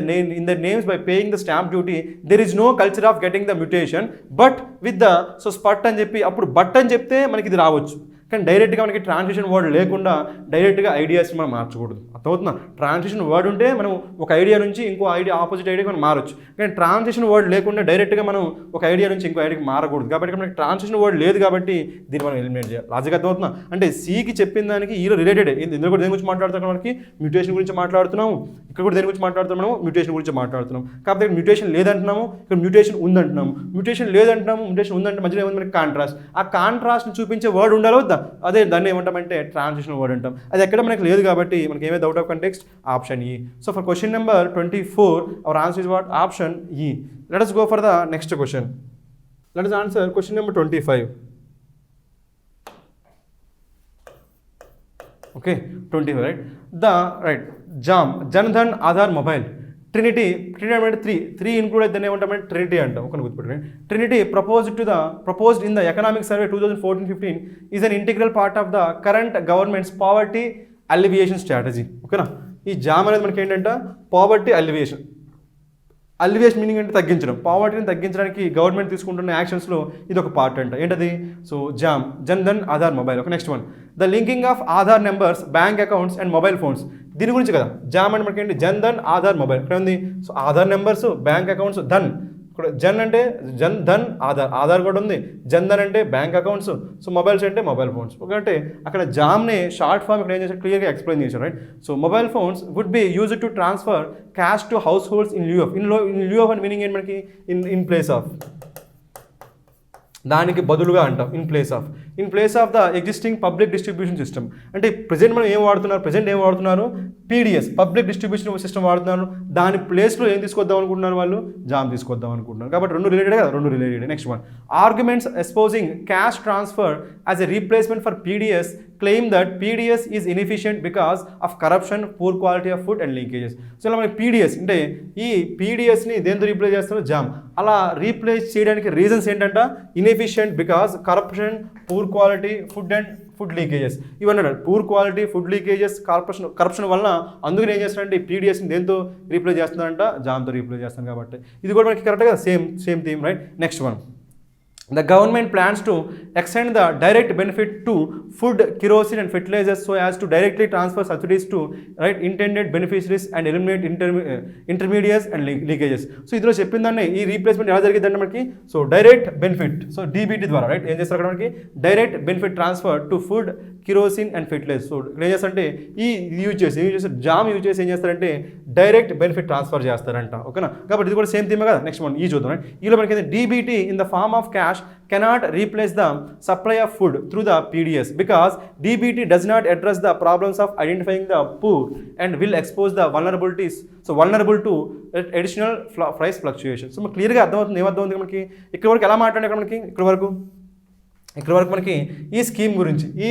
the names by paying the stamp duty there is no culture of getting the mutation but with the so spurt అని చెప్పి అప్పుడు but అని చెప్తే మనకి ఇది రావచ్చు. కానీ డైరెక్ట్గా మనకి ట్రాన్సిషన్ వర్డ్ లేకుండా డైరెక్ట్గా ఐడియాస్ని మనం మార్చకూడదు. అర్థమవుతుందా. ట్రాన్సిషన్ వర్డ్ ఉంటే మనం ఒక ఐడియా నుంచి ఇంకో ఐడియా ఆపోజిట్ ఐడియాకి మనం మారచ్చు. కానీ ట్రాన్సిషన్ వర్డ్ లేకుండా డైరెక్ట్గా మనం ఒక ఐడియా నుంచి ఇంకో ఐడియాకి మారకూడదు. కాబట్టి మనకి ట్రాన్సిషన్ వర్డ్ లేదు కాబట్టి దీన్ని మనం ఎలిమినేట్ చేయాలి. లాజిక్ అర్థమవుతుందా. అంటే సికి చెప్పిన దానికి ఈలో రిలేటెడ్ ఇందులో కూడా దేని గురించి మాట్లాడుతున్నాం మనకి మ్యూటేషన్ గురించి మాట్లాడుతున్నాము. ఇక్కడ కూడా దేని గురించి మాట్లాడుతున్నాము మనము మ్యూటేషన్ గురించి మాట్లాడుతున్నాం. కాబట్టి ఇక్కడ మ్యూటేషన్ లేదంటున్నాము ఇక్కడ మ్యూటేషన్ ఉందంటున్నాము. మ్యూటేషన్ ఉందంటే మధ్యలో ఏముంది మనకి కాంట్రాస్ట్. ఆ కాంట్రాస్ట్ని చూపించే వర్డ్ ఉండాలి వద్దా అదే దాన్ని ఏమంటామంటే ట్రాన్సిషన్ వర్డ్ అంటాం. అది ఎక్కడ మనకి లేదు కాబట్టి మనకి ఏమైతే out of context option E. So for question number 24 our answer is what option E. Let us go for the next question. Let us answer question number 25. Okay 25 right Jan Dhan Aadhaar Mobile Trinity అంటే three include అయితే ఏమంటామంటే Trinity అంటాం. ఒక గుర్తుపెట్టుకోండి. Trinity proposed in the economic survey 2014-15 is an integral part of the current government's poverty alleviation strategy. ఓకేనా. ఈ jam అనేది మనకి ఏంటంటే పావర్టీ అలివియేషన్ మీనింగ్ అంటే తగ్గించడం. పావర్టీని తగ్గించడానికి గవర్నమెంట్ తీసుకుంటున్న యాక్షన్స్లో ఇది ఒక పార్ట్ అంట. ఏంటది సో జన్ ధన్ ఆధార్ మొబైల్. ఒక next one the linking of Aadhaar numbers bank accounts and mobile phones. దీని గురించి కదా జామ్ అంటే మనకి ఏంటి జన్ ధన్ ఆధార్ మొబైల్. ఇక్కడ ఉంది so Aadhaar numbers bank accounts Dhan. ఇక్కడ జన్ అంటే జన్ ధన్ ఆధార్ కూడా ఉంది. జన్ ధన్ అంటే బ్యాంక్ అకౌంట్స్. సో మొబైల్స్ అంటే మొబైల్ ఫోన్స్. అంటే అక్కడ జామ్ని షార్ట్ ఫామ్ ఇక్కడ ఏం చేశారు క్లియర్గా ఎక్స్ప్లెయిన్ చేశారు రైట్. So mobile phones would be used to transfer cash to households in లిeu of అని మీనింగ్ ఏంటి మనకి ఇన్ ప్లేస్ ఆఫ్ దానికి బదులుగా అంటాం in place of the existing public distribution system. అంటే ప్రజెంట్ ఏం వాడుతున్నారు పీడిఎస్ పబ్లిక్ డిస్ట్రిబ్యూషన్ సిస్టమ్ వాడుతున్నారు. దాని ప్లేస్లో ఏం తీసుకొద్దాం అనుకుంటున్నారు వాళ్ళు జామ్ తీసుకొద్దాం అనుకుంటున్నారు. కాబట్టి రెండు related. Next one arguments exposing cash transfer as a replacement for PDS claim that PDS is inefficient because of corruption, poor quality of food and leakages. So ఇలా మనకి పీడిఎస్ అంటే ఈ పీడిఎస్ని దేంతో రీప్లేస్ చేస్తారు జామ్. అలా రీప్లేస్ చేయడానికి reasons ఏంటంట inefficient because corruption, poor quality food leakages. ఇవన్నీ poor quality food leakages corruption వల్ల అందుకని ఏం చేస్తారంటే ఈ పీడిఎస్ని దేంతో రీప్లేస్ చేస్తున్నారంట జామ్తో రీప్లేస్ చేస్తాను. కాబట్టి ఇది కూడా మనకి కరెక్ట్గా same theme right. Next one The government plans to extend the direct benefit to food, kerosene and fertilizers so as to directly transfer subsidies to right intended beneficiaries and eliminate intermediaries and leakages. So ఇందులో చెప్పిందాన్ని ఈ replacement ఎలా జరిగిందంటే మనకి so direct benefit so DBT ద్వారా right ఏం చేస్తారు అక్కడ మనకి direct benefit transfer to food, kerosene and fertiliser. So ఇక్కడ ఏం చేస్తారంటే ఈ యూజ్ చేసి జామ్ యూజ్ చేసి ఏం చేస్తారంటే డైరెక్ట్ బెనిఫిట్ ట్రాన్స్ఫర్ చేస్తారంట. ఓకేనా, కాబట్టి ఇది కూడా సేమ్ థీమ్ కదా. నెక్స్ట్ వన్ ఈ చూద్దాం. ఈలో మనకి DBT in the form of cash cannot replace the supply of food through the PDS because DBT does not address the problems of identifying the poor and will expose the vulnerabilities, so vulnerable to additional price fluctuations. So క్లియర్గా అర్థమవుతుంది, ఏమర్థమవుతుంది మనకి ఇక్కడ వరకు ఎలా మాట్లాడే మనకి ఇక్కడ వరకు మనకి ఈ స్కీమ్ గురించి ఈ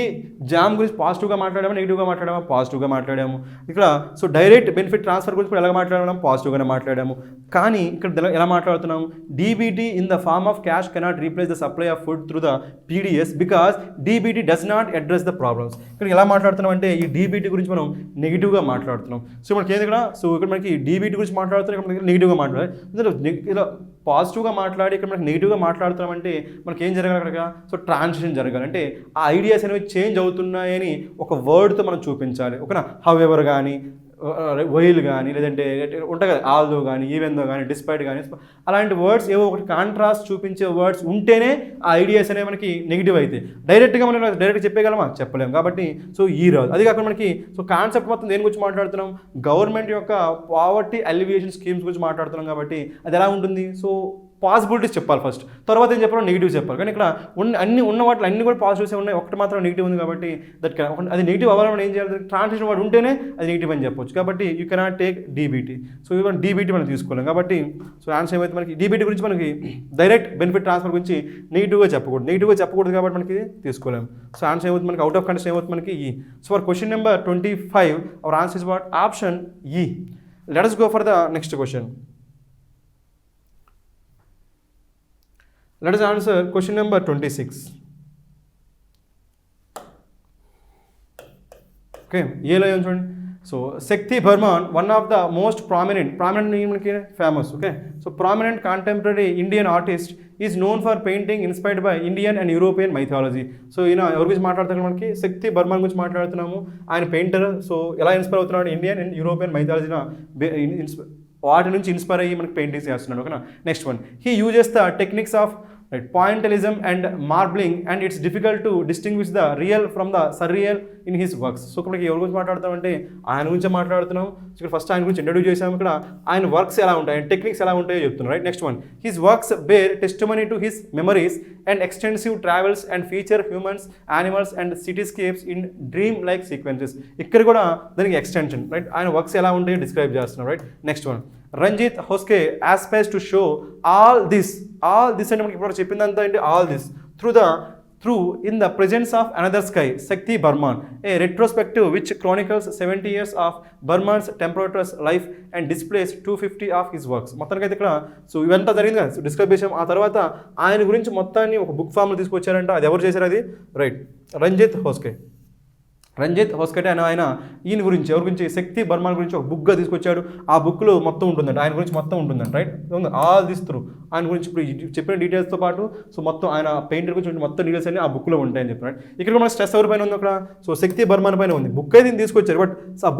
జామ్ గురించి పాజిటివ్గా మాట్లాడాము, నెగిటివ్గా మాట్లాడాము, పాజిటివ్గా మాట్లాడాము. ఇక్కడ సో డైరెక్ట్ బెనిఫిట్ ట్రాన్స్ఫర్ గురించి కూడా ఎలా మాట్లాడాము, పాజిటివ్గానే మాట్లాడాము. కానీ ఇక్కడ ఎలా మాట్లాడుతున్నాము, DBT in the form of cash cannot replace the supply of food through the PDS because DBT does not address the problems. ఇక్కడ ఎలా మాట్లాడుతున్నాం అంటే ఈ డీబీటీ గురించి మనం నెగిటివ్గా మాట్లాడుతున్నాం. సో మనకి ఏది ఇక్కడ సో ఇక్కడ మనకి డీబీటీ గురించి మాట్లాడుతున్నాం, ఇక్కడ నెగిటివ్గా మాట్లాడాలి. ఇలా పాజిటివ్గా మాట్లాడి ఇక్కడ మనకి నెగిటివ్గా మాట్లాడుతున్నామంటే మనకి ఏం జరగాలి అక్కడ సో ట్రాన్సిషన్ జరగాలి. అంటే ఆ ఐడియాస్ అనేవి చేంజ్ అవుతున్నాయని ఒక వర్డ్తో మనం చూపించాలి. ఓకేనా, హౌఎవర్ కానీ వైల్ కానీ లేదంటే ఉంటాయి కదా ఆల్దో కానీ ఈవెన్దో కానీ డిస్పైట్ కానీ అలాంటి వర్డ్స్ ఏవో ఒకటి కాంట్రాస్ట్ చూపించే వర్డ్స్ ఉంటేనే ఆ ఐడియాస్ అనేవి మనకి నెగిటివ్ అయితే డైరెక్ట్గా మనం డైరెక్ట్గా చెప్పగలమా, చెప్పలేము. కాబట్టి సో ఈ రాదు. అది కాకుండా మనకి సో కాన్సెప్ట్ మొత్తం దేని గురించి మాట్లాడుతున్నాం, గవర్నమెంట్ యొక్క పావర్టీ అలివియేషన్ స్కీమ్స్ గురించి మాట్లాడుతున్నాం. కాబట్టి అది ఎలా ఉంటుంది, సో పాసిబిలిటీస్ చెప్పాలి ఫస్ట్, తర్వాత ఏం చెప్పాలి, నెగిటివ్ చెప్పాలి. కానీ ఇక్కడ ఉన్న వాటిలో అన్ని కూడా పాజిటివ్స్ ఉన్నాయి, ఒకటి మాత్రం నెగిటివ్ ఉంది. కాబట్టి అది నెగిటివ్ అవ్వాలని ఏం చేయాలి, ట్రాన్సిషన్ వాడు ఉంటేనే అది నెగిటివ్ అని చెప్పొచ్చు. కాబట్టి you cannot take DBT. So ఇవన్నీ డీబీటీ మనం తీసుకోలేం. కాబట్టి సో ఆన్సర్ ఏమైతే మనకి డీబీటీ గురించి మనకి డైరెక్ట్ బెనిఫిట్ ట్రాన్స్ఫర్ గురించి నెగిటివ్గా చెప్పకూడదు కాబట్టి మనకి తీసుకోలేము. సో ఆన్సర్ ఏమవుతుంది మనకి అవుట్ ఆఫ్ కండిషన్ ఏమవుతుంది మనకి E. So for question number 25 our answer is what option E. Let us go for the next question. Let us answer question number 26. Okay, A line చూడండి. So Shakti Burman one of the most prominent మనకి famous. Okay, so prominent contemporary Indian artist is known for painting inspired by Indian and European mythology. So ఈయన ఎవరి గురించి మాట్లాడుతున్నాం, మనకి శక్తి బర్మన్ గురించి మాట్లాడుతున్నాము. ఆయన పెయింటర్. సో ఎలా ఇన్స్పైర్ అవుతున్నాడు, ఇండియన్ అండ్ యూరోపియన్ మైథాలజీ వాటి నుంచి ఇన్స్పైర్ అయ్యి మనకి పెయింటింగ్స్ చేస్తున్నాడు. ఓకేనా, next one he uses the techniques of pointillism and marbling and it's difficult to distinguish the real from the surreal in his works. So ఇక్కడ ఎవరి గురించి మాట్లాడుతామంటే ఆయన గురించి మాట్లాడుతున్నాం. ఇక్కడ ఫస్ట్ ఆయన గురించి ఇంట్రడ్యూస్ చేసాము. ఇక్కడ ఆయన వర్క్స్ ఎలా ఉంటాయి, ఆయన టెక్నిక్స్ ఎలా ఉంటాయో చెప్తున్నాం. Right, next one his works bear testimony to his memories and extensive travels and feature humans, animals and cityscapes in dream like sequences. ఇక్కడ కూడా దానికి ఎక్స్టెన్షన్. రైట్, ఆయన వర్క్స్ ఎలా ఉంటాయో డిస్క్రైబ్ చేస్తున్నాం. Right, next one Ranjit Hoskote aspires to show all this అంటే మనకి ఇప్పుడు చెప్పిందంతా ఏంటి, all this through in the presence of another sky, Shakti Burman, a retrospective which chronicles 70 years of Burman's tempestuous life and displays 250 of his works. మొత్తానికి అయితే ఇక్కడ so ఇవంతా జరిగింది కదా డిస్క్రైబ్ చేసాం. ఆ తర్వాత ఆయన గురించి మొత్తాన్ని ఒక బుక్ ఫామ్లో తీసుకొచ్చారంట. అది ఎవరు చేశారు అది, రైట్, రంజిత్ హోస్కే అని ఆయన ఈయన గురించి ఎవరి గురించి శక్తి బర్మన్ గురించి ఒక బుక్గా తీసుకొచ్చాడు. ఆ బుక్లో మొత్తం ఉంటుందండి, ఆయన గురించి మొత్తం ఉంటుందండి. రైట్, ఆల్ దిస్ త్రూ ఆయన గురించి ఇప్పుడు చెప్పిన డీటెయిల్స్తో పాటు సో మొత్తం ఆయన పెయింటర్ గురించి మొత్తం డీటెయిల్స్ అన్ని ఆ బుక్లో ఉంటాయని చెప్పినాడు. ఇక్కడ మన స్ట్రెస్ ఎవరి పైన ఉంది, అక్కడ సో శక్తి బర్మన్ పైన ఉంది. బుక్ అయితే తీసుకొచ్చారు, బట్ ఆ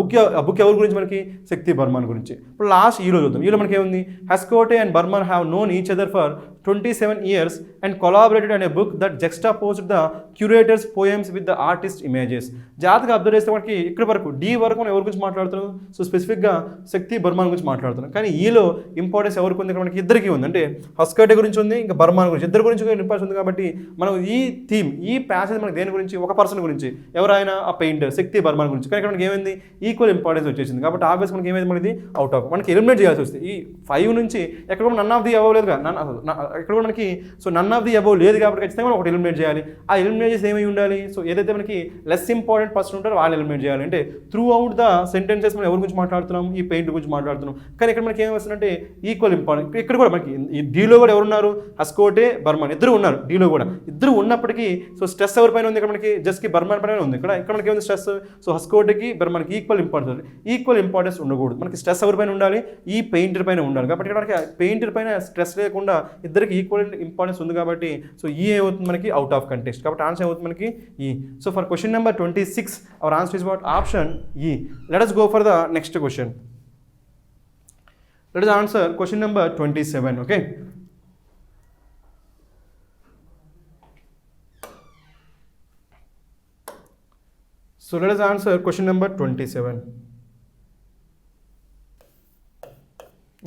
బుక్ ఎవరి గురించి మనకి శక్తి బర్మన్ గురించి. ఇప్పుడు లాస్ట్ ఈలో చూద్దాం. ఈలో మనకి ఏముంది, Hoskote and Burman have known each other for 27 years and collaborated on a book that juxtaposed the curator's poems with the artist's images. జాతక అబ్జర్వ్ చేస్తే మనకి ఇక్కడ వరకు డి వరకు మనం ఎవరి గురించి మాట్లాడుతున్నాం, సో స్పెసిఫిక్గా శక్తి బర్మన్ గురించి మాట్లాడుతున్నాం. కానీ ఈలో ఇంపార్టెన్స్ ఎవరికి ఉంది, ఇక్కడ మనకి ఇద్దరికి ఉంది. అంటే హస్కోటే గురించి ఉంది, ఇంకా బర్మన్ గురించి, ఇద్దరు గురించి ఇంపార్టెన్స్ ఉంది. కాబట్టి మనం ఈ థీమ్ ఈ ప్యాసేజ్ మనకి దేని గురించి, ఒక పర్సన్ గురించి, ఎవరైనా ఆ పెయింటర్ శక్తి బర్మన్ గురించి. కానీ ఇక్కడ మనకి ఏమైంది, ఈక్వల్ ఇంపార్టెన్స్ వచ్చేసింది. కాబట్టి ఆబ్వియస్ మనకి ఏమైంది, మనకి అవుట్ ఆఫ్ మనకి ఎలిమినేట్ చేయాల్సి వస్తుంది. ఈ 5 నుంచి ఎక్కడ కూడా నన్ ఆఫ్ ది అవ్వలేదు, ఇక్కడ కూడా మనకి so none of the above లేదు. కాబట్టి ఖచ్చితంగా మనం ఒకటి ఎలిమినేట్ చేయాలి. ఆ ఎలిమినేట్ చేసి ఏమై ఉండాలి, సో ఏదైతే మనకి లెస్ ఇంపార్టెంట్ పర్సన్ ఉంటారో వాళ్ళు ఎలిమినేట్ చేయాలి. అంటే త్రూ అవుట్ ద సెంటెన్సెస్ మనం ఎవరి గురించి మాట్లాడుతున్నాం, ఈ పెయింట్ గురించి మాట్లాడుతున్నాం. కానీ ఇక్కడ మనకి ఏం వస్తుందంటే ఈక్వల్ ఇంపార్టెంట్. ఇక్కడ కూడా మనకి ఈ డీలో కూడా ఎవరున్నారు, హస్కోటే బర్మన్ ఇద్దరు ఉన్నారు. డీలో కూడా ఇద్దరు ఉన్నప్పటికీ సో స్ట్రెస్ ఎవరి పైన ఉంది, ఇక్కడ మనకి జస్ట్కి బర్మన్ పైన ఉంది. ఇక్కడ మనకి ఏముంది స్ట్రెస్, సో హస్కోటేకి బర్మన్కి ఈక్వల్ ఇంపార్టెన్స్ ఉండకూడదు. మనకి స్ట్రెస్ ఎవరి పైన ఉండాలి, ఈ పెయింటర్ పైన ఉండాలి. కాబట్టి ఇక్కడ మనకి పెయింటర్ పైన స్ట్రెస్ లేకుండా ఇద్దరు ఇద్దరికి ఈక్వల్ ఇంపార్టెన్స్ ఉంది కాబట్టి సో ఈ ఏమవుతుంది మనకి అవుట్ ఆఫ్ కంటెక్స్ట్. కాబట్టి ఆన్సర్ ఏమవుతుంది మనకి E. So for question number 26 our answer is what option E. Let us go for the next question. Let us answer question number 27. Okay. So let us answer question number 27.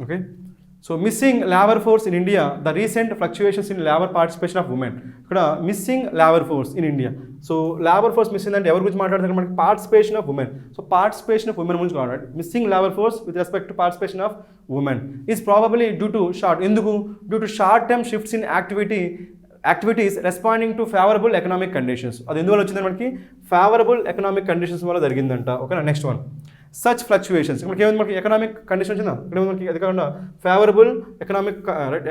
Okay. So missing labor force in India, the recent fluctuations in labor participation of women. Ikkada missing labor force in India. So labor force missing ante evaru guరించి మాట్లాడతారు మనకి participation of women. So participation of women గురించి మాట్లాడారు. Missing labor force with respect to participation of women is probably due to due to short term shifts in activities responding to favorable economic conditions. అది ఎందువల్ల వచ్చింది మనకి favorable economic conditions వల్ల జరిగిందంట. ఓకేనా. Next one such fluctuations. మనకి ఏమైంది మనకి ఎకనామిక్ కండిషన్ వచ్చిందా ఇక్కడ మనకి అది కాకుండా ఫేవరబుల్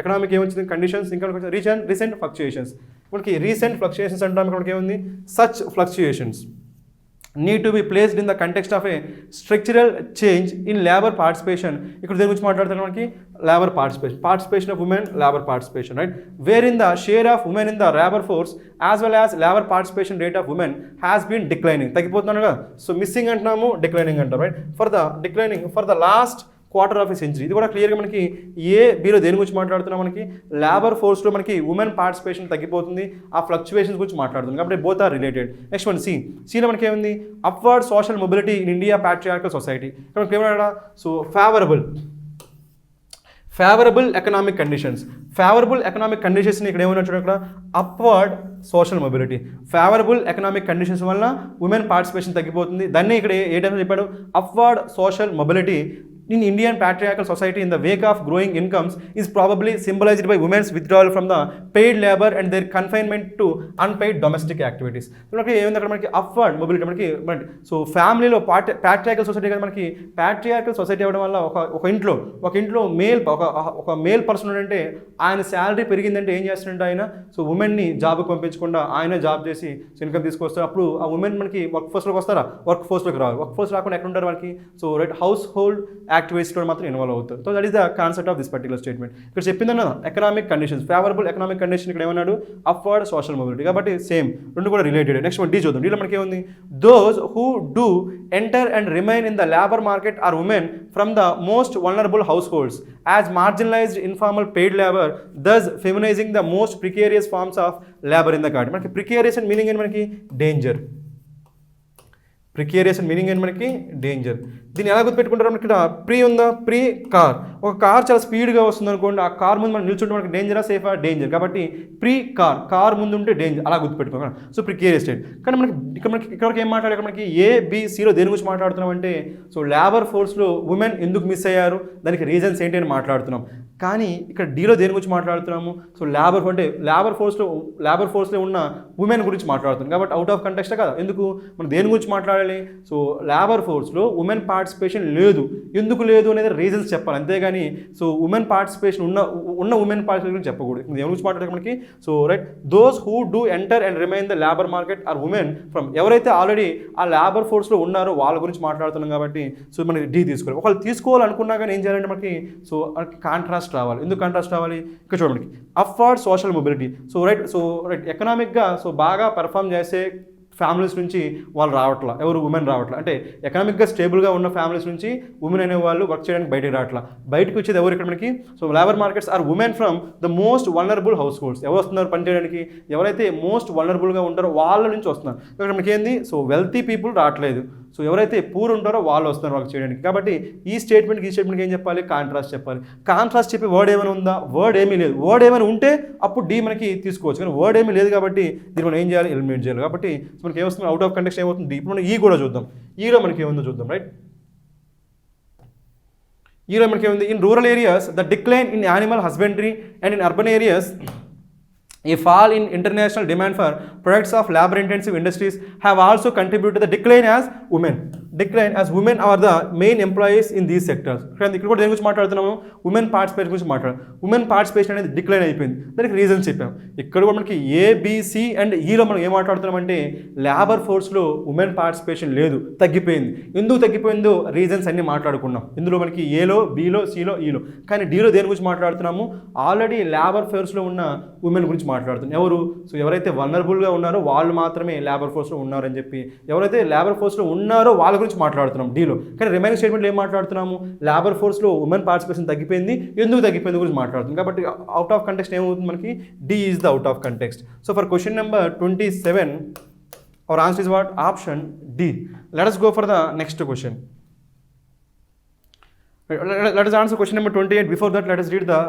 ఎకనామిక్ ఏమొచ్చింది కండిషన్స్. ఇంకా రీసెంట్ ఫ్లక్చుయేషన్స్. మనకి రీసెంట్ ఫ్లక్చుయేషన్స్ అంటే మనకి ఏముంది such fluctuations need to be placed in the context of a structural change in labor participation. ఇక్కడ దేని గురించి మాట్లాడుతున్నాం మనకి labor participation of women, labor participation, right, wherein the share of women in the labor force as well as labor participation rate of women has been declining. తగ్గిపోతున్నాను కదా. So missing అంటున్నాము, declining అంటాం, right. For the declining for the last quarter of a century. ఇది కూడా క్లియర్గా మనకి ఏ బీలో దేని గురించి మాట్లాడుతున్నాం మనకి లేబర్ ఫోర్స్లో మనకి ఉమెన్ పార్టిసిపేషన్ తగ్గిపోతుంది, ఆ ఫ్లక్చువేషన్స్ గురించి మాట్లాడుతుంది. కాబట్టి both are related. Next one సీలో మనకి ఏముంది upward social mobility in India patriarchal society. ఇక్కడ మనకి ఏమన్నా so favourable economic conditions. Favourable economic కండిషన్స్ని ఇక్కడ ఏమన్నా చూడండి, ఇక్కడ upward social mobility. Favourable economic conditions వల్ల ఉమెన్ పార్టిసిపేషన్ తగ్గిపోతుంది. దాన్ని ఇక్కడ ఏ టైంలో చెప్పాడు upward social mobility in Indian patriarchal society in the wake of growing incomes is probably symbolized by women's withdrawal from the paid labor and their confinement to unpaid domestic activities. మనకి ఏమైంది అక్కడ మనకి అప్వర్డ్ మొబిలిటీ మనకి so ఫ్యామిలీలో patriarchal society కదా మనకి patriarchal society అవ్వడం వల్ల ఒక ఇంట్లో ఒక మేల్ పర్సన్ అంటే ఆయన శాలరీ పెరిగిందంటే ఏం చేస్తుంటే ఆయన సో ఉమెన్ని జాబ్కి పంపించకుండా ఆయన జాబ్ చేసి ఇన్కమ్ తీసుకొస్తారు. అప్పుడు ఆ ఉమెన్ మనకి వర్క్ ఫోర్స్లోకి వస్తారా, వర్క్ ఫోర్స్లోకి రావాలి. వర్క్ ఫోర్స్ రాకుండా ఎక్కడ ఉంటారు మనకి సో రైట్ హౌస్ హోల్డ్ యాక్టివిటీస్లో మాత్రం ఇన్వాల్వ్ అవుతారు. So that is the concept of this particular statement. ఇక్కడ చెప్పిందన్న economic conditions favourable economic condition ఇక్కడ ఏమన్నాడు అప్వర్డ్ సోషల్ మొబిలిటీ. కాబట్టి సేమ్ రెండు కూడా రిలేటెడ్. నెక్స్ట్ వన్ డీ చూద్దాం. డీలో మనకి ఏముంది those who do enter and remain in the labour market are women from the most vulnerable households as marginalised informal paid labour thus feminising the most precarious forms of labour in the country. మనకి precarious and meaning ఏంటి మనకి danger. Precarious and meaning ఏంటి మనకి danger. దీన్ని ఎలా గుర్తుపెట్టుకుంటారు మనకి ఇక్కడ pre ఉందా ప్రీ కార్. ఒక కార్ చాలా స్పీడ్గా వస్తుంది అనుకోండి, ఆ కార్ ముందు మనం నిల్చుంటే మనకి డేంజరా సేఫా డేంజర్. కాబట్టి ప్రీ కార్ ముందు ఉంటే డేంజర్ అలా గుర్తుపెట్టుకోవాలి. So precarious state. కానీ మనకి ఇక్కడికి ఏం మాట్లాడారు మనకి ఏబిసిలో దేని గురించి మాట్లాడుతున్నాం అంటే సో లేబర్ ఫోర్స్లో ఉమెన్ ఎందుకు మిస్ అయ్యారు దానికి రీజన్స్ ఏంటి అని మాట్లాడుతున్నాం. కానీ ఇక్కడ డీలో దేని గురించి మాట్లాడుతున్నాము సో లేబర్ ఫోర్స్లో ఉన్న ఉమెన్ గురించి మాట్లాడుతున్నాం. కాబట్టి అవుట్ ఆఫ్ కంటెక్స్ట్ కదా. ఎందుకు మనం దేని గురించి మాట్లాడాలి సో లేబర్ ఫోర్స్లో ఉమెన్ పార్టిసిపేషన్ లేదు, ఎందుకు లేదు అనేది రీజన్స్ చెప్పాలి. అంతేగాని సో ఉమెన్ పార్టిసిపేషన్ ఉన్న ఉమెన్ పార్టిసిపేషన్ గురించి చెప్పకూడదు. దేని గురించి మాట్లాడే మనకి so right those who do enter and remain the labour market are women from ఎవరైతే ఆల్రెడీ ఆ లేబర్ ఫోర్స్లో ఉన్నారో వాళ్ళ గురించి మాట్లాడుతున్నాం. కాబట్టి సో మనకి డీ తీసుకోవాలి. ఒకళ్ళు తీసుకోవాలనుకున్నా కానీ ఏం చేయాలంటే మనకి సో కాంట్రాస్ట్ రావాలి. ఎందుకు కాంట్రాస్ట్ రావాలి ఇక్కడ చూడండి upward social mobility. So right ఎకనామిక్గా సో బాగా పెర్ఫామ్ చేసే ఫ్యామిలీస్ నుంచి వాళ్ళు రావట్లా, ఎవరు ఉమెన్ రావట్లా. అంటే ఎకనామిక్గా స్టేబుల్గా ఉన్న ఫ్యామిలీస్ నుంచి ఉమెన్ అనే వాళ్ళు వర్క్ చేయడానికి బయటకు రావట్లా. బయటకు వచ్చేది ఎవరు ఇక్కడ మనకి so labour markets are women from the most vulnerable households. ఎవరు వస్తున్నారు పని చేయడానికి ఎవరైతే మోస్ట్ వల్నరబుల్గా ఉంటారో వాళ్ళ నుంచి వస్తున్నారు. ఇక్కడ మనకి ఏంది సో వెల్తీ పీపుల్ రావట్లేదు, సో ఎవరైతే పూర్ ఉంటారో వాళ్ళు వస్తున్నారు వర్క్ చేయడానికి. కాబట్టి ఈ స్టేట్మెంట్కి ఏం చెప్పాలి కాంట్రాస్ట్ చెప్పాలి. కాంట్రాస్ట్ చెప్పి వర్డ్ ఏమైనా ఉందా వర్డ్ ఏమీ లేదు. వర్డ్ ఏమైనా ఉంటే అప్పుడు డీ మనకి తీసుకోవచ్చు, కానీ వర్డ్ ఏమీ లేదు కాబట్టి దీన్ని మనం ఏం చేయాలి ఎలిమినేట్ చేయాలి. కాబట్టి మనకి ఏమొస్తుంది అవుట్ ఆఫ్ కంటెక్స్ట్ ఏమవుతుంది డీ. ఇప్పుడు మనం ఈ కూడా చూద్దాం. ఈలో మనకి ఏముందో చూద్దాం. రైట్ ఈలో మనకి ఏముంది in rural areas the decline in animal husbandry and in urban areas a fall in international demand for products of labor-intensive industries have also contributed to the decline as women. Decline as women are the main employees in these sectors. ఇక్కడ కూడా దేని గురించి మాట్లాడుతున్నాము, women participation గురించి women participation అనేది decline అయిపోయింది, దానికి reasons చెప్పాం. ఇక్కడ కూడా మనకి ఏబిసి అండ్ ఈలో మనం ఏం మాట్లాడుతున్నామంటే లేబర్ ఫోర్స్లో ఉమెన్ పార్టిసిపేషన్ లేదు, తగ్గిపోయింది. ఎందుకు తగ్గిపోయిందో రీజన్స్ అన్ని మాట్లాడుకున్నాం. ఇందులో మనకి ఏలో, బిలో, సిలో, ఈలో. కానీ డీలో దేని గురించి మాట్లాడుతున్నాము, ఆల్రెడీ లేబర్ ఫోర్స్లో ఉన్న ఉమెన్ గురించి మాట్లాడుతున్నాం. ఎవరు? సో ఎవరైతే వల్నరబుల్గా ఉన్నారో వాళ్ళు మాత్రమే లేబర్ ఫోర్స్లో ఉన్నారని చెప్పి, ఎవరైతే లేబర్ ఫోర్స్లో ఉన్నారో వాళ్ళ గురించి మాట్లాడుతున్నాం డీలో. కానీ రిమైనింగ్ స్టేట్మెంట్లో ఏం మాట్లాడుతున్నాము, లేబర్ ఫోర్స్లో ఉమెన్ పార్టిసిపేషన్ తగ్గిపోయింది, ఎందుకు తగ్గిపోయింది గురించి మాట్లాడుతుంది. కాబట్టి అవుట్ ఆఫ్ కంటెక్స్ట్ ఏమవుతుంది మనకి, D is the out of context. So for question number 27 our answer is what, option D. Let us go for the next question. Let us answer question number 28. Before that, let us read the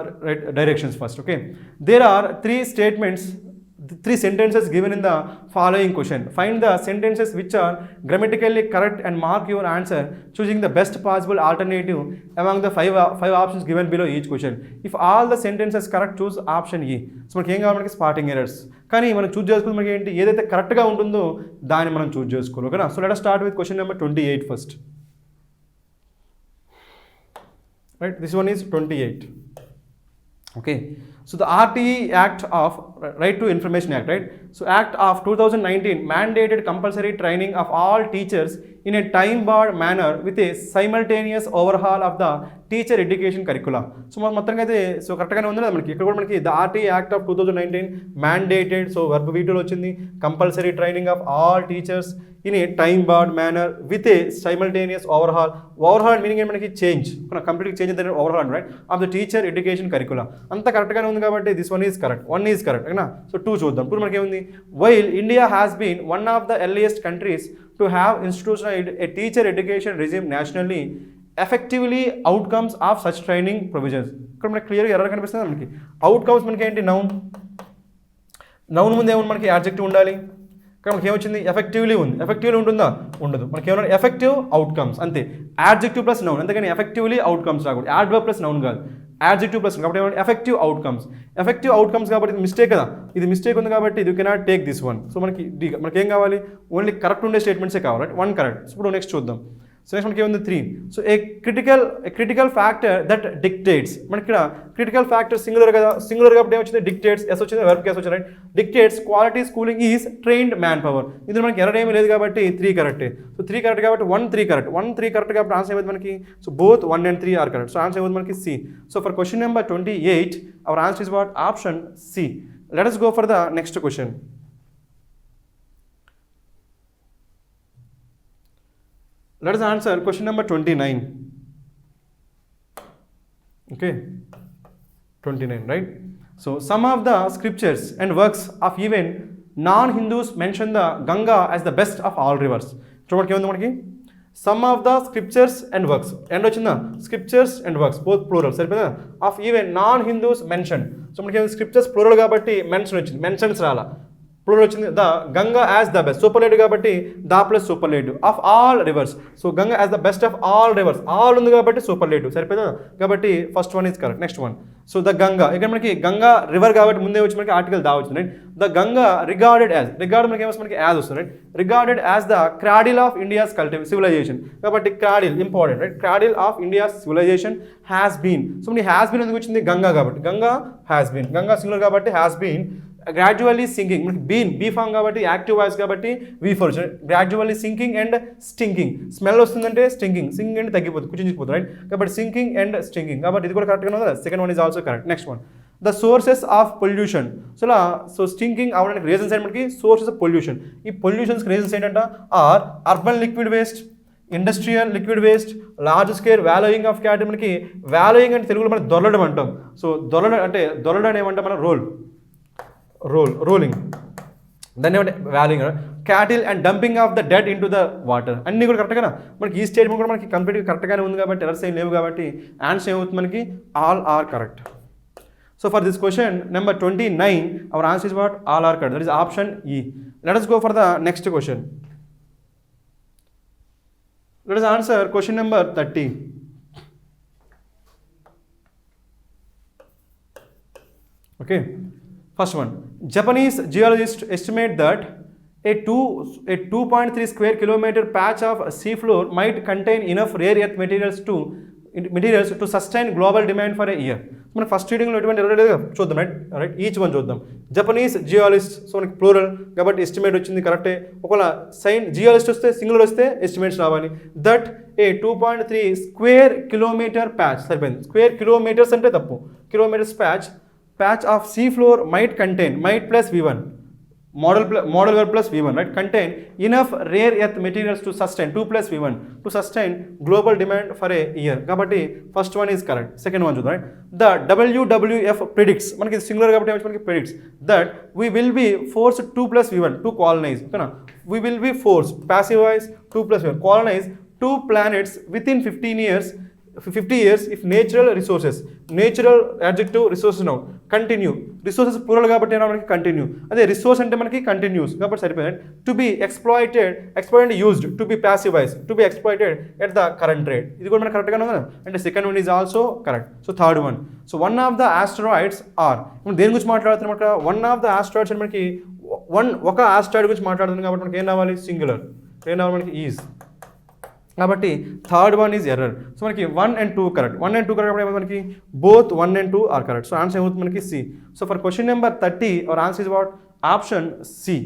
directions first. Okay, there are three sentences given in the following question. Find the sentences which are grammatically correct and mark your answer choosing the best possible alternative among the five options given below each question. If all the sentences correct, choose option E. So మనకి ఏం కావాలి, మనకి spotting errors. కానీ మనం చూస్ చేసుకుని మనకి ఏంటి, ఏదైతే కరెక్ట్గా ఉంటుందో దాన్ని మనం చూస్ చేసుకోవాలి. ఓకేనా? So let us start with question number 28 first. Right, this one is 28. Okay, so the RTE Act of Right to Information Act, right? So Act of 2019 mandated compulsory training of all teachers in a time-bound manner with a simultaneous overhaul of the teacher education curricula. So మొత్తంగా అయితే so కరెక్ట్గానే ఉంది కదా మనకి. ఇక్కడ కూడా మనకి the RTE Act of 2019 mandated, so verb వీటిలో వచ్చింది, compulsory training of all teachers in a time barred manner with a simultaneous overhaul. Overhaul meaning ఏంటి మనకి, చేంజ్, కంప్లీట్గా చేంజ్ అయితే overhaul, right, of the teacher education curriculum. అంతా కరెక్ట్గానే ఉంది కాబట్టి this one is correct, one is correct. ఓకేనా? So 2 చూద్దాం. 2 మనకి ఏముంది, while India has been one of the earliest countries to have institutional a teacher education regime nationally effectively outcomes of such training provisions. ఇక్కడ మనకి క్లియర్గా error కనిపిస్తుంది మనకి. Outcomes మనకి ఏంటి, నౌన్ ముందు ఏమన్నా మనకి యాడ్జెక్టివ్ ఉండాలి. ఇక్కడ మనకి ఏమొచ్చింది, ఎఫెక్టివ్లీ ఉంది. ఎఫెక్టివ్లీ ఉంటుందా, ఉండదు. మనకి ఏమన్నా ఎఫెక్టివ్ అవుట్కమ్స్ అంతే, యాడ్జెక్టివ్ ప్లస్ నౌన్. అంతేగాని ఎఫెక్టివ్లీ అవుట్కమ్స్ రాకూడదు, యాడ్వర్బ్ ప్లస్ నౌన్ కాదు, యాడ్జెక్టివ్ ప్లస్. కాబట్టి ఏమంటే ఎఫెక్టివ్ అవుట్కమ్స్ కాబట్టి ఇది మిస్టేక్ కదా, ఇది మిస్టేక్ ఉంది కాబట్టి ఇది cannot take this one. So మనకి మనకి ఏం కావాలి, ఓన్లీ కరెక్ట్ ఉండే స్టేట్మెంట్సే కావాలి, రైట్, 1 కరెక్ట్. ఇప్పుడు నెక్స్ట్ చూద్దాం. సో నెక్స్ట్ మనకి ఏముంది, 3. So A critical factor that dictates. మనకి ఇక్కడ క్రిటికల్ ఫ్యాక్టర్ సింగులర్ కదా, సింగులర్ కాబట్టి ఏమొచ్చింది, డిక్టేట్స్, ఎస్ వచ్చింది, వెర్బ్ కేస్ వచ్చింది, right. Dictates quality schooling is trained man power. ఇందులో మనకి ఎర్రర్ ఏమీ లేదు కాబట్టి 3 కరెక్టే. సో 3 కరెక్ట్ కాబట్టి 1 3 కరెక్ట్, 1 3 కరెక్ట్ కాబట్టి ఆన్సర్ ఏమవుతుంది మనకి, so both 1 and 3 are correct. So answer ఏమవుతుంది మనకి C. So for question number 28 our answer is what, option C. Let us go for the next question. Let us answer question number 29. Okay, 29, right? So some of the scriptures and works of even non-Hindus mention the Ganga as the best of all rivers. చూడండి ఏముంది మనకి, some of the scriptures and works, and వచ్చిందా, scriptures and works both plural, సరిపోయిందా. Of even non Hindus mention. So మనకి scriptures plural కాబట్టి mention వచ్చింది, mentions రాలా, plural వచ్చింది. The Ganga as the best, superlative కాబట్టి the plus superlative, of all rivers. So Ganga as the best of all rivers, all ఉంది కాబట్టి superlative, సరిపోయిందా. కాబట్టి first one is correct. Next one, so the Ganga, ఇక్కడ మనకి గంగా రివర్ కాబట్టి ముందే వచ్చి మనకి ఆర్టికల్ దా వచ్చింది, right. The Ganga regarded as, regard మనకి ఏమొస్తుంది, మనకి యాజ్ వస్తుంది, right. Regarded as the cradle of India's civilisation, కాబట్టి cradle important, right. Cradle of India's civilisation has been. So మనకి హ్యాస్ బీన్ ఎందుకు వచ్చింది, గంగా కాబట్టి, Ganga has been, Ganga singular కాబట్టి హ్యాస్ బీన్. గ్రాడ్యువల్లీ సింకింగ్, మనకి బీ ఫామ్ కాబట్టి యాక్టివ్ వాయిస్ కాబట్టి V4 వచ్చింది. Gradually sinking and stinking, smell వస్తుందంటే స్టింకింగ్, సింకింగ్ అంటే తగ్గిపోతుంది, కుచించిపోతుంది, రైట్. కాబట్టి సింకింగ్ అండ్ స్టింకింగ్, కాబట్టి ఇది కూడా కరెక్ట్గా ఉంది కదా. Second one is also correct. Next one, the sources of pollution. So ఇలా సో స్టింకింగ్ అవడానికి రీజన్స్ ఏంటి మనకి, సోర్సెస్ ఆఫ్ పొల్యూషన్. ఈ పొల్యూషన్స్కి రీజన్స్ ఏంటంట, are urban liquid waste, industrial liquid waste, large scale wallowing of cattle. మనకి wallowing అంటే తెలుగులో మనం దొరలడం అంటాం. సో దొరలడం ఏమంటాం మనం, రోలింగ్, దాన్ని ఏమంటే wallowing. Cattle and dumping of the dead into the water, అన్నీ కూడా కరెక్ట్గా మనకి. ఈ స్టేట్మెంట్ కూడా మనకి కంప్లీట్గా కరెక్ట్గానే ఉంది కాబట్టి ఎర్రర్స్ ఏం లేవు కాబట్టి ఆన్సర్ ఏమవుతుంది మనకి, all are correct. So for this question number 29 our answer is what, all are correct, that is option E. Let us go for the next question. Let us answer question number 30. Okay, first one, Japanese geologists estimate that A 2.3 square kilometer patch of seafloor might contain enough rare earth materials to sustain global demand for a year. మన first రీడింగ్లో ఎటువంటి ఎవరు లేదు చూద్దాం, right each one చూద్దాం. Japanese geologist, so మనకి plural కాబట్టి estimate వచ్చింది కరెక్టే. ఒకవేళ జియాలజిస్ట్ వస్తే సింగులర్ వస్తే ఎస్టిమేట్స్ రావాలి. That a 2.3 square kilometre patch సరిపోయింది. స్క్వేర్ కిలోమీటర్స్ అంటే తప్పు, kilometres patch of sea floor might contain, might plus V1 model verb plus V1, right, contain enough rare earth materials to sustain 2 plus V1 to sustain global demand for a year. కాబట్టి first one is correct. Second one చూద్దాం, right. The WWF predicts, మనకి singular కాబట్టి మనకి predicts that we will be force 2 plus V1 to colonise, ఓకేనా. We will be force passive voice 2 plus V1 colonise 2 planets within 50 years if natural resources, natural adjective, resources now, continue, resources plural కాబట్టి మనకి continue, అదే resource అంటే మనకి continuous కాబట్టి సరిపోయింది. To be exploited and used, to be passivise, to be exploited at the current rate, ఇది కూడా మనకి కరెక్ట్గా ఉంది. అంటే second one is also correct. So third one, so one of the asteroids are, దేని గురించి మాట్లాడుతున్నాం అక్కడ, వన్ ఆఫ్ ద ఆస్ట్రాయిడ్స్ అంటే మనకి ఒక ఆస్ట్రాయిడ్ గురించి మాట్లాడుతుంది కాబట్టి మనకి ఏం రావాలి, సింగులర్, ఏం రావాలి మనకి ఈజ్, కాబట్టి third one is error. So మనకి 1 and 2 కరెక్ట్, 1 and 2 కరెక్ట్ కాబట్టి మనకి both 1 and 2 are correct. So answer ఏమవుతుంది మనకి C. So for question number 30 our answer is what, option C.